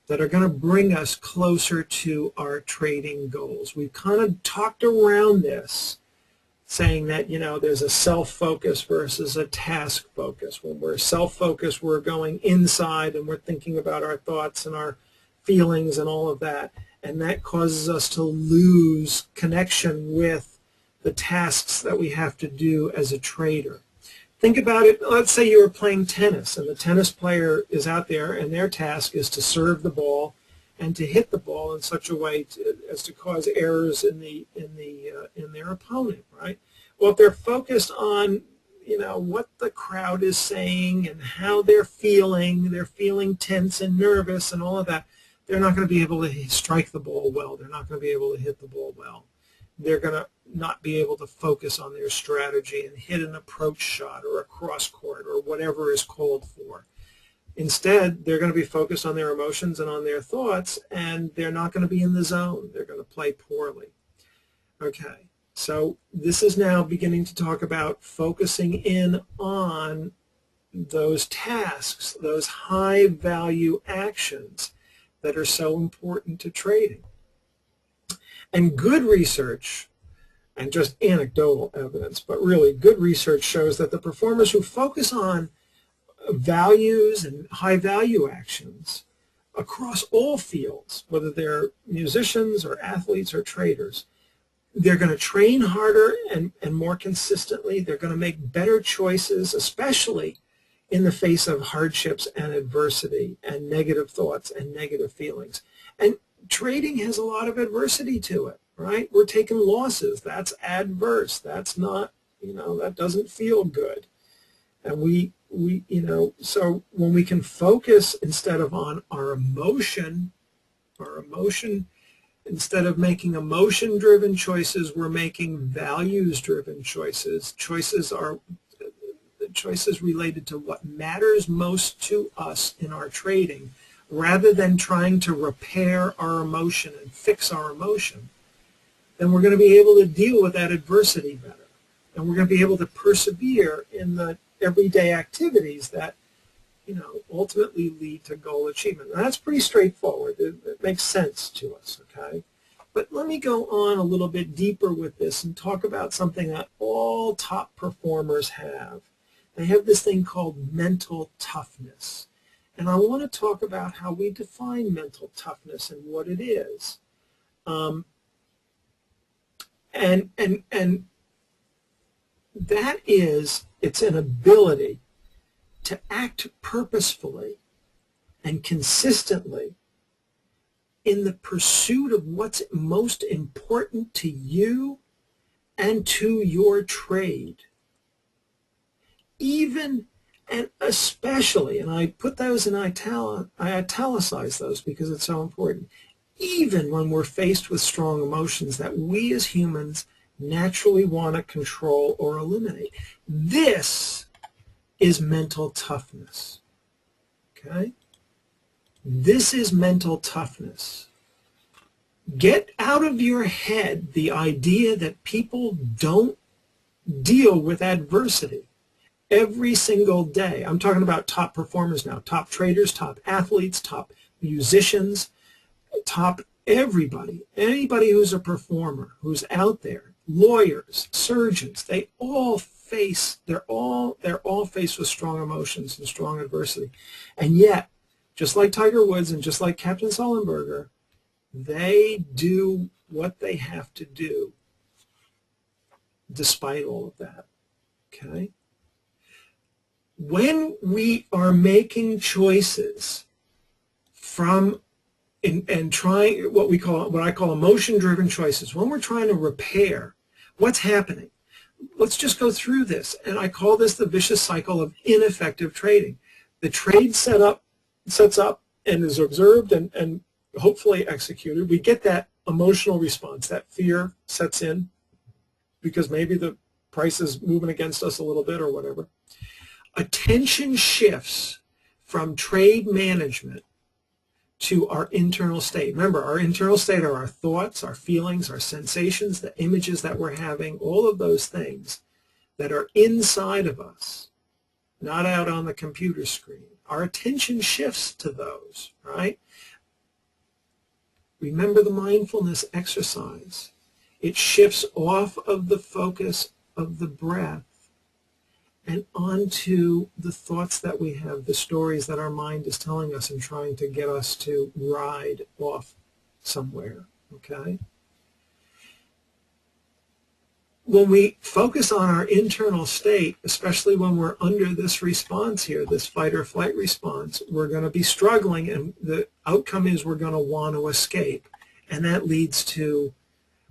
that are going to bring us closer to our trading goals. We've kind of talked around this, saying that, you know, there's a self-focus versus a task focus. When we're self-focused, we're going inside and we're thinking about our thoughts and our feelings and all of that, and that causes us to lose connection with the tasks that we have to do as a trader. Think about it. Let's say you were playing tennis, and the tennis player is out there, and their task is to serve the ball and to hit the ball in such a way as to cause errors in their opponent, right? Well, if they're focused on, you know, what the crowd is saying and how they're feeling tense and nervous and all of that, they're not going to be able to strike the ball well. They're not going to be able to hit the ball well. They're going to not be able to focus on their strategy and hit an approach shot or a cross court or whatever is called for. Instead, they're going to be focused on their emotions and on their thoughts, and they're not going to be in the zone. They're going to play poorly. Okay, so this is now beginning to talk about focusing in on those tasks, those high-value actions that are so important to trading. And good research, and just anecdotal evidence, but really good research shows that the performers who focus on values and high-value actions across all fields, whether they're musicians or athletes or traders, they're going to train harder and more consistently. They're going to make better choices, especially in the face of hardships and adversity and negative thoughts and negative feelings. And trading has a lot of adversity to it, right? We're taking losses. That's adverse. That's not, you know, that doesn't feel good. And we you know, so when we can focus instead of on our emotion, instead of making emotion-driven choices, we're making values-driven choices. Choices related to what matters most to us in our trading, rather than trying to repair our emotion and fix our emotion, then we're going to be able to deal with that adversity better. And we're going to be able to persevere in the everyday activities that, you know, ultimately lead to goal achievement. And that's pretty straightforward. It makes sense to us, okay? But let me go on a little bit deeper with this and talk about something that all top performers have. They have this thing called mental toughness. And I want to talk about how we define mental toughness and what it is. And that is, it's an ability to act purposefully and consistently in the pursuit of what's most important to you and to your trade. even and especially, and I put those in I italicize those because it's so important, even when we're faced with strong emotions that we as humans naturally want to control or eliminate. This is mental toughness. Okay? This is mental toughness. Get out of your head the idea that people don't deal with adversity every single day. I'm talking about top performers now, top traders, top athletes, top musicians, top everybody, anybody who's a performer, who's out there, lawyers, surgeons, they're all faced with strong emotions and strong adversity. And yet, just like Tiger Woods and just like Captain Sullenberger, they do what they have to do despite all of that. Okay? When we are making choices and trying what I call emotion-driven choices, when we're trying to repair what's happening, let's just go through this. And I call this the vicious cycle of ineffective trading. The trade sets up and is observed and hopefully executed. We get that emotional response, that fear sets in because maybe the price is moving against us a little bit or whatever. Attention shifts from trade management to our internal state. Remember, our internal state are our thoughts, our feelings, our sensations, the images that we're having, all of those things that are inside of us, not out on the computer screen. Our attention shifts to those, right? Remember the mindfulness exercise. It shifts off of the focus of the breath and onto the thoughts that we have, the stories that our mind is telling us and trying to get us to ride off somewhere, okay? When we focus on our internal state, especially when we're under this response here, this fight or flight response, we're going to be struggling, and the outcome is we're going to want to escape. And that leads to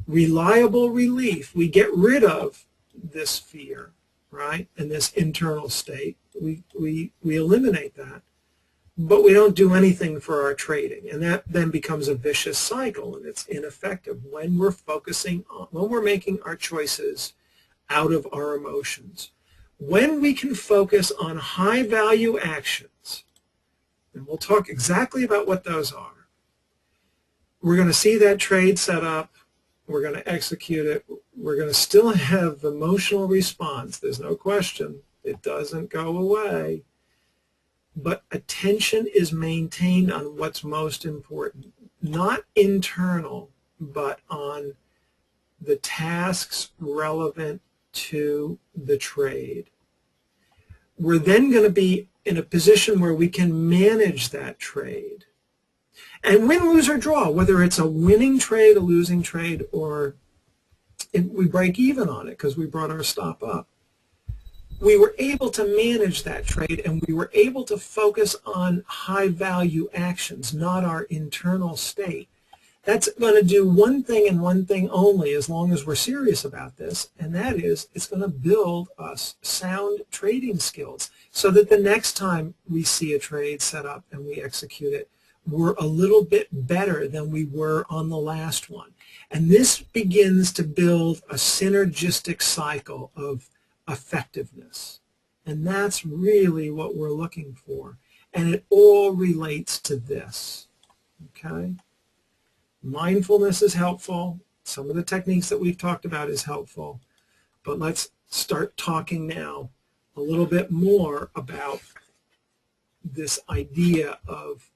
reliable relief. We get rid of this fear, right, and this internal state. We eliminate that. But we don't do anything for our trading, and that then becomes a vicious cycle, and it's ineffective when we're when we're making our choices out of our emotions. When we can focus on high-value actions, and we'll talk exactly about what those are, we're going to see that trade set up, we're going to execute it, we're going to still have the emotional response, there's no question, it doesn't go away. But attention is maintained on what's most important, not internal, but on the tasks relevant to the trade. We're then going to be in a position where we can manage that trade and win, lose, or draw, whether it's a winning trade, a losing trade, or we break even on it because we brought our stop up. We were able to manage that trade, and we were able to focus on high-value actions, not our internal state. That's going to do one thing and one thing only as long as we're serious about this, and that is it's going to build us sound trading skills so that the next time we see a trade set up and we execute it, we're a little bit better than we were on the last one. And this begins to build a synergistic cycle of effectiveness. And that's really what we're looking for. And it all relates to this. Okay? Mindfulness is helpful. Some of the techniques that we've talked about is helpful. But let's start talking now a little bit more about this idea of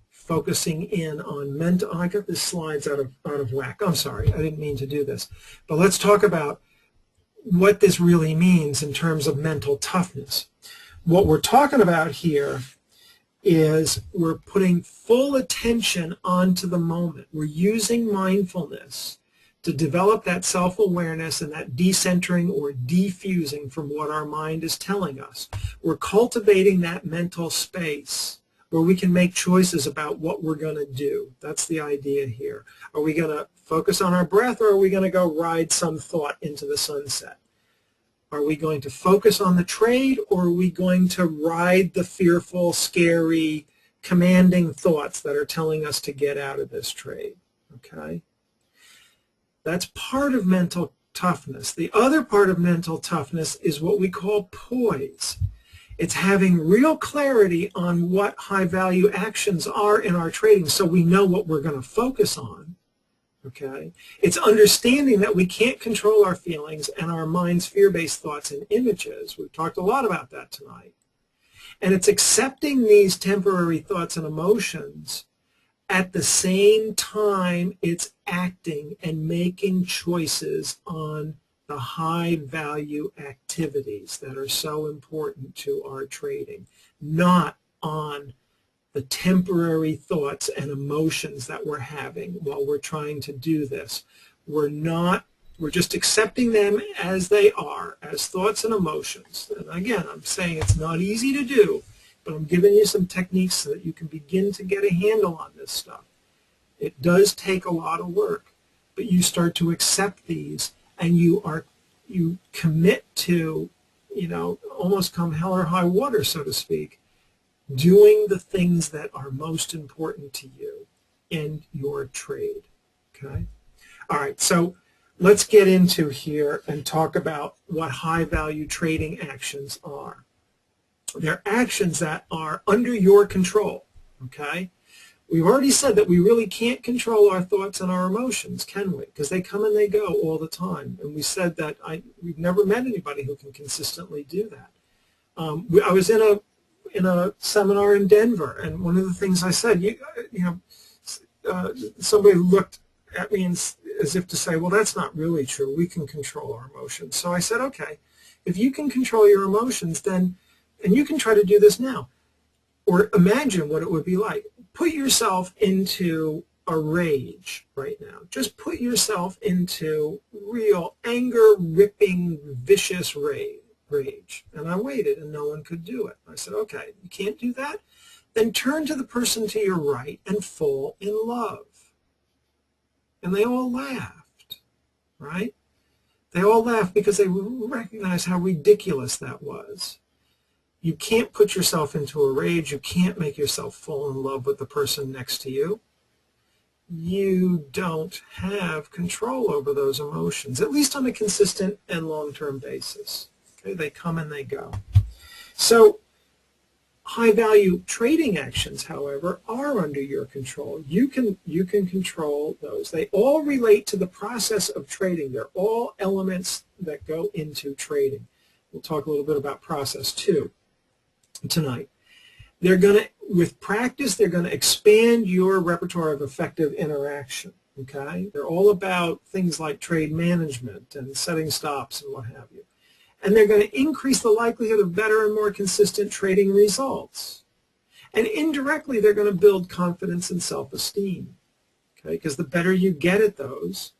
focusing in on mental. I got the slides out of whack. I'm sorry, I didn't mean to do this. But let's talk about what this really means in terms of mental toughness. What we're talking about here is we're putting full attention onto the moment. We're using mindfulness to develop that self-awareness and that decentering or defusing from what our mind is telling us. We're cultivating that mental space where we can make choices about what we're going to do. That's the idea here. Are we going to focus on our breath, or are we going to go ride some thought into the sunset? Are we going to focus on the trade, or are we going to ride the fearful, scary, commanding thoughts that are telling us to get out of this trade? Okay? That's part of mental toughness. The other part of mental toughness is what we call poise. It's having real clarity on what high-value actions are in our trading so we know what we're going to focus on. Okay? It's understanding that we can't control our feelings and our mind's fear-based thoughts and images. We've talked a lot about that tonight. And it's accepting these temporary thoughts and emotions at the same time it's acting and making choices on the high-value activities that are so important to our trading, not on the temporary thoughts and emotions that we're having while we're trying to do this. We're just accepting them as they are, as thoughts and emotions. And again, I'm saying it's not easy to do, but I'm giving you some techniques so that you can begin to get a handle on this stuff. It does take a lot of work, but you start to accept these, and you commit to, almost come hell or high water, so to speak, doing the things that are most important to you in your trade. Okay? All right, so let's get into here and talk about what high-value trading actions are. They're actions that are under your control. Okay? We've already said that we really can't control our thoughts and our emotions, can we? Because they come and they go all the time. And we said that we've never met anybody who can consistently do that. I was in a seminar in Denver, and one of the things I said, somebody looked at me as if to say, well, that's not really true. We can control our emotions. So I said, okay, if you can control your emotions, then, and you can try to do this now, or imagine what it would be like. Put yourself into a rage right now. Just put yourself into real anger, ripping, vicious rage. And I waited, and no one could do it. I said, okay, you can't do that? Then turn to the person to your right and fall in love. And they all laughed, right? They all laughed because they recognized how ridiculous that was. You can't put yourself into a rage. You can't make yourself fall in love with the person next to you. You don't have control over those emotions, at least on a consistent and long-term basis. Okay, they come and they go. So high-value trading actions, however, are under your control. You can control those. They all relate to the process of trading. They're all elements that go into trading. We'll talk a little bit about process too tonight. With practice, they're going to expand your repertoire of effective interaction. Okay? They're all about things like trade management and setting stops and what have you. And they're going to increase the likelihood of better and more consistent trading results. And indirectly, they're going to build confidence and self-esteem. Okay? Because the better you get at those,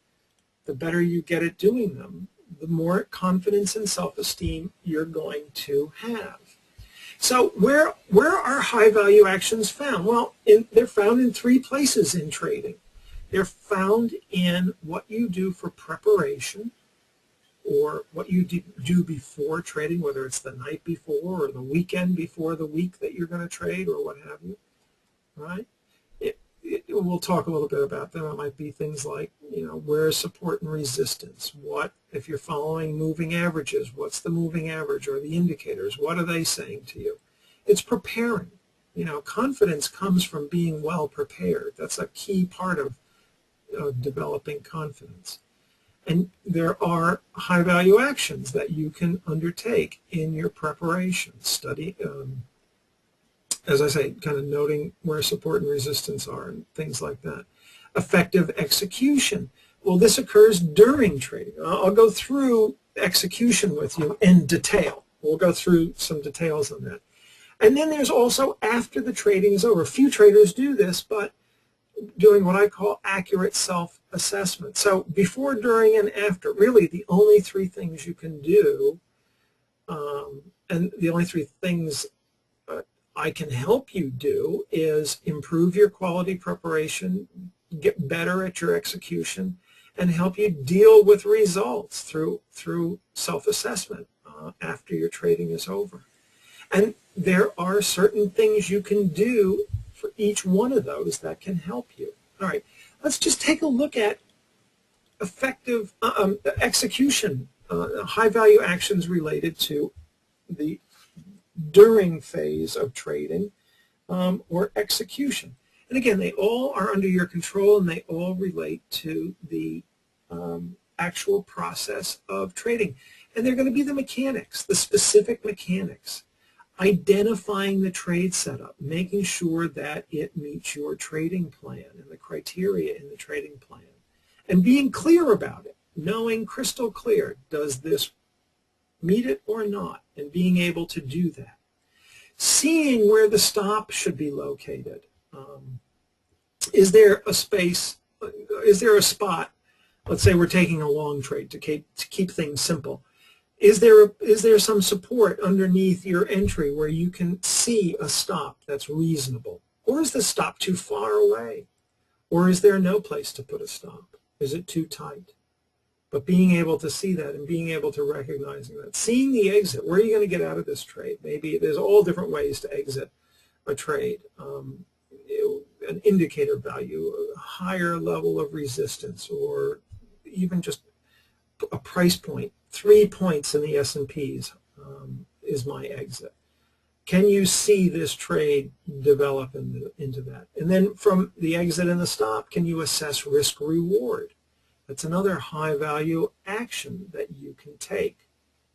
the better you get at doing them, the more confidence and self-esteem you're going to have. So where are high-value actions found? Well, they're found in three places in trading. They're found in what you do for preparation, or what you do before trading, whether it's the night before or the weekend before the week that you're going to trade or what have you, right? We'll talk a little bit about them. It might be things like, where is support and resistance? What, if you're following moving averages, what's the moving average or the indicators? What are they saying to you? It's preparing. Confidence comes from being well prepared. That's a key part of developing confidence. And there are high-value actions that you can undertake in your preparation. Study, as I say, kind of noting where support and resistance are and things like that. Effective execution. Well, this occurs during trading. I'll go through execution with you in detail. We'll go through some details on that. And then there's also after the trading is over. Few traders do this, but doing what I call accurate self-assessment. So before, during, and after, really the only three things you can do, and the only three things I can help you do is improve your quality preparation, get better at your execution, and help you deal with results through self-assessment. after your trading is over. And there are certain things you can do for each one of those that can help you. All right, let's just take a look at effective execution, high-value actions related to the during phase of trading or execution. And again, they all are under your control, and they all relate to the actual process of trading. And they're going to be the mechanics, the specific mechanics. Identifying the trade setup, making sure that it meets your trading plan and the criteria in the trading plan, and being clear about it, knowing crystal clear, does this meet it or not, and being able to do that. Seeing where the stop should be located. Is there a space, is there a spot, let's say we're taking a long trade to keep things simple. Is there some support underneath your entry where you can see a stop that's reasonable? Or is the stop too far away? Or is there no place to put a stop? Is it too tight? But being able to see that and being able to recognize that. Seeing the exit, where are you going to get out of this trade? Maybe there's all different ways to exit a trade. An indicator value, a higher level of resistance, or even just a price point. 3 points in the S&Ps is my exit. Can you see this trade develop into that? And then from the exit and the stop, can you assess risk reward? That's another high value action that you can take.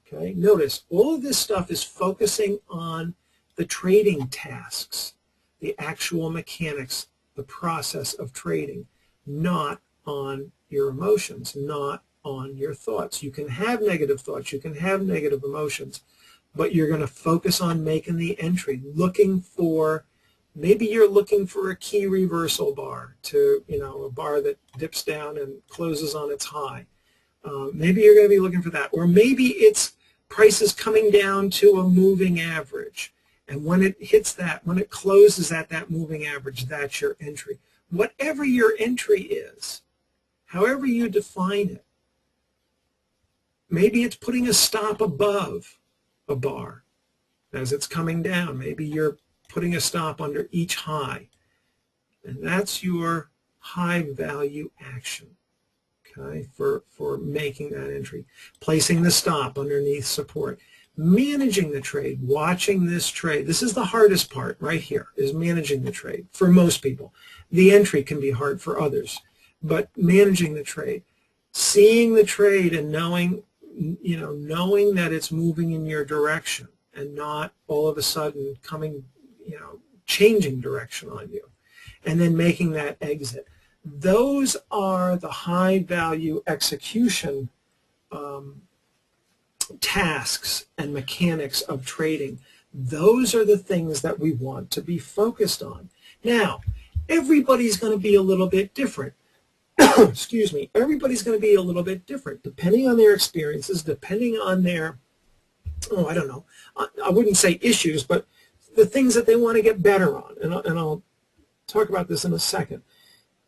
Okay, notice all of this stuff is focusing on the trading tasks, the actual mechanics, the process of trading, not on your emotions, not on your thoughts. You can have negative thoughts, you can have negative emotions, but you're going to focus on making the entry, looking for, maybe you're looking for a key reversal bar to, a bar that dips down and closes on its high. Maybe you're going to be looking for that. Or maybe it's prices coming down to a moving average. And when it hits that, when it closes at that moving average, that's your entry. Whatever your entry is, however you define it, maybe it's putting a stop above a bar as it's coming down. Maybe you're putting a stop under each high. And that's your high value action, okay, for making that entry. Placing the stop underneath support. Managing the trade, watching this trade. This is the hardest part right here, is managing the trade for most people. The entry can be hard for others, but managing the trade. Seeing the trade and knowing that it's moving in your direction and not all of a sudden coming, changing direction on you, and then making that exit. Those are the high value execution tasks and mechanics of trading. Those are the things that we want to be focused on. Now, everybody's going to be a little bit different. Excuse me, everybody's going to be a little bit different depending on their experiences, depending on their, I don't know, I wouldn't say issues, but the things that they want to get better on. And I'll talk about this in a second.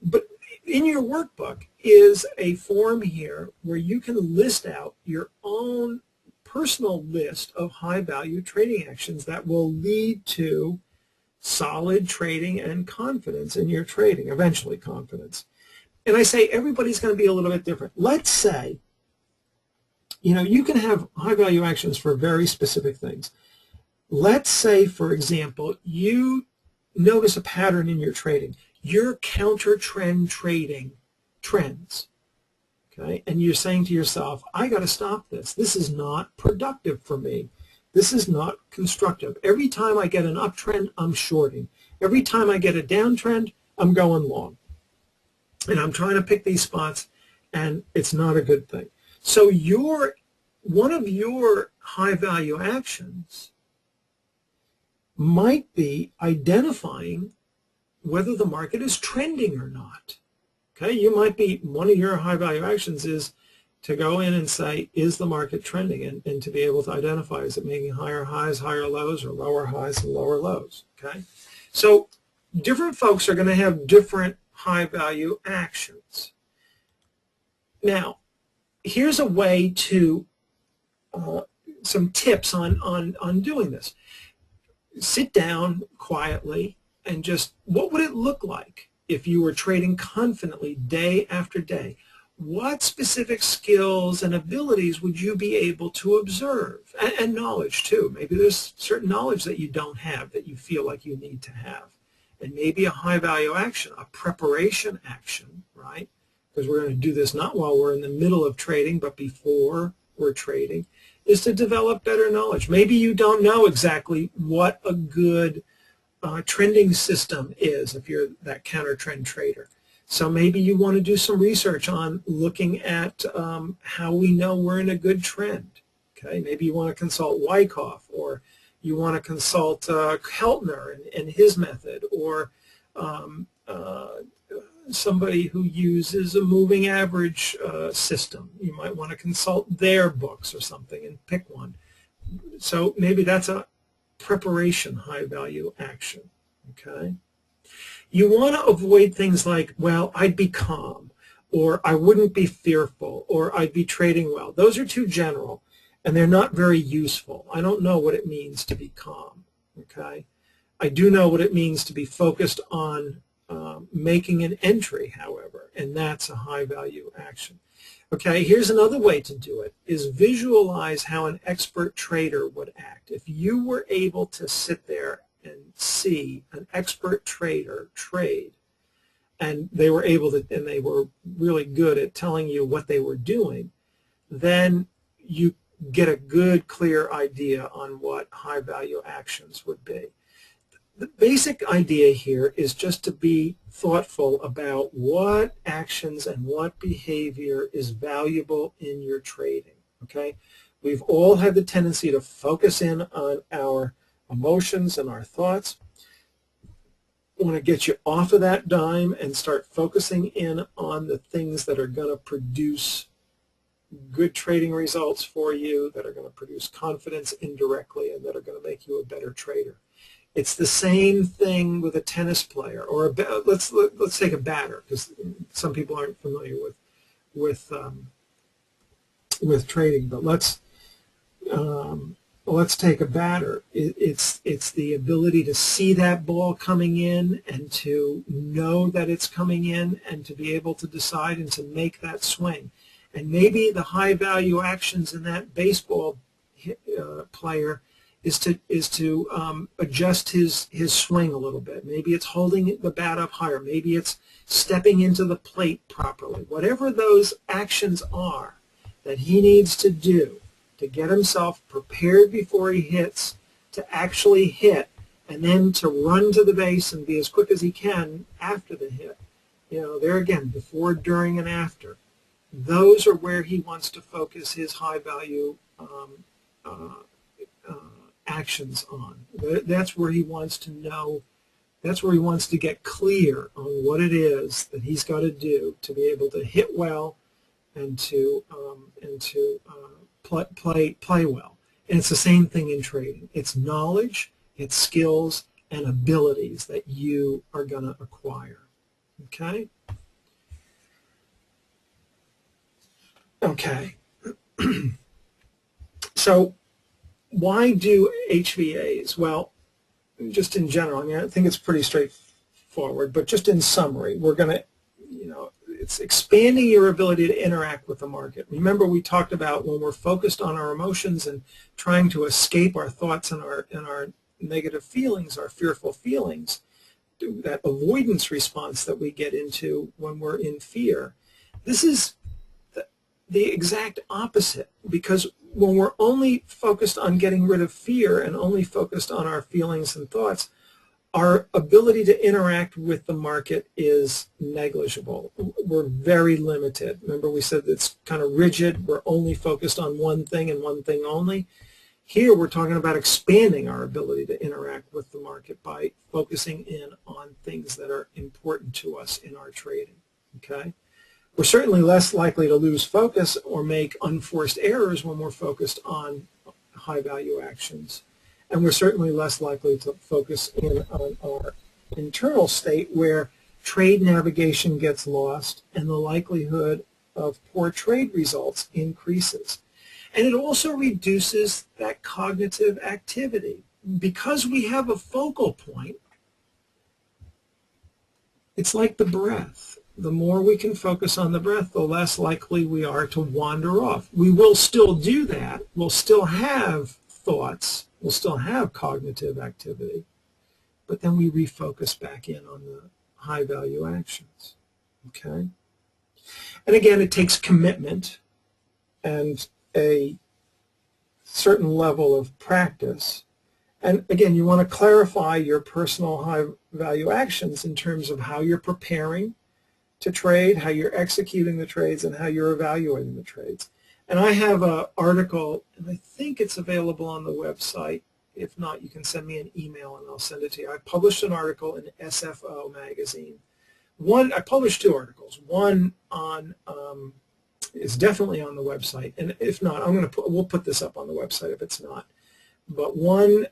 But in your workbook is a form here where you can list out your own personal list of high-value trading actions that will lead to solid trading and confidence in your trading, eventually confidence. And I say everybody's going to be a little bit different. Let's say, you can have high-value actions for very specific things. Let's say, for example, you notice a pattern in your trading. You're counter-trend trading trends, okay? And you're saying to yourself, I got to stop this. This is not productive for me. This is not constructive. Every time I get an uptrend, I'm shorting. Every time I get a downtrend, I'm going long. And I'm trying to pick these spots, and it's not a good thing. So one of your high-value actions might be identifying whether the market is trending or not. Okay, you might be, one of your high-value actions is to go in and say, is the market trending? And to be able to identify, is it making higher highs, higher lows, or lower highs and lower lows? Okay, so different folks are going to have different high-value actions. Now, here's a way to some tips on doing this. Sit down quietly and just, what would it look like if you were trading confidently day after day? What specific skills and abilities would you be able to observe? And knowledge too. Maybe there's certain knowledge that you don't have that you feel like you need to have. And maybe a high value action, a preparation action, right? Because we're going to do this not while we're in the middle of trading, but before we're trading, is to develop better knowledge. Maybe you don't know exactly what a good trending system is if you're that counter trend trader. So maybe you want to do some research on looking at how we know we're in a good trend. Okay, maybe you want to consult Wyckoff, or you want to consult Keltner and his method, or somebody who uses a moving average system. You might want to consult their books or something and pick one. So maybe that's a preparation high value action. Okay. You want to avoid things like, well, I'd be calm, or I wouldn't be fearful, or I'd be trading well. Those are too general, and they're not very useful. I don't know what it means to be calm. Okay. I do know what it means to be focused on making an entry, however, and that's a high value action. Okay, here's another way to do it, is visualize how an expert trader would act. If you were able to sit there and see an expert trader trade, and they were able to, and they were really good at telling you what they were doing, then you get a good, clear idea on what high value actions would be. The basic idea here is just to be thoughtful about what actions and what behavior is valuable in your trading. Okay, we've all had the tendency to focus in on our emotions and our thoughts. I want to get you off of that dime and start focusing in on the things that are going to produce good trading results for you, that are going to produce confidence indirectly, and that are going to make you a better trader. It's the same thing with a tennis player, or let's take a batter, because some people aren't familiar with trading. But let's take a batter. It's the ability to see that ball coming in and to know that it's coming in and to be able to decide and to make that swing. And maybe the high value actions in that baseball player is to adjust his swing a little bit. Maybe it's holding the bat up higher. Maybe it's stepping into the plate properly. Whatever those actions are that he needs to do to get himself prepared before he hits, to actually hit, and then to run to the base and be as quick as he can after the hit. You know, there again, before, during, and after. Those are where he wants to focus his high value actions on. That's where he wants to know, that's where he wants to get clear on what it is that he's got to do to be able to hit well and to play well. And it's the same thing in trading. It's knowledge, it's skills, and abilities that you are going to acquire. Okay? Okay. So why do HVAs? Well, just in general, I mean, I think it's pretty straightforward, but just in summary, we're going to, it's expanding your ability to interact with the market. Remember, we talked about when we're focused on our emotions and trying to escape our thoughts and our negative feelings, our fearful feelings, that avoidance response that we get into when we're in fear. This is the exact opposite, because when we're only focused on getting rid of fear and only focused on our feelings and thoughts, our ability to interact with the market is negligible. We're very limited. Remember, we said it's kind of rigid. We're only focused on one thing and one thing only. Here we're talking about expanding our ability to interact with the market by focusing in on things that are important to us in our trading. Okay? We're certainly less likely to lose focus or make unforced errors when we're focused on high-value actions. And we're certainly less likely to focus in on our internal state where trade navigation gets lost and the likelihood of poor trade results increases. And it also reduces that cognitive activity. Because we have a focal point, it's like the breath. The more we can focus on the breath, the less likely we are to wander off. We will still do that. We'll still have thoughts. We'll still have cognitive activity. But then we refocus back in on the high-value actions. Okay? And again, it takes commitment and a certain level of practice. And again, you want to clarify your personal high-value actions in terms of how you're preparing to trade, how you're executing the trades, and how you're evaluating the trades. And I have an article, and I think it's available on the website. If not, you can send me an email and I'll send it to you. I published an article in SFO magazine. I published two articles. One on is definitely on the website, and if not, we'll put this up on the website if it's not. But one,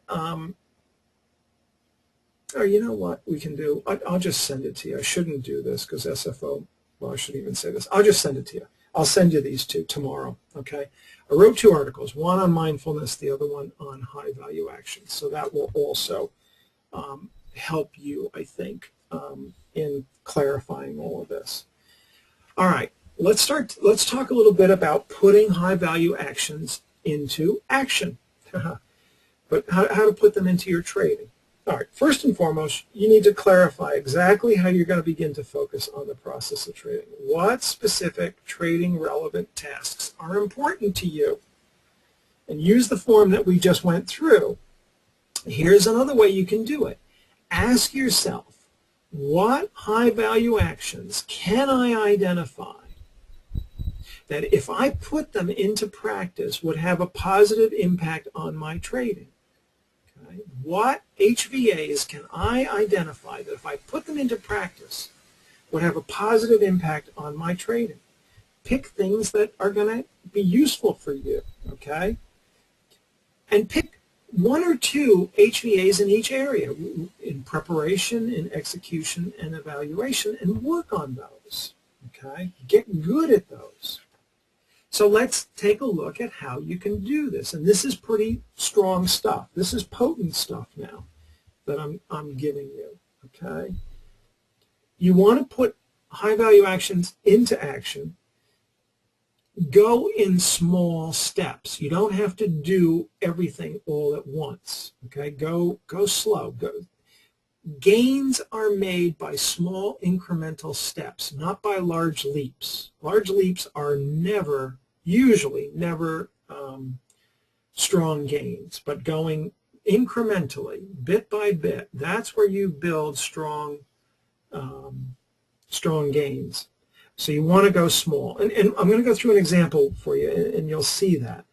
or you know what we can do? I'll just send it to you. I shouldn't do this because SFO, well, I shouldn't even say this. I'll just send it to you. I'll send you these two tomorrow, okay? I wrote two articles, one on mindfulness, the other one on high-value actions. So that will also help you, I think, in clarifying all of this. All right, let's talk a little bit about putting high-value actions into action. But how to put them into your trading. All right, first and foremost, you need to clarify exactly how you're going to begin to focus on the process of trading. What specific trading relevant tasks are important to you? And use the form that we just went through. Here's another way you can do it. Ask yourself, what high-value actions can I identify that if I put them into practice would have a positive impact on my trading? What HVAs can I identify that if I put them into practice would have a positive impact on my trading? Pick things that are going to be useful for you, okay? And pick one or two HVAs in each area, in preparation, in execution, and evaluation, and work on those, okay? Get good at those. So let's take a look at how you can do this. And this is pretty strong stuff. This is potent stuff now that I'm giving you, okay? You want to put high-value actions into action. Go in small steps. You don't have to do everything all at once, okay? Go slow. Gains are made by small incremental steps, not by large leaps. Large leaps are usually never strong gains, but going incrementally, bit by bit, that's where you build strong gains. So you want to go small. And I'm going to go through an example for you, and you'll see that.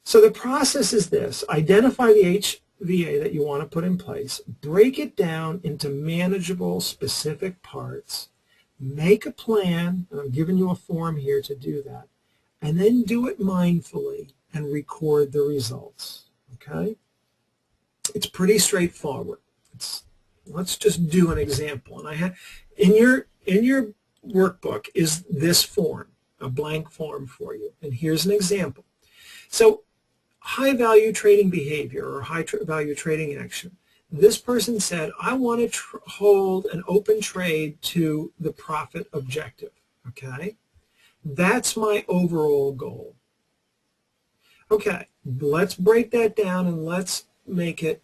So the process is this. Identify the HVA that you want to put in place. Break it down into manageable, specific parts. Make a plan, and I'm giving you a form here to do that. And then do it mindfully and record the results, okay? It's pretty straightforward. Let's just do an example. And I have in your workbook is this form, a blank form for you. And here's an example. So high-value trading behavior or high-value trading action. This person said, I want to hold an open trade to the profit objective, okay? That's my overall goal. Okay, let's break that down and let's make it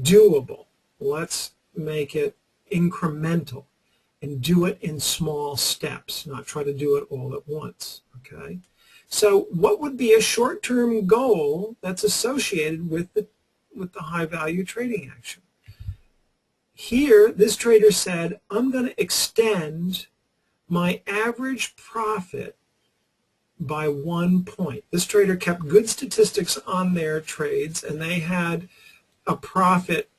doable. Let's make it incremental and do it in small steps, not try to do it all at once, okay? So what would be a short-term goal that's associated with the high-value trading action? Here, this trader said, I'm going to extend my average profit by 1 point. This trader kept good statistics on their trades, and they had a profit.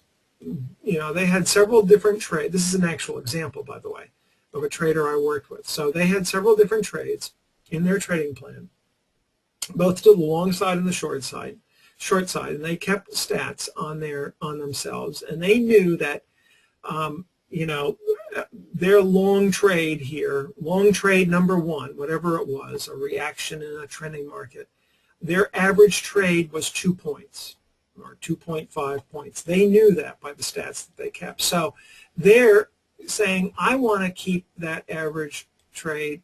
You know, they had several different trades. This is an actual example, by the way, of a trader I worked with. So they had several different trades in their trading plan, both to the long side and the short side, and they kept stats on themselves, and they knew that you know, their long trade here, long trade number one, whatever it was, a reaction in a trending market, their average trade was 2 points or 2.5 points. They knew that by the stats that they kept. So they're saying, I want to keep that average trade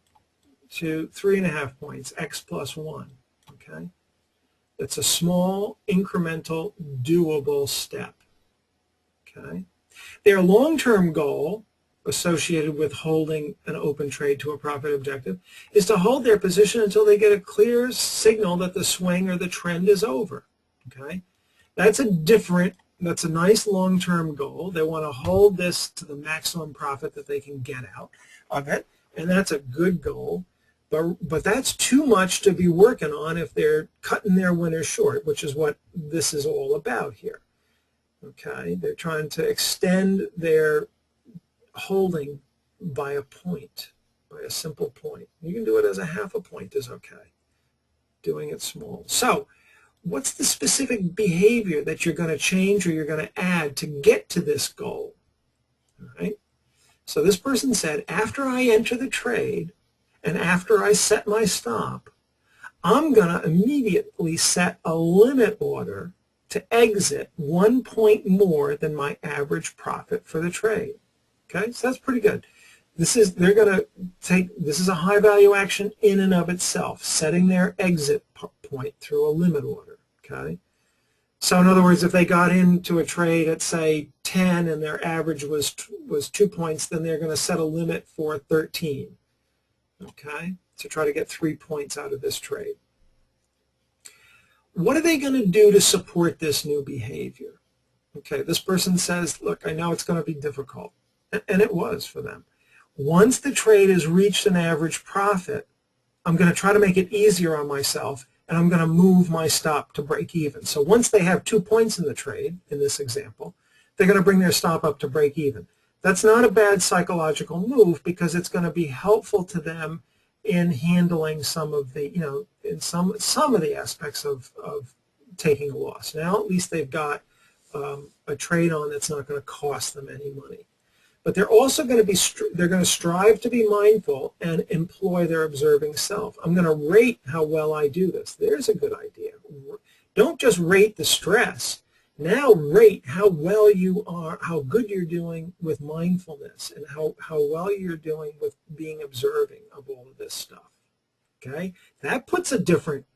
to 3.5 points, x plus 1, okay? It's a small, incremental, doable step, okay? Their long-term goal associated with holding an open trade to a profit objective is to hold their position until they get a clear signal that the swing or the trend is over, okay? That's a nice long-term goal. They want to hold this to the maximum profit that they can get out of it, and that's a good goal. But that's too much to be working on if they're cutting their winners short, which is what this is all about here. Okay, they're trying to extend their holding by a point, by a simple point. You can do it as a half a point is okay, doing it small. So what's the specific behavior that you're going to change or you're going to add to get to this goal? All right. So this person said, after I enter the trade and after I set my stop, I'm going to immediately set a limit order to exit 1 point more than my average profit for the trade. Okay, so that's pretty good. This is a high value action in and of itself, setting their exit point through a limit order. Okay, so in other words, if they got into a trade at say 10 and their average was 2 points, then they're going to set a limit for 13. Okay, to try to get 3 points out of this trade. What are they going to do to support this new behavior? Okay, this person says, look, I know it's going to be difficult, and it was for them. Once the trade has reached an average profit, I'm going to try to make it easier on myself, and I'm going to move my stop to break even. So once they have 2 points in the trade, in this example, they're going to bring their stop up to break even. That's not a bad psychological move because it's going to be helpful to them in handling some of the, in some of the aspects of taking a loss. Now at least they've got a trade on that's not going to cost them any money. But they're also going to be, they're going to strive to be mindful and employ their observing self. I'm going to rate how well I do this. There's a good idea. Don't just rate the stress. Now rate how well you are, how good you're doing with mindfulness, and how well you're doing with being observing of all of this stuff. Okay? That puts a different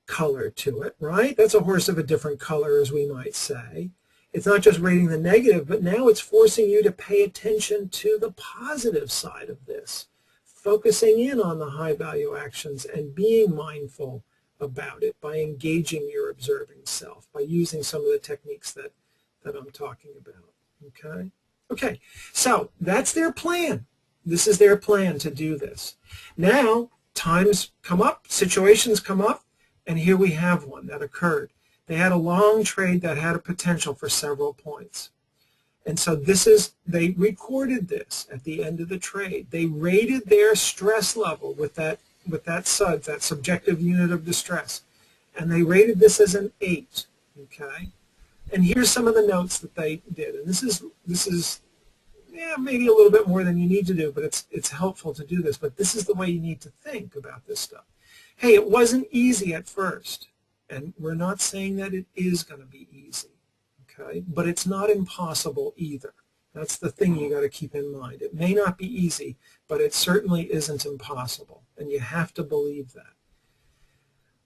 color to it, right? That's a horse of a different color, as we might say. It's not just rating the negative, but now it's forcing you to pay attention to the positive side of this, focusing in on the high value actions and being mindful about it by engaging your observing self, by using some of the techniques that I'm talking about. Okay? Okay, so that's their plan. This is their plan to do this. Now, times come up, situations come up, and here we have one that occurred. They had a long trade that had a potential for several points. And so they recorded this at the end of the trade. They rated their stress level with that SUD, that subjective unit of distress, and they rated this as an 8. Okay, and here's some of the notes that they did. And this is maybe a little bit more than you need to do, but it's helpful to do this. But this is the way you need to think about this stuff. Hey, it wasn't easy at first, and we're not saying that it is going to be easy. Okay, but it's not impossible either. That's the thing you got to keep in mind. It may not be easy, but it certainly isn't impossible, and you have to believe that.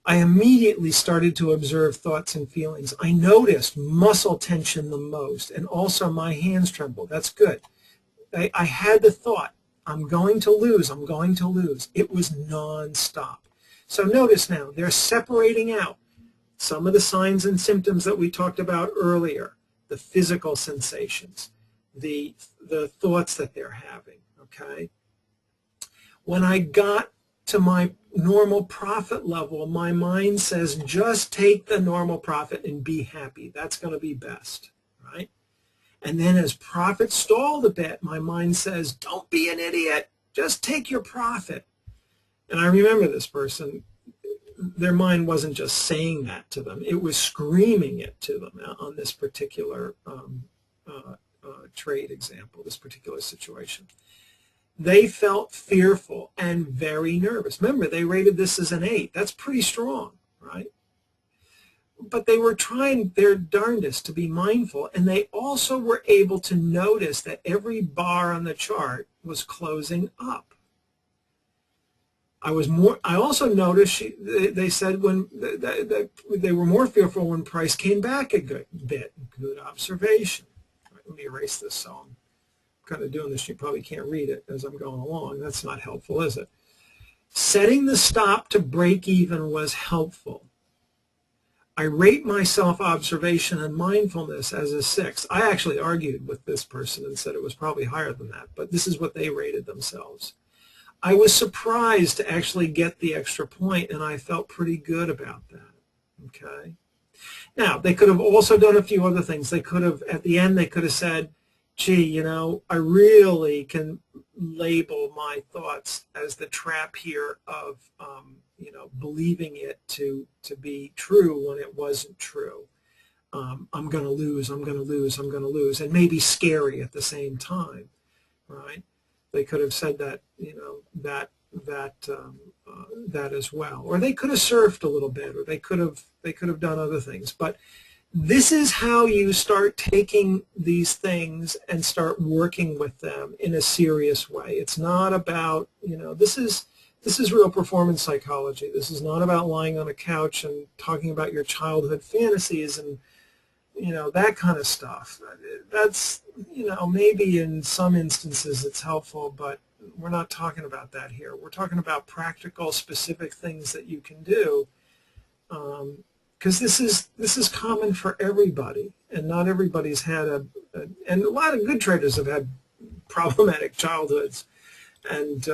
I immediately started to observe thoughts and feelings. I noticed muscle tension the most, and also my hands trembled. That's good. I had the thought, I'm going to lose, I'm going to lose. It was nonstop. So notice now, they're separating out some of the signs and symptoms that we talked about earlier, the physical sensations, the thoughts that they're having, okay? When I got to my normal profit level, my mind says, just take the normal profit and be happy. That's going to be best, right? And then as profit stalled a bit, my mind says, don't be an idiot. Just take your profit. And I remember this person, their mind wasn't just saying that to them. It was screaming it to them on this particular trade example, this particular situation. They felt fearful and very nervous. Remember, they rated this as an 8. That's pretty strong, right? But they were trying their darndest to be mindful, and they also were able to notice that every bar on the chart was closing up. I also noticed they said when they were more fearful when price came back a good bit. Good observation. Right, let me erase this so I'm kind of doing this. You probably can't read it as I'm going along. That's not helpful, is it? Setting the stop to break even was helpful. I rate my self-observation and mindfulness as a 6. I actually argued with this person and said it was probably higher than that, but this is what they rated themselves. I was surprised to actually get the extra point, and I felt pretty good about that. Okay. Now, they could have also done a few other things. They could have, at the end, they could have said, gee, you know, I really can label my thoughts as the trap here of, you know, believing it to be true when it wasn't true. I'm going to lose, I'm going to lose, I'm going to lose, and maybe scary at the same time, right? They could have said that, you know, that as well, or they could have surfed a little bit, or they could have done other things. But this is how you start taking these things and start working with them in a serious way. It's not about, you know, this is real performance psychology. This is not about lying on a couch and talking about your childhood fantasies and, you know, that kind of stuff. That's, you know, maybe in some instances it's helpful, but we're not talking about that here. We're talking about practical, specific things that you can do, because this is common for everybody, and not everybody's had and a lot of good traders have had problematic childhoods and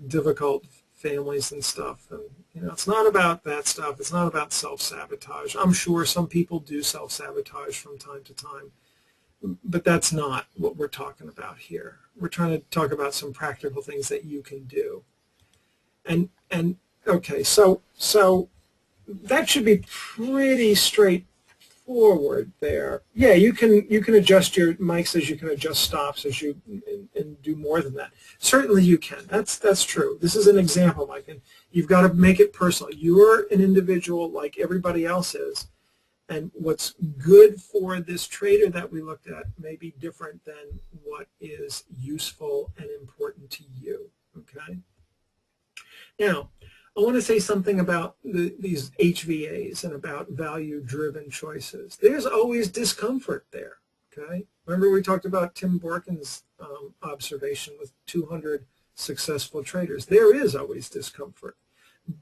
difficult families and stuff. And, you know, it's not about that stuff. It's not about self-sabotage. I'm sure some people do self-sabotage from time to time, but that's not what we're talking about here. We're trying to talk about some practical things that you can do. And okay, so that should be pretty straightforward there. Yeah, you can adjust your mics as you can adjust stops as you and do more than that. Certainly you can. That's true. This is an example, Mike, and you've got to make it personal. You're an individual like everybody else is, and what's good for this trader that we looked at may be different than what is useful and important to you. Okay. Now, I want to say something about these HVAs and about value-driven choices. There's always discomfort there, okay? Remember we talked about Tim Borkin's observation with 200 successful traders. There is always discomfort,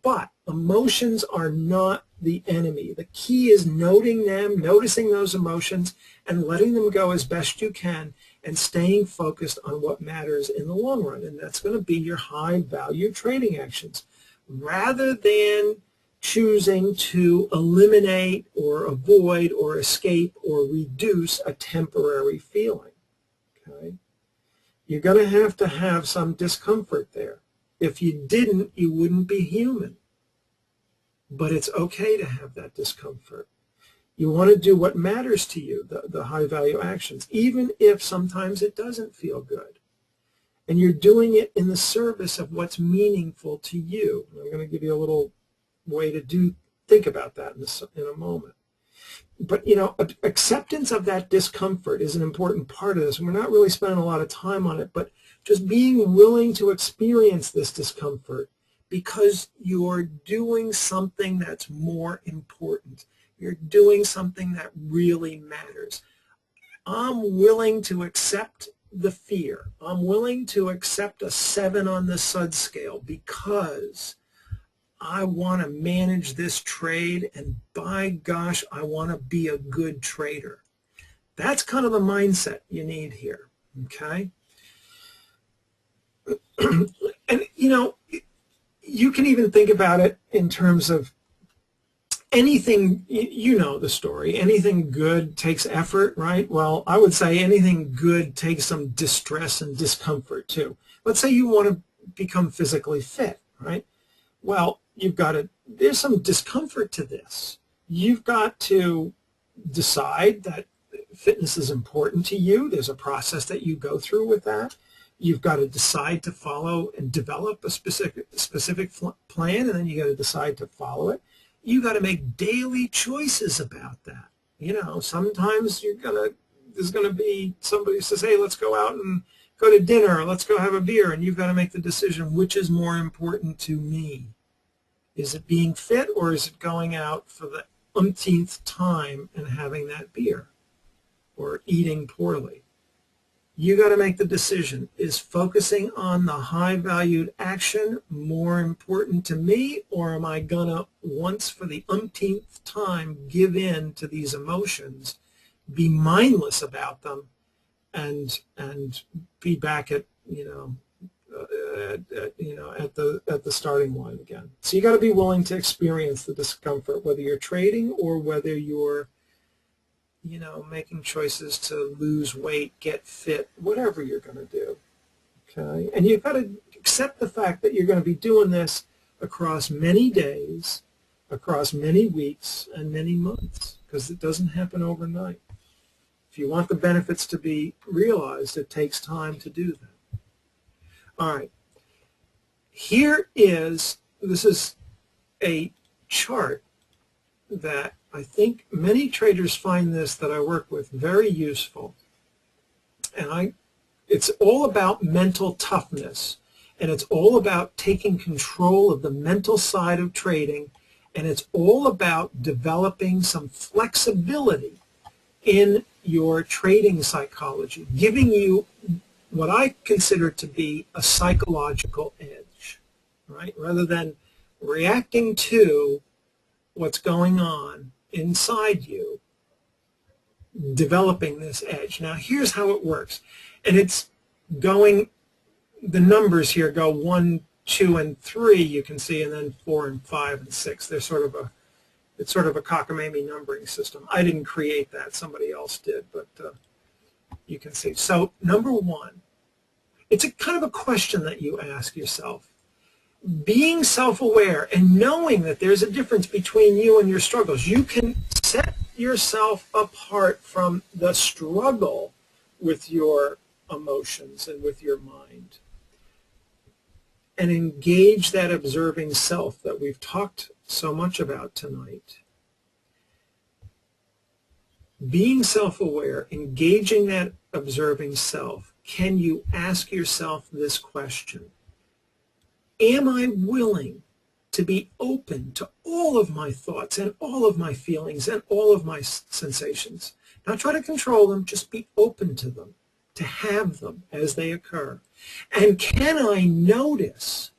but emotions are not the enemy. The key is noting them, noticing those emotions, and letting them go as best you can, and staying focused on what matters in the long run, and that's going to be your high-value trading actions, rather than choosing to eliminate or avoid or escape or reduce a temporary feeling. Okay? You're going to have some discomfort there. If you didn't, you wouldn't be human. But it's okay to have that discomfort. You want to do what matters to you, the high-value actions, even if sometimes it doesn't feel good. And you're doing it in the service of what's meaningful to you. And I'm going to give you a little way to think about that in a moment. But, you know, acceptance of that discomfort is an important part of this. And we're not really spending a lot of time on it, but just being willing to experience this discomfort because you're doing something that's more important. You're doing something that really matters. I'm willing to accept the fear. I'm willing to accept a 7 on the SUD scale because I want to manage this trade, and by gosh, I want to be a good trader. That's kind of the mindset you need here, okay? And, you know, you can even think about it in terms of anything, you know the story, anything good takes effort, right? Well, I would say anything good takes some distress and discomfort too. Let's say you want to become physically fit, right? Well, there's some discomfort to this. You've got to decide that fitness is important to you. There's a process that you go through with that. You've got to decide to follow and develop a specific plan, and then you got to decide to follow it. You got to make daily choices about that. You know, sometimes there's gonna be somebody who says, hey, let's go out and go to dinner, or let's go have a beer, and you've got to make the decision, which is more important to me? Is it being fit, or is it going out for the umpteenth time and having that beer or eating poorly? You got to make the decision. Is focusing on the high-valued action more important to me, or am I going to, once for the umpteenth time, give in to these emotions, be mindless about them, and be back at, at the starting line again? So you got to be willing to experience the discomfort, whether you're trading or whether you're making choices to lose weight, get fit, whatever you're going to do. Okay? And you've got to accept the fact that you're going to be doing this across many days, across many weeks, and many months, because it doesn't happen overnight. If you want the benefits to be realized, it takes time to do that. All right. This is a chart that I think many traders find this that I work with very useful. And it's all about mental toughness, and it's all about taking control of the mental side of trading, and it's all about developing some flexibility in your trading psychology, giving you what I consider to be a psychological edge, right? Rather than reacting to what's going on inside you, developing this edge. Now, here's how it works. And it's going, the numbers here go 1, 2, and 3, you can see, and then 4 and 5 and 6. They're it's sort of a cockamamie numbering system. I didn't create that. Somebody else did, but you can see. So number 1, it's a kind of a question that you ask yourself. Being self-aware and knowing that there's a difference between you and your struggles. You can set yourself apart from the struggle with your emotions and with your mind, and engage that observing self that we've talked so much about tonight. Being self-aware, engaging that observing self, can you ask yourself this question? Am I willing to be open to all of my thoughts and all of my feelings and all of my sensations? Not try to control them, just be open to them, to have them as they occur. And can I notice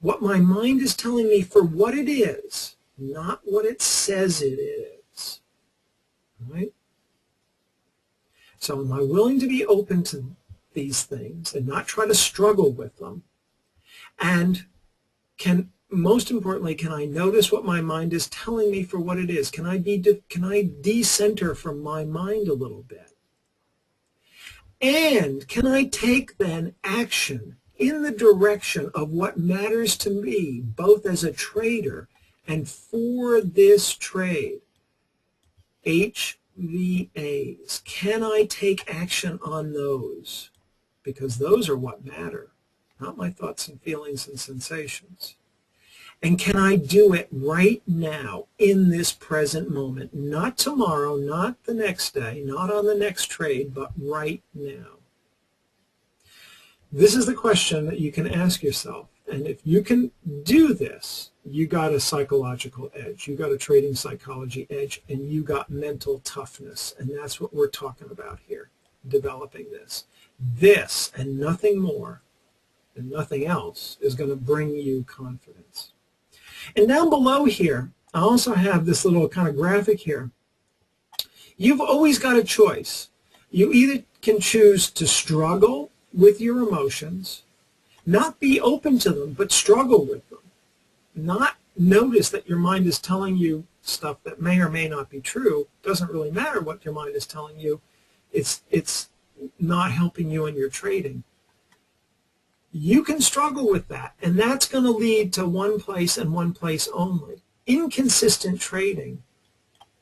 what my mind is telling me for what it is, not what it says it is? Right? So am I willing to be open to these things and not try to struggle with them? And most importantly, can I notice what my mind is telling me for what it is? Can I decenter from my mind a little bit? And can I take then action in the direction of what matters to me, both as a trader and for this trade? HVAs. Can I take action on those? Because those are what matter, not my thoughts and feelings and sensations. And can I do it right now in this present moment? Not tomorrow, not the next day, not on the next trade, but right now. This is the question that you can ask yourself. And if you can do this, you got a psychological edge, you got a trading psychology edge, and you got mental toughness. And that's what we're talking about here, developing this. This and nothing more and nothing else is going to bring you confidence. And down below here, I also have this little kind of graphic here. You've always got a choice. You either can choose to struggle with your emotions, not be open to them, but struggle with them. Not notice that your mind is telling you stuff that may or may not be true. It doesn't really matter what your mind is telling you. It's not helping you in your trading. You can struggle with that, and that's going to lead to one place and one place only: inconsistent trading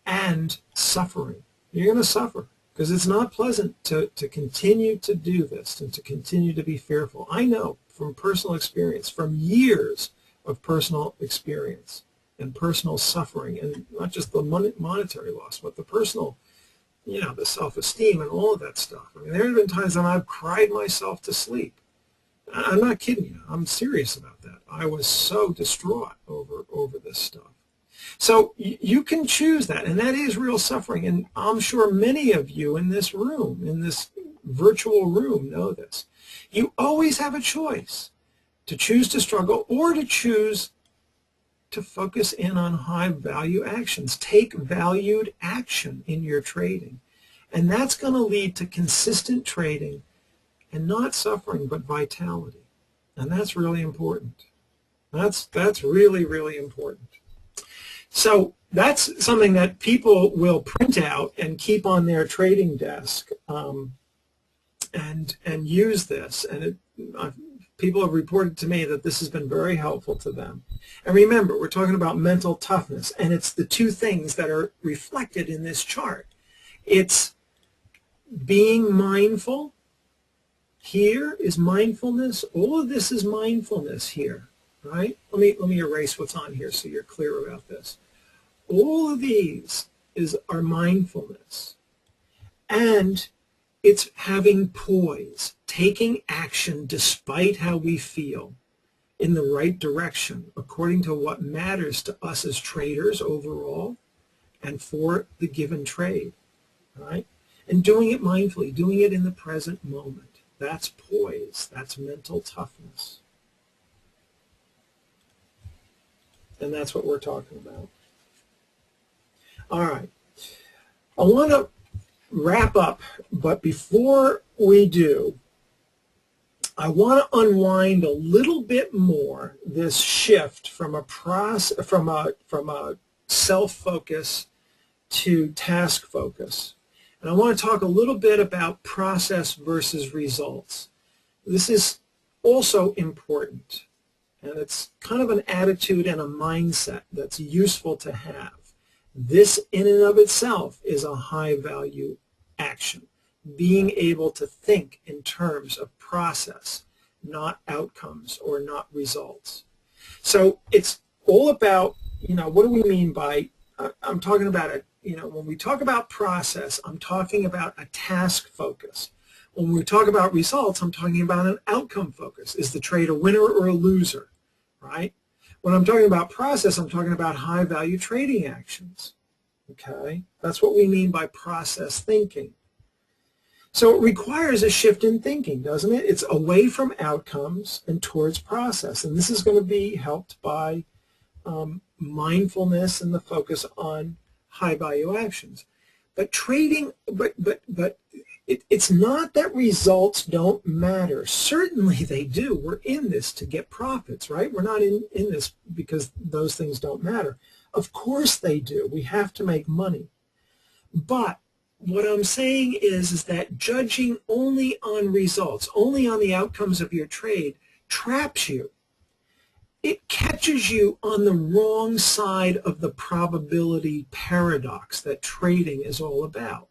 and suffering. You're going to suffer because it's not pleasant to continue to do this and to continue to be fearful. I know from personal experience, from years of personal experience and personal suffering, and not just the monetary loss, but the personal, the self-esteem and all of that stuff. I mean, there have been times when I've cried myself to sleep. I'm not kidding you. I'm serious about that. I was so distraught over this stuff. So you can choose that, and that is real suffering. And I'm sure many of you in this room, in this virtual room, know this. You always have a choice to choose to struggle or to choose to focus in on high-value actions. Take valued action in your trading, and that's going to lead to consistent trading and not suffering, but vitality. And that's really important. That's really, really important. So that's something that people will print out and keep on their trading desk and use this. And people have reported to me that this has been very helpful to them. And remember, we're talking about mental toughness, and it's the two things that are reflected in this chart. It's being mindful. Here is mindfulness. All of this is mindfulness here, right? Let me erase what's on here so you're clear about this. All of these are mindfulness, and it's having poise, taking action despite how we feel in the right direction according to what matters to us as traders overall and for the given trade, right? And doing it mindfully, doing it in the present moment. That's poise. That's mental toughness. And that's what we're talking about. All right. I want to wrap up, but before we do, I want to unwind a little bit more this shift from a self-focus to task focus. And I want to talk a little bit about process versus results. This is also important, and it's kind of an attitude and a mindset that's useful to have. This in and of itself is a high-value action, being able to think in terms of process, not outcomes or not results. So it's all about, what do we mean by, I'm talking about it. When we talk about process, I'm talking about a task focus. When we talk about results, I'm talking about an outcome focus. Is the trade a winner or a loser, right? When I'm talking about process, I'm talking about high-value trading actions, okay? That's what we mean by process thinking. So it requires a shift in thinking, doesn't it? It's away from outcomes and towards process, and this is going to be helped by mindfulness and the focus on high-value actions. But trading, it's not that results don't matter. Certainly they do. We're in this to get profits, right? We're not in this because those things don't matter. Of course they do. We have to make money. But what I'm saying is that judging only on results, only on the outcomes of your trade, traps you. It catches you on the wrong side of the probability paradox that trading is all about.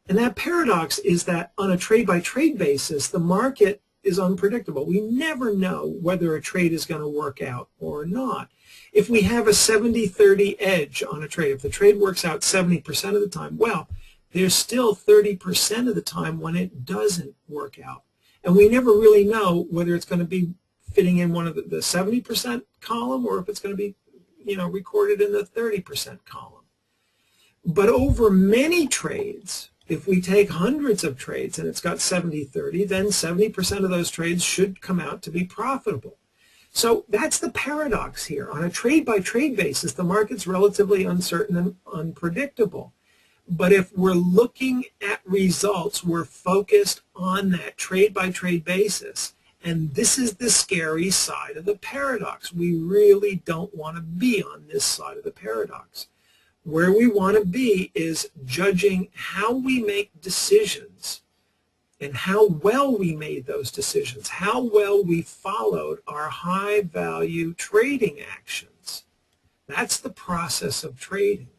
And that paradox is that on a trade-by-trade basis, the market is unpredictable. We never know whether a trade is going to work out or not. If we have a 70-30 edge on a trade, if the trade works out 70% of the time, well, there's still 30% of the time when it doesn't work out. And we never really know whether it's going to be fitting in one of the 70% column or if it's going to be, recorded in the 30% column. But over many trades, if we take hundreds of trades and it's got 70-30, then 70% of those trades should come out to be profitable. So that's the paradox here. On a trade-by-trade basis, the market's relatively uncertain and unpredictable. But if we're looking at results, we're focused on that trade-by-trade basis. And this is the scary side of the paradox. We really don't want to be on this side of the paradox. Where we want to be is judging how we make decisions and how well we made those decisions, how well we followed our high-value trading actions. That's the process of trading.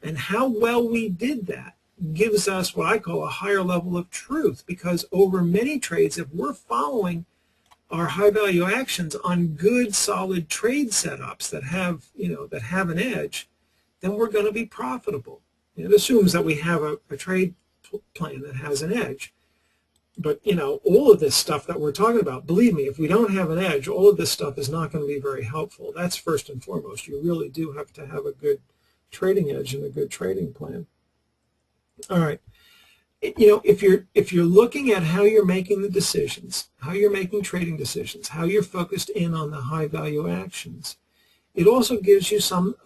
And how well we did that gives us what I call a higher level of truth, because over many trades, if we're following our high value actions on good solid trade setups that have, that have an edge, then we're going to be profitable. It assumes that we have a trade plan that has an edge. But, all of this stuff that we're talking about, believe me, if we don't have an edge, all of this stuff is not going to be very helpful. That's first and foremost. You really do have to have a good trading edge and a good trading plan. All right. If you're looking at how you're making the decisions, how you're making trading decisions, how you're focused in on the high value actions, it also gives you some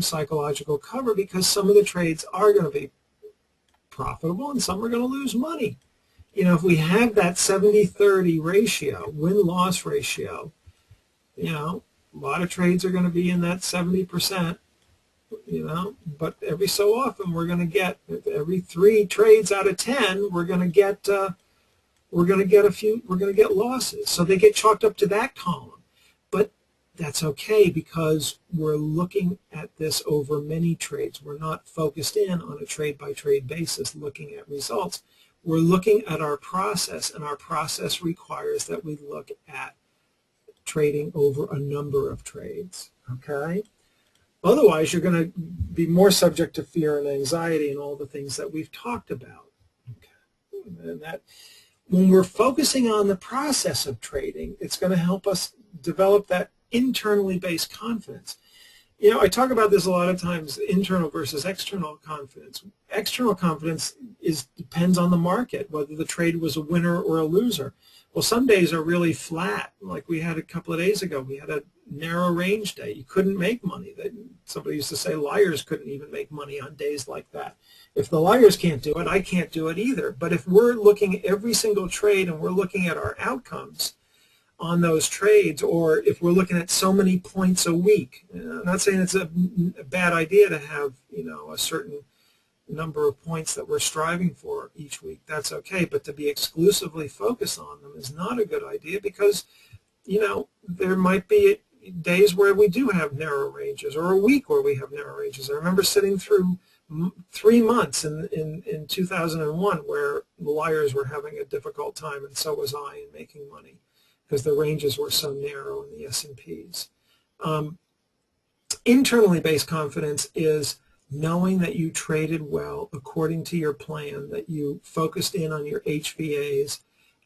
psychological cover, because some of the trades are going to be profitable and some are going to lose money. If we have that 70-30 ratio, win-loss ratio, a lot of trades are going to be in that 70%, but every so often we're going to get, every 3 trades out of 10, we're going to get losses. So they get chalked up to that column. But that's okay, because we're looking at this over many trades. We're not focused in on a trade-by-trade basis looking at results. We're looking at our process, and our process requires that we look at trading over a number of trades, okay? Otherwise, you're going to be more subject to fear and anxiety and all the things that we've talked about, okay? And that, when we're focusing on the process of trading, it's going to help us develop that internally based confidence. I talk about this a lot of times, internal versus external confidence. External confidence depends on the market, whether the trade was a winner or a loser. Well, some days are really flat, like we had a couple of days ago. We had a narrow range day. You couldn't make money. Somebody used to say liars couldn't even make money on days like that. If the liars can't do it, I can't do it either. But if we're looking at every single trade and we're looking at our outcomes on those trades, or if we're looking at so many points a week, I'm not saying it's a bad idea to have, a certain number of points that we're striving for each week. That's okay, but to be exclusively focused on them is not a good idea, because, there might be days where we do have narrow ranges, or a week where we have narrow ranges. I remember sitting through 3 months in 2001 where the liars were having a difficult time, and so was I, in making money, because the ranges were so narrow in the S&Ps. Internally based confidence is knowing that you traded well according to your plan, that you focused in on your HVAs,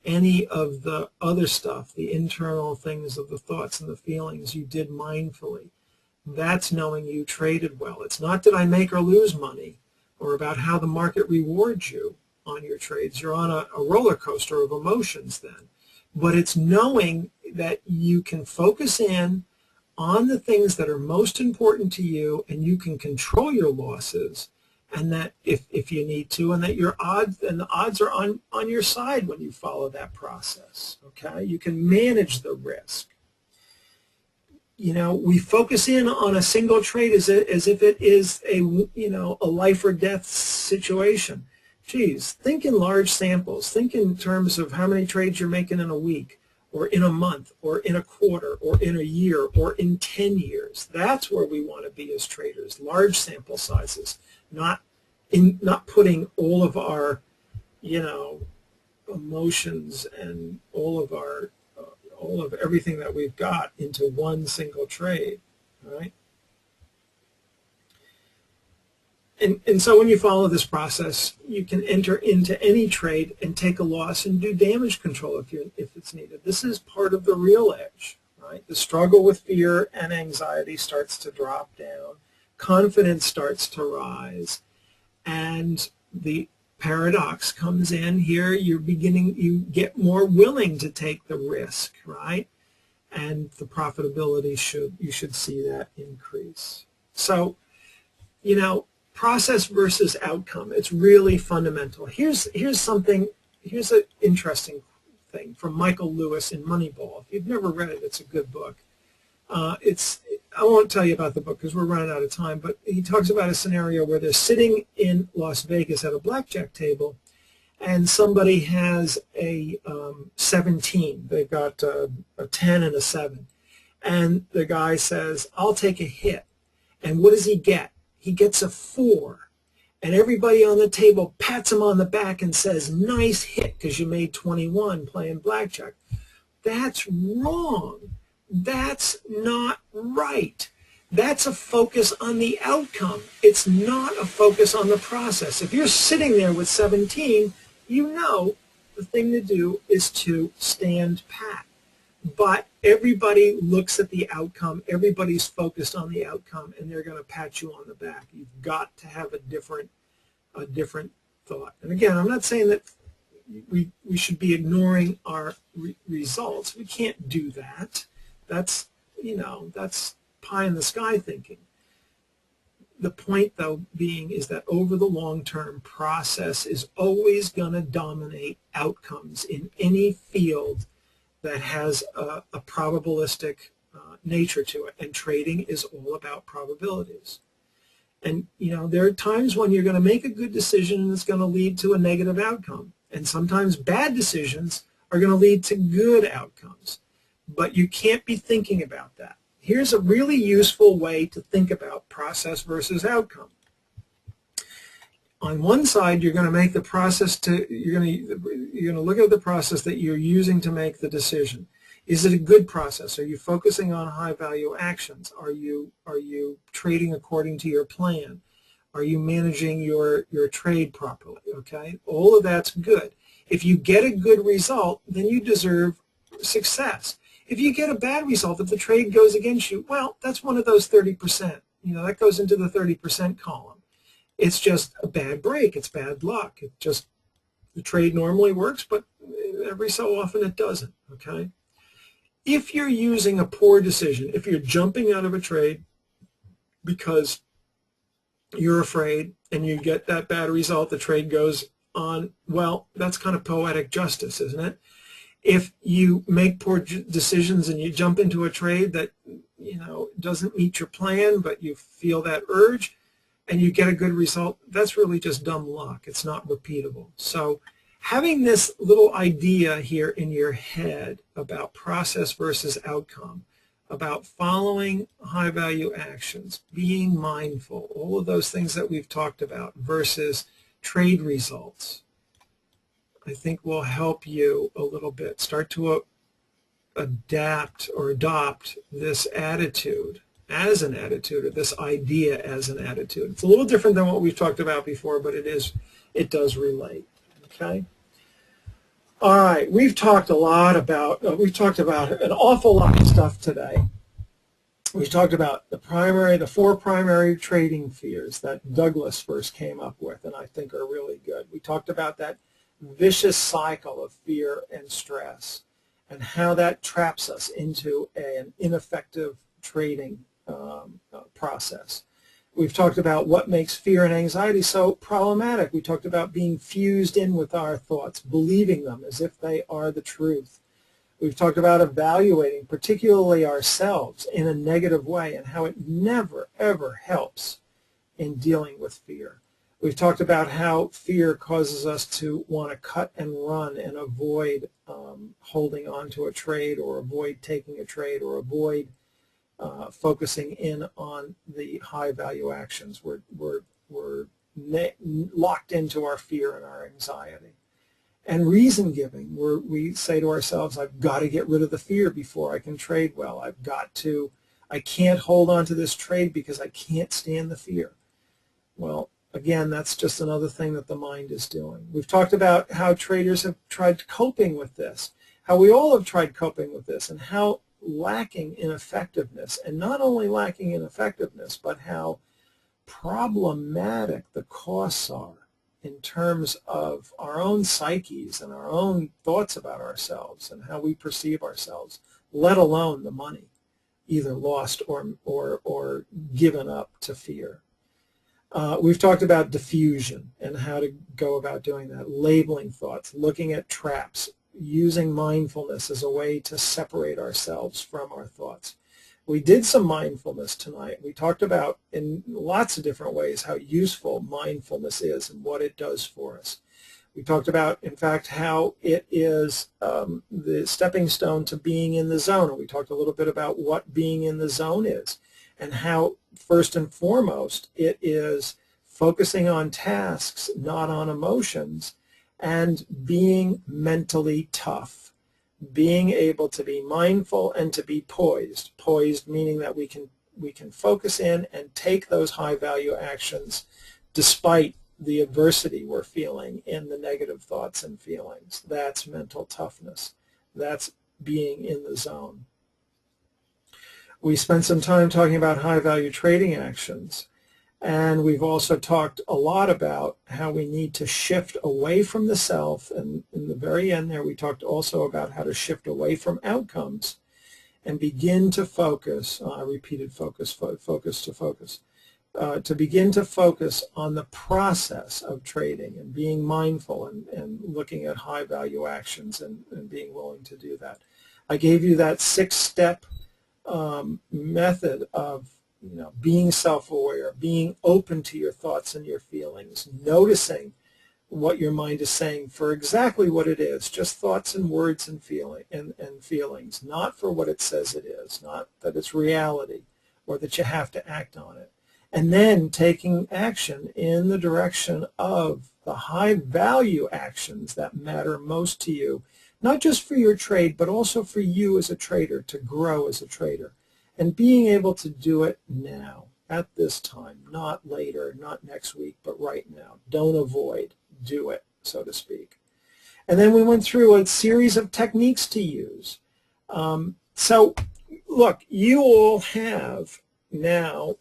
any of the other stuff, the internal things of the thoughts and the feelings you did mindfully. That's knowing you traded well. It's not did I make or lose money, or about how the market rewards you on your trades. You're on a roller coaster of emotions then. But it's knowing that you can focus in on the things that are most important to you, and you can control your losses, and that if you need to, and that the odds are on your side when you follow that process, okay? You can manage the risk. We focus in on a single trade as if it is a life or death situation. Geez, think in large samples. Think in terms of how many trades you're making in a week, or in a month, or in a quarter, or in a year, or in 10 years. That's where we want to be as traders, large sample sizes, not putting all of our, emotions and all of everything that we've got into one single trade, right? And so when you follow this process, you can enter into any trade and take a loss and do damage control if it's needed. This is part of the real edge, right? The struggle with fear and anxiety starts to drop down. Confidence starts to rise. And the paradox comes in here. You get more willing to take the risk, right? And the profitability you should see that increase. So, process versus outcome. It's really fundamental. Here's an interesting thing from Michael Lewis in Moneyball. If you've never read it, it's a good book. I won't tell you about the book because we're running out of time, but he talks about a scenario where they're sitting in Las Vegas at a blackjack table, and somebody has a 17. They've got a 10 and a 7. And the guy says, I'll take a hit. And what does he get? he gets a 4, and everybody on the table pats him on the back and says, nice hit because you made 21 playing blackjack. That's wrong. That's not right. That's a focus on the outcome. It's not a focus on the process. If you're sitting there with 17, you know the thing to do is to stand pat. But everybody looks at the outcome. Everybody's focused on the outcome, and they're going to pat you on the back. You've got to have a different thought. And again, I'm not saying that we should be ignoring our results. We can't do that. That's, that's pie in the sky thinking. The point, though, being is that over the long term, process is always going to dominate outcomes in any field that has a probabilistic nature to it. And trading is all about probabilities. And, there are times when you're going to make a good decision that's going to lead to a negative outcome. And sometimes bad decisions are going to lead to good outcomes. But you can't be thinking about that. Here's a really useful way to think about process versus outcome. On one side, you're going to make the process you're going to look at the process that you're using to make the decision. Is it a good process? Are you focusing on high-value actions? Are you trading according to your plan? Are you managing your trade properly? Okay, all of that's good. If you get a good result, then you deserve success. If you get a bad result, if the trade goes against you, well, that's one of those 30%. That goes into the 30% column. It's just a bad break. It's bad luck. It just, the trade normally works, but every so often it doesn't, okay? If you're using a poor decision, if you're jumping out of a trade because you're afraid and you get that bad result, the trade goes on, well, that's kind of poetic justice, isn't it? If you make poor decisions and you jump into a trade that, doesn't meet your plan, but you feel that urge and you get a good result, that's really just dumb luck. It's not repeatable. So having this little idea here in your head about process versus outcome, about following high-value actions, being mindful, all of those things that we've talked about versus trade results, I think will help you a little bit. Start to adapt or adopt this attitude as an attitude, or this idea as an attitude. It's a little different than what we've talked about before, but it does relate. Okay. All right. We've talked an awful lot of stuff today. We talked about the 4 primary trading fears that Douglas first came up with, and I think are really good. We talked about that vicious cycle of fear and stress and how that traps us into an ineffective trading process. We've talked about what makes fear and anxiety so problematic. We talked about being fused in with our thoughts, believing them as if they are the truth. We've talked about evaluating, particularly ourselves, in a negative way and how it never, ever helps in dealing with fear. We've talked about how fear causes us to want to cut and run and avoid holding on to a trade, or avoid taking a trade, or avoid focusing in on the high-value actions. We're locked into our fear and our anxiety. And reason giving, we say to ourselves, I've got to get rid of the fear before I can trade well. I can't hold on to this trade because I can't stand the fear. Well, again, that's just another thing that the mind is doing. We've talked about how traders have tried coping with this, how we all have tried coping with this, and how lacking in effectiveness, and not only lacking in effectiveness, but how problematic the costs are in terms of our own psyches and our own thoughts about ourselves and how we perceive ourselves, let alone the money, either lost or given up to fear. We've talked about diffusion and how to go about doing that, labeling thoughts, looking at traps, using mindfulness as a way to separate ourselves from our thoughts. We did some mindfulness tonight. We talked about in lots of different ways how useful mindfulness is and what it does for us. We talked about, in fact, how it is the stepping stone to being in the zone. And we talked a little bit about what being in the zone is and how, first and foremost, it is focusing on tasks, not on emotions, and being mentally tough, being able to be mindful and to be poised. Poised meaning that we can focus in and take those high-value actions despite the adversity we're feeling in the negative thoughts and feelings. That's mental toughness. That's being in the zone. We spent some time talking about high-value trading actions, and we've also talked a lot about how we need to shift away from the self, and in the very end there we talked also about how to shift away from outcomes and begin to focus, I repeated focus, to begin to focus on the process of trading and being mindful and looking at high-value actions and being willing to do that. I gave you that 6-step method of being self-aware, being open to your thoughts and your feelings, noticing what your mind is saying for exactly what it is, just thoughts and words and feelings, not for what it says it is, not that it's reality or that you have to act on it. And then taking action in the direction of the high-value actions that matter most to you, not just for your trade, but also for you as a trader, to grow as a trader. And being able to do it now, at this time, not later, not next week, but right now. Don't avoid, do it, so to speak. And then we went through a series of techniques to use. So, look, you all have now,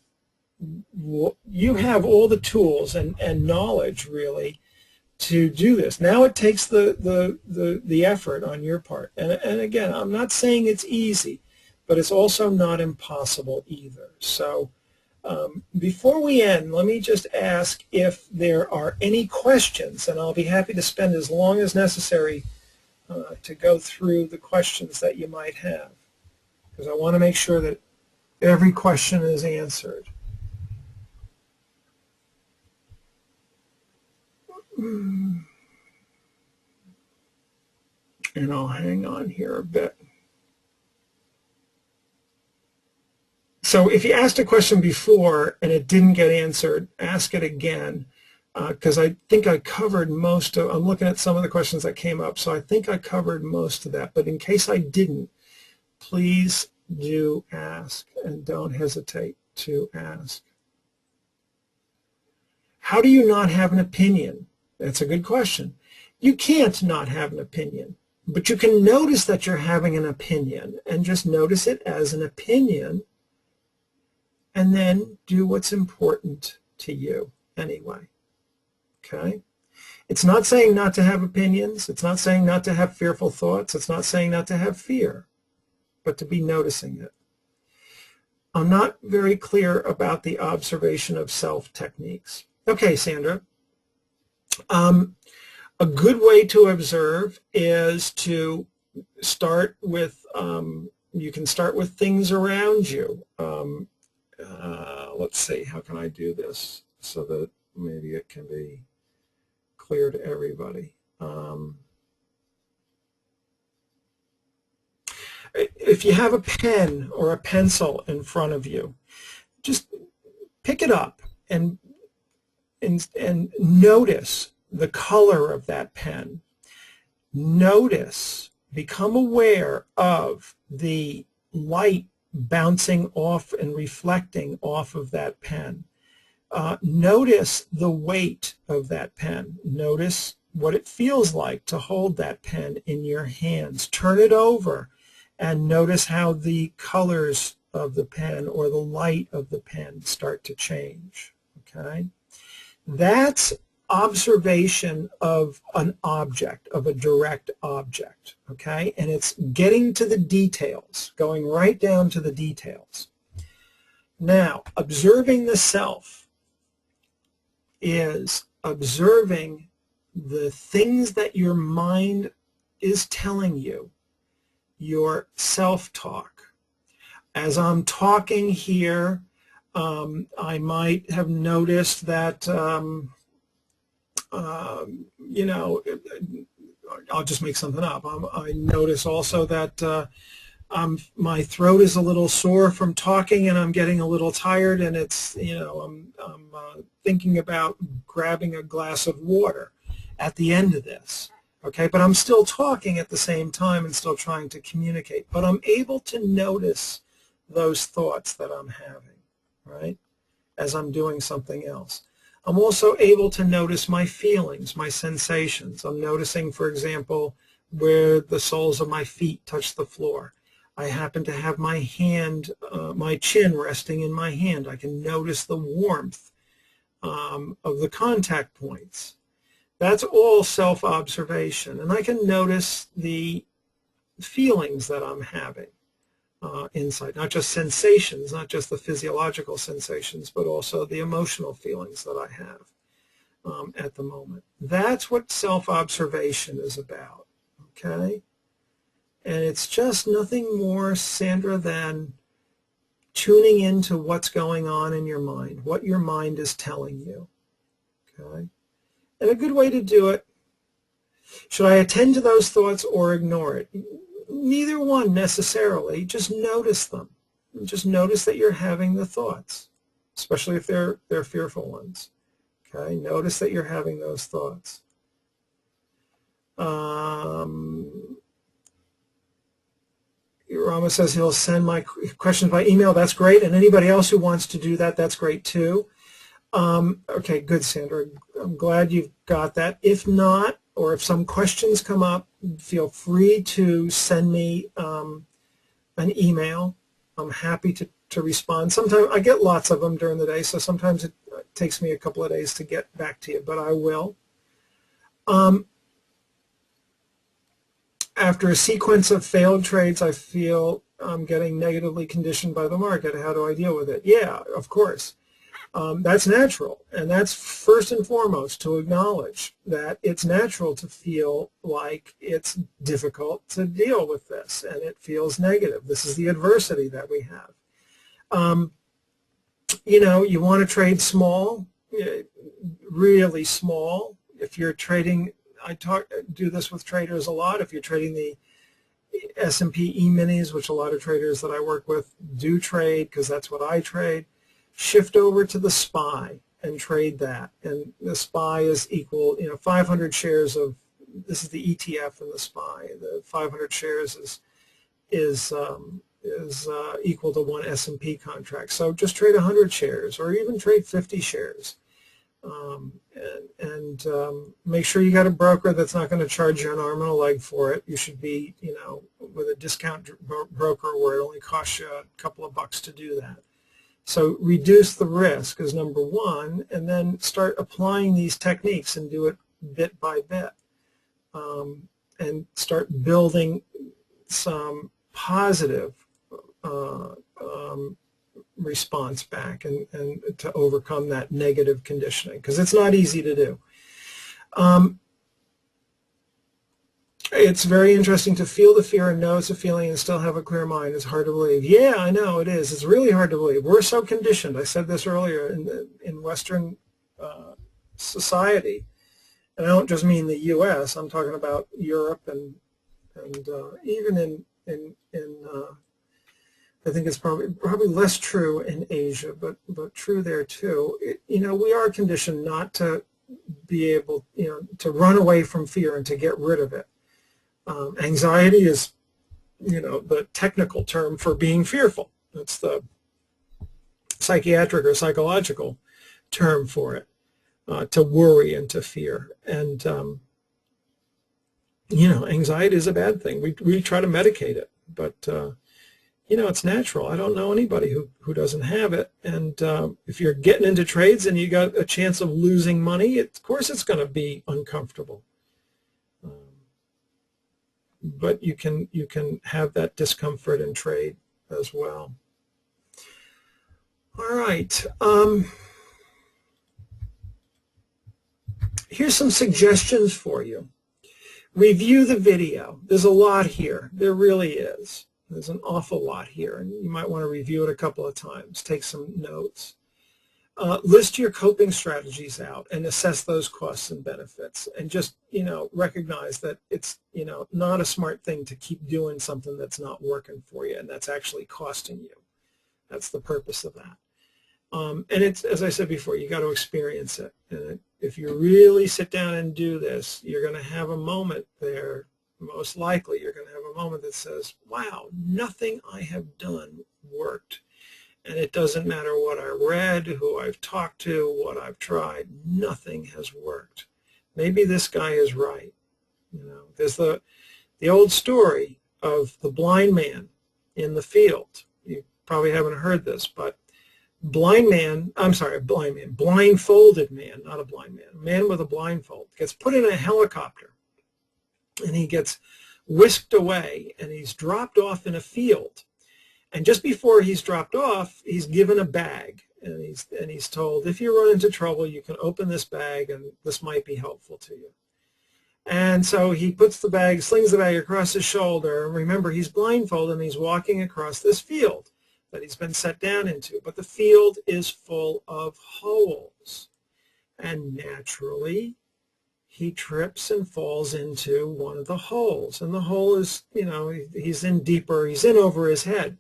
you have all the tools and knowledge, really, to do this. Now it takes the effort on your part. And again, I'm not saying it's easy, but it's also not impossible either. So before we end, let me just ask if there are any questions, and I'll be happy to spend as long as necessary to go through the questions that you might have, because I want to make sure that every question is answered. And I'll hang on here a bit. So if you asked a question before and it didn't get answered, ask it again, because I think I covered most of, I'm looking at some of the questions that came up, so I think I covered most of that. But in case I didn't, please do ask, and don't hesitate to ask. How do you not have an opinion? That's a good question. You can't not have an opinion, but you can notice that you're having an opinion and just notice it as an opinion, and then do what's important to you anyway. Okay? It's not saying not to have opinions. It's not saying not to have fearful thoughts. It's not saying not to have fear, but to be noticing it. I'm not very clear about the observation of self techniques. Okay, Sandra. A good way to observe is to start with, you can start with things around you. Let's see, how can I do this so that maybe it can be clear to everybody? If you have a pen or a pencil in front of you, just pick it up and notice the color of that pen. Notice, become aware of the light bouncing off and reflecting off of that pen. Notice the weight of that pen. Notice what it feels like to hold that pen in your hands. Turn it over and notice how the colors of the pen or the light of the pen start to change. Okay? That's observation of an object, of a direct object, okay? And it's getting to the details, going right down to the details. Now, observing the self is observing the things that your mind is telling you, your self-talk. As I'm talking here, I might have noticed that you know, I'll just make something up. I notice also that My throat is a little sore from talking, and I'm getting a little tired, and it's, I'm thinking about grabbing a glass of water at the end of this. Okay, but I'm still talking at the same time and still trying to communicate. But I'm able to notice those thoughts that I'm having, right, as I'm doing something else. I'm also able to notice my feelings, my sensations. I'm noticing, for example, where the soles of my feet touch the floor. I happen to have my hand, my chin resting in my hand. I can notice the warmth of the contact points. That's all self-observation. And I can notice the feelings that I'm having inside, not just sensations, not just the physiological sensations, but also the emotional feelings that I have at the moment. That's what self-observation is about, okay? And it's just nothing more, Sandra, than tuning into what's going on in your mind, what your mind is telling you, okay? And a good way to do it, should I attend to those thoughts or ignore it? Neither one necessarily. Just notice them. Just notice that you're having the thoughts, especially if they're fearful ones. Okay, notice that you're having those thoughts. Rama says he'll send my questions by email. That's great. And anybody else who wants to do that, that's great too. Okay, good, Sandra. I'm glad you've got that. If not, or if some questions come up, feel free to send me an email. I'm happy to respond. Sometimes I get lots of them during the day, so sometimes it takes me a couple of days to get back to you, but I will. After a sequence of failed trades, I feel I'm getting negatively conditioned by the market. How do I deal with it? Yeah, of course. That's natural, and that's first and foremost to acknowledge that it's natural to feel like it's difficult to deal with this, and it feels negative. This is the adversity that we have. You want to trade small, really small. If you're trading, do this with traders a lot. If you're trading the S&P E-minis, which a lot of traders that I work with do trade because that's what I trade, shift over to the SPY and trade that. And the SPY is equal, 500 shares of, this is the ETF in the SPY. The 500 shares is equal to one S&P contract. So just trade 100 shares or even trade 50 shares. Make sure you got a broker that's not going to charge you an arm and a leg for it. You should be, with a discount broker where it only costs you a couple of bucks to do that. So reduce the risk is number one, and then start applying these techniques and do it bit by bit, and start building some positive response back and to overcome that negative conditioning, because it's not easy to do. It's very interesting to feel the fear and know it's a feeling and still have a clear mind. It's hard to believe. Yeah, I know it is. It's really hard to believe. We're so conditioned. I said this earlier in Western society, and I don't just mean the U.S. I'm talking about Europe and even in I think it's probably less true in Asia, but true there too. We are conditioned not to be able, to run away from fear and to get rid of it. Anxiety is, the technical term for being fearful. That's the psychiatric or psychological term for it, to worry and to fear. And, anxiety is a bad thing. We try to medicate it, but, it's natural. I don't know anybody who doesn't have it. And if you're getting into trades and you got a chance of losing money, of course it's going to be uncomfortable. But you can have that discomfort in trade as well. All right. Here's some suggestions for you. Review the video. There's a lot here. There really is. There's an awful lot here, and you might want to review it a couple of times. Take some notes. list your coping strategies out and assess those costs and benefits, and just, recognize that it's, not a smart thing to keep doing something that's not working for you and that's actually costing you. That's the purpose of that. And it's, as I said before, you got to experience it. And if you really sit down and do this, you're going to have a moment there. Most likely you're going to have a moment that says, wow, nothing I have done worked. And it doesn't matter what I read, who I've talked to, what I've tried, nothing has worked. Maybe this guy is right. There's the old story of the blind man in the field. You probably haven't heard this, but blindfolded man, not a blind man, a man with a blindfold gets put in a helicopter and he gets whisked away and he's dropped off in a field. And just before he's dropped off, he's given a bag, and he's told, if you run into trouble, you can open this bag and this might be helpful to you. And so he puts the bag, slings the bag across his shoulder. And remember, he's blindfolded and he's walking across this field that he's been set down into. But the field is full of holes. And naturally, he trips and falls into one of the holes. And the hole is, he's in deeper, he's in over his head.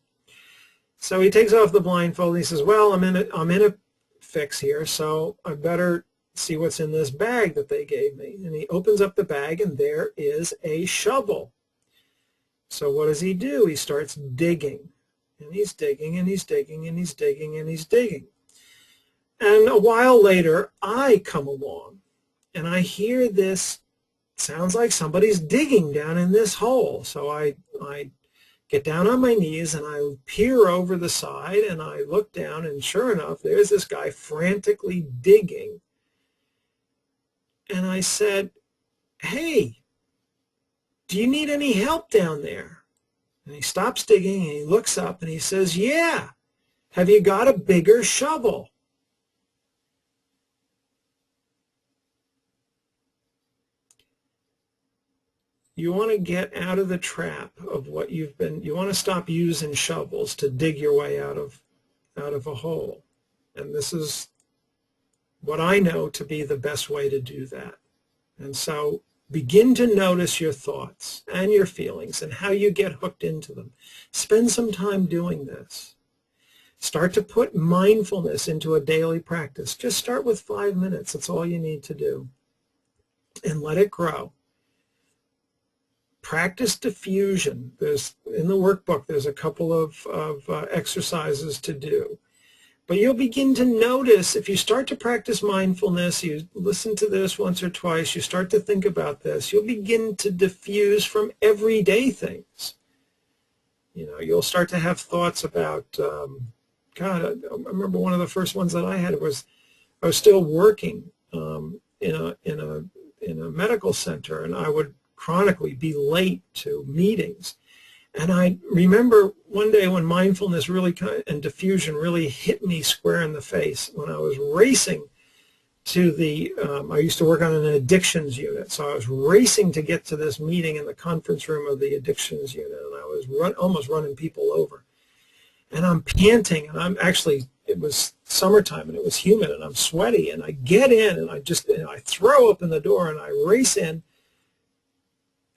So he takes off the blindfold and he says, well, I'm in a fix here, so I better see what's in this bag that they gave me. And he opens up the bag and there is a shovel. So what does he do? He starts digging. And he's digging and he's digging and he's digging and he's digging. And a while later, I come along and I hear this, sounds like somebody's digging down in this hole. So I get down on my knees and I peer over the side and I look down, and sure enough, there's this guy frantically digging. And I said, hey, do you need any help down there? And he stops digging and he looks up and he says, yeah, have you got a bigger shovel? You want to get out of the trap of what you want to stop using shovels to dig your way out of a hole. And this is what I know to be the best way to do that. And so begin to notice your thoughts and your feelings and how you get hooked into them. Spend some time doing this. Start to put mindfulness into a daily practice. Just start with 5 minutes. That's all you need to do. And let it grow. Practice diffusion. In the workbook, there's a couple of exercises to do. But you'll begin to notice, if you start to practice mindfulness, you listen to this once or twice, you start to think about this, you'll begin to diffuse from everyday things. You'll start to have thoughts about, God, I remember one of the first ones that I had was, I was still working in a medical center, and I would chronically be late to meetings. And I remember one day when mindfulness and diffusion really hit me square in the face when I was racing to I used to work on an addictions unit, so I was racing to get to this meeting in the conference room of the addictions unit, and I was almost running people over. And I'm panting, and it was summertime and it was humid and I'm sweaty, and I get in and I throw open the door and I race in,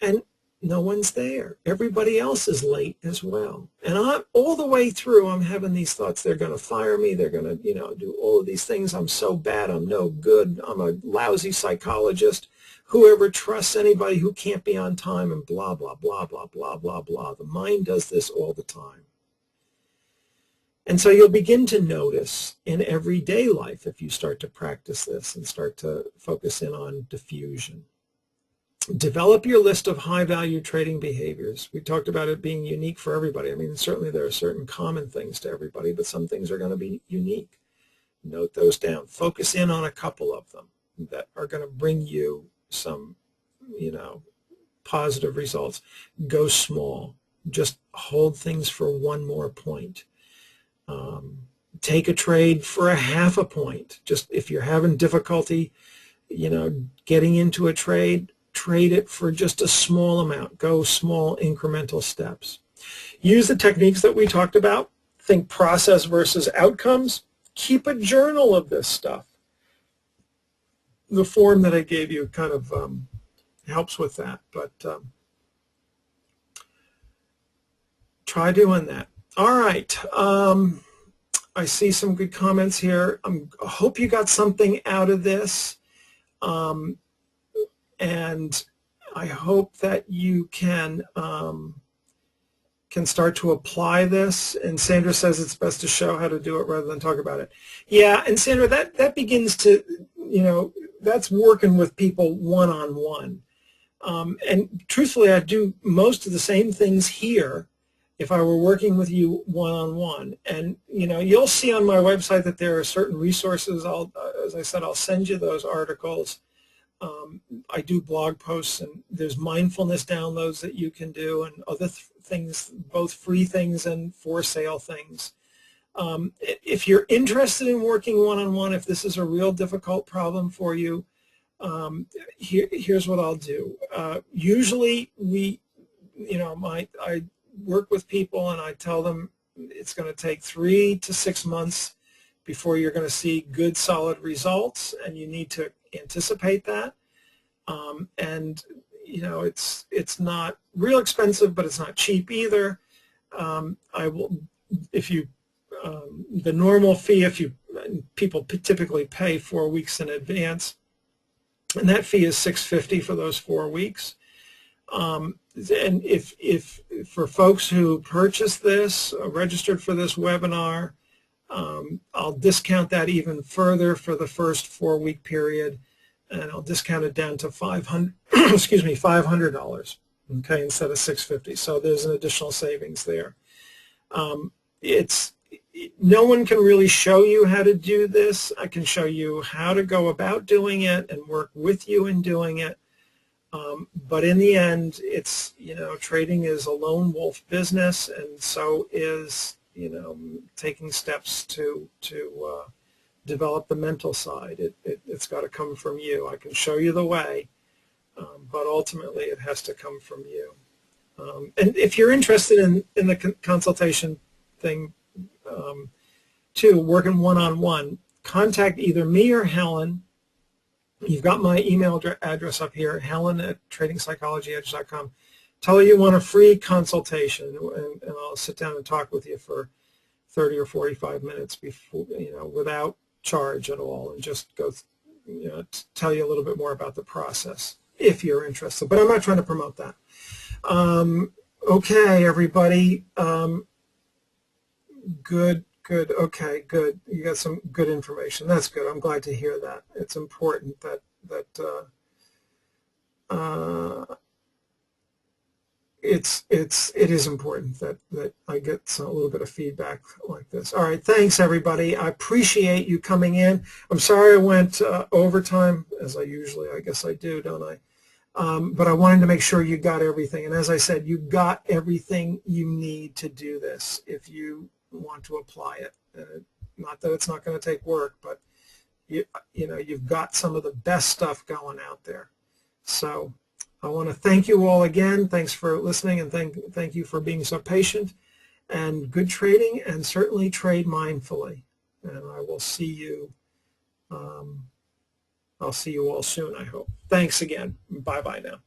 and no one's there. Everybody else is late as well. And all the way through, I'm having these thoughts, they're going to fire me, they're going to, do all of these things, I'm so bad, I'm no good, I'm a lousy psychologist, whoever trusts anybody who can't be on time, and blah, blah, blah, blah, blah, blah, blah. The mind does this all the time. And so you'll begin to notice in everyday life, if you start to practice this and start to focus in on diffusion. Develop your list of high-value trading behaviors. We talked about it being unique for everybody. I mean, certainly there are certain common things to everybody, but some things are going to be unique. Note those down. Focus in on a couple of them that are going to bring you some, positive results. Go small. Just hold things for one more point. Take a trade for a half a point. Just if you're having difficulty, getting into a trade it for just a small amount. Go small incremental steps. Use the techniques that we talked about. Think process versus outcomes. keep a journal of this stuff. The form that I gave you kind of helps with that, but try doing that. All right. I see some good comments here. I hope you got something out of this, and I hope that you can start to apply this. And Sandra says it's best to show how to do it rather than talk about it. Yeah, and Sandra, that begins to, that's working with people one-on-one. And truthfully, I do most of the same things here if I were working with you one-on-one. And, you'll see on my website that there are certain resources. As I said, I'll send you those articles. I do blog posts, and there's mindfulness downloads that you can do, and other things, both free things and for sale things. If you're interested in working one-on-one, if this is a real difficult problem for you, here's what I'll do. Usually I work with people and I tell them it's going to take 3 to 6 months before you're going to see good, solid results, and you need to anticipate that. And it's not real expensive, but it's not cheap either. The normal fee, people typically pay 4 weeks in advance, and that fee is $650 for those 4 weeks. And if for folks who purchased this, registered for this webinar, I'll discount that even further for the first 4-week period, and I'll discount it down to $500. Excuse me, $500. Okay, instead of $650. So there's an additional savings there. No one can really show you how to do this. I can show you how to go about doing it and work with you in doing it. But in the end, it's, trading is a lone wolf business, and so is, taking steps to develop the mental side. It's got to come from you. I can show you the way, but ultimately it has to come from you. And if you're interested in the consultation thing, too, working one-on-one, contact either me or Helen. You've got my email address up here, helen@tradingpsychologyedge.com. Tell her you want a free consultation, and I'll sit down and talk with you for 30 or 45 minutes before, without charge at all, and just go, tell you a little bit more about the process if you're interested. But I'm not trying to promote that. Okay, everybody. Good. Okay, good. You got some good information. That's good. I'm glad to hear that. It's important that it is important that I get a little bit of feedback like this. All right, thanks everybody. I appreciate you coming in. I'm sorry I went overtime, as I guess I do, don't I? But I wanted to make sure you got everything. And as I said, you got everything you need to do this if you want to apply it. Not that it's not going to take work, but you've got some of the best stuff going out there. So I want to thank you all again. Thanks for listening, and thank you for being so patient. And good trading, and certainly trade mindfully. And I will see you. I'll see you all soon, I hope. Thanks again. Bye-bye now.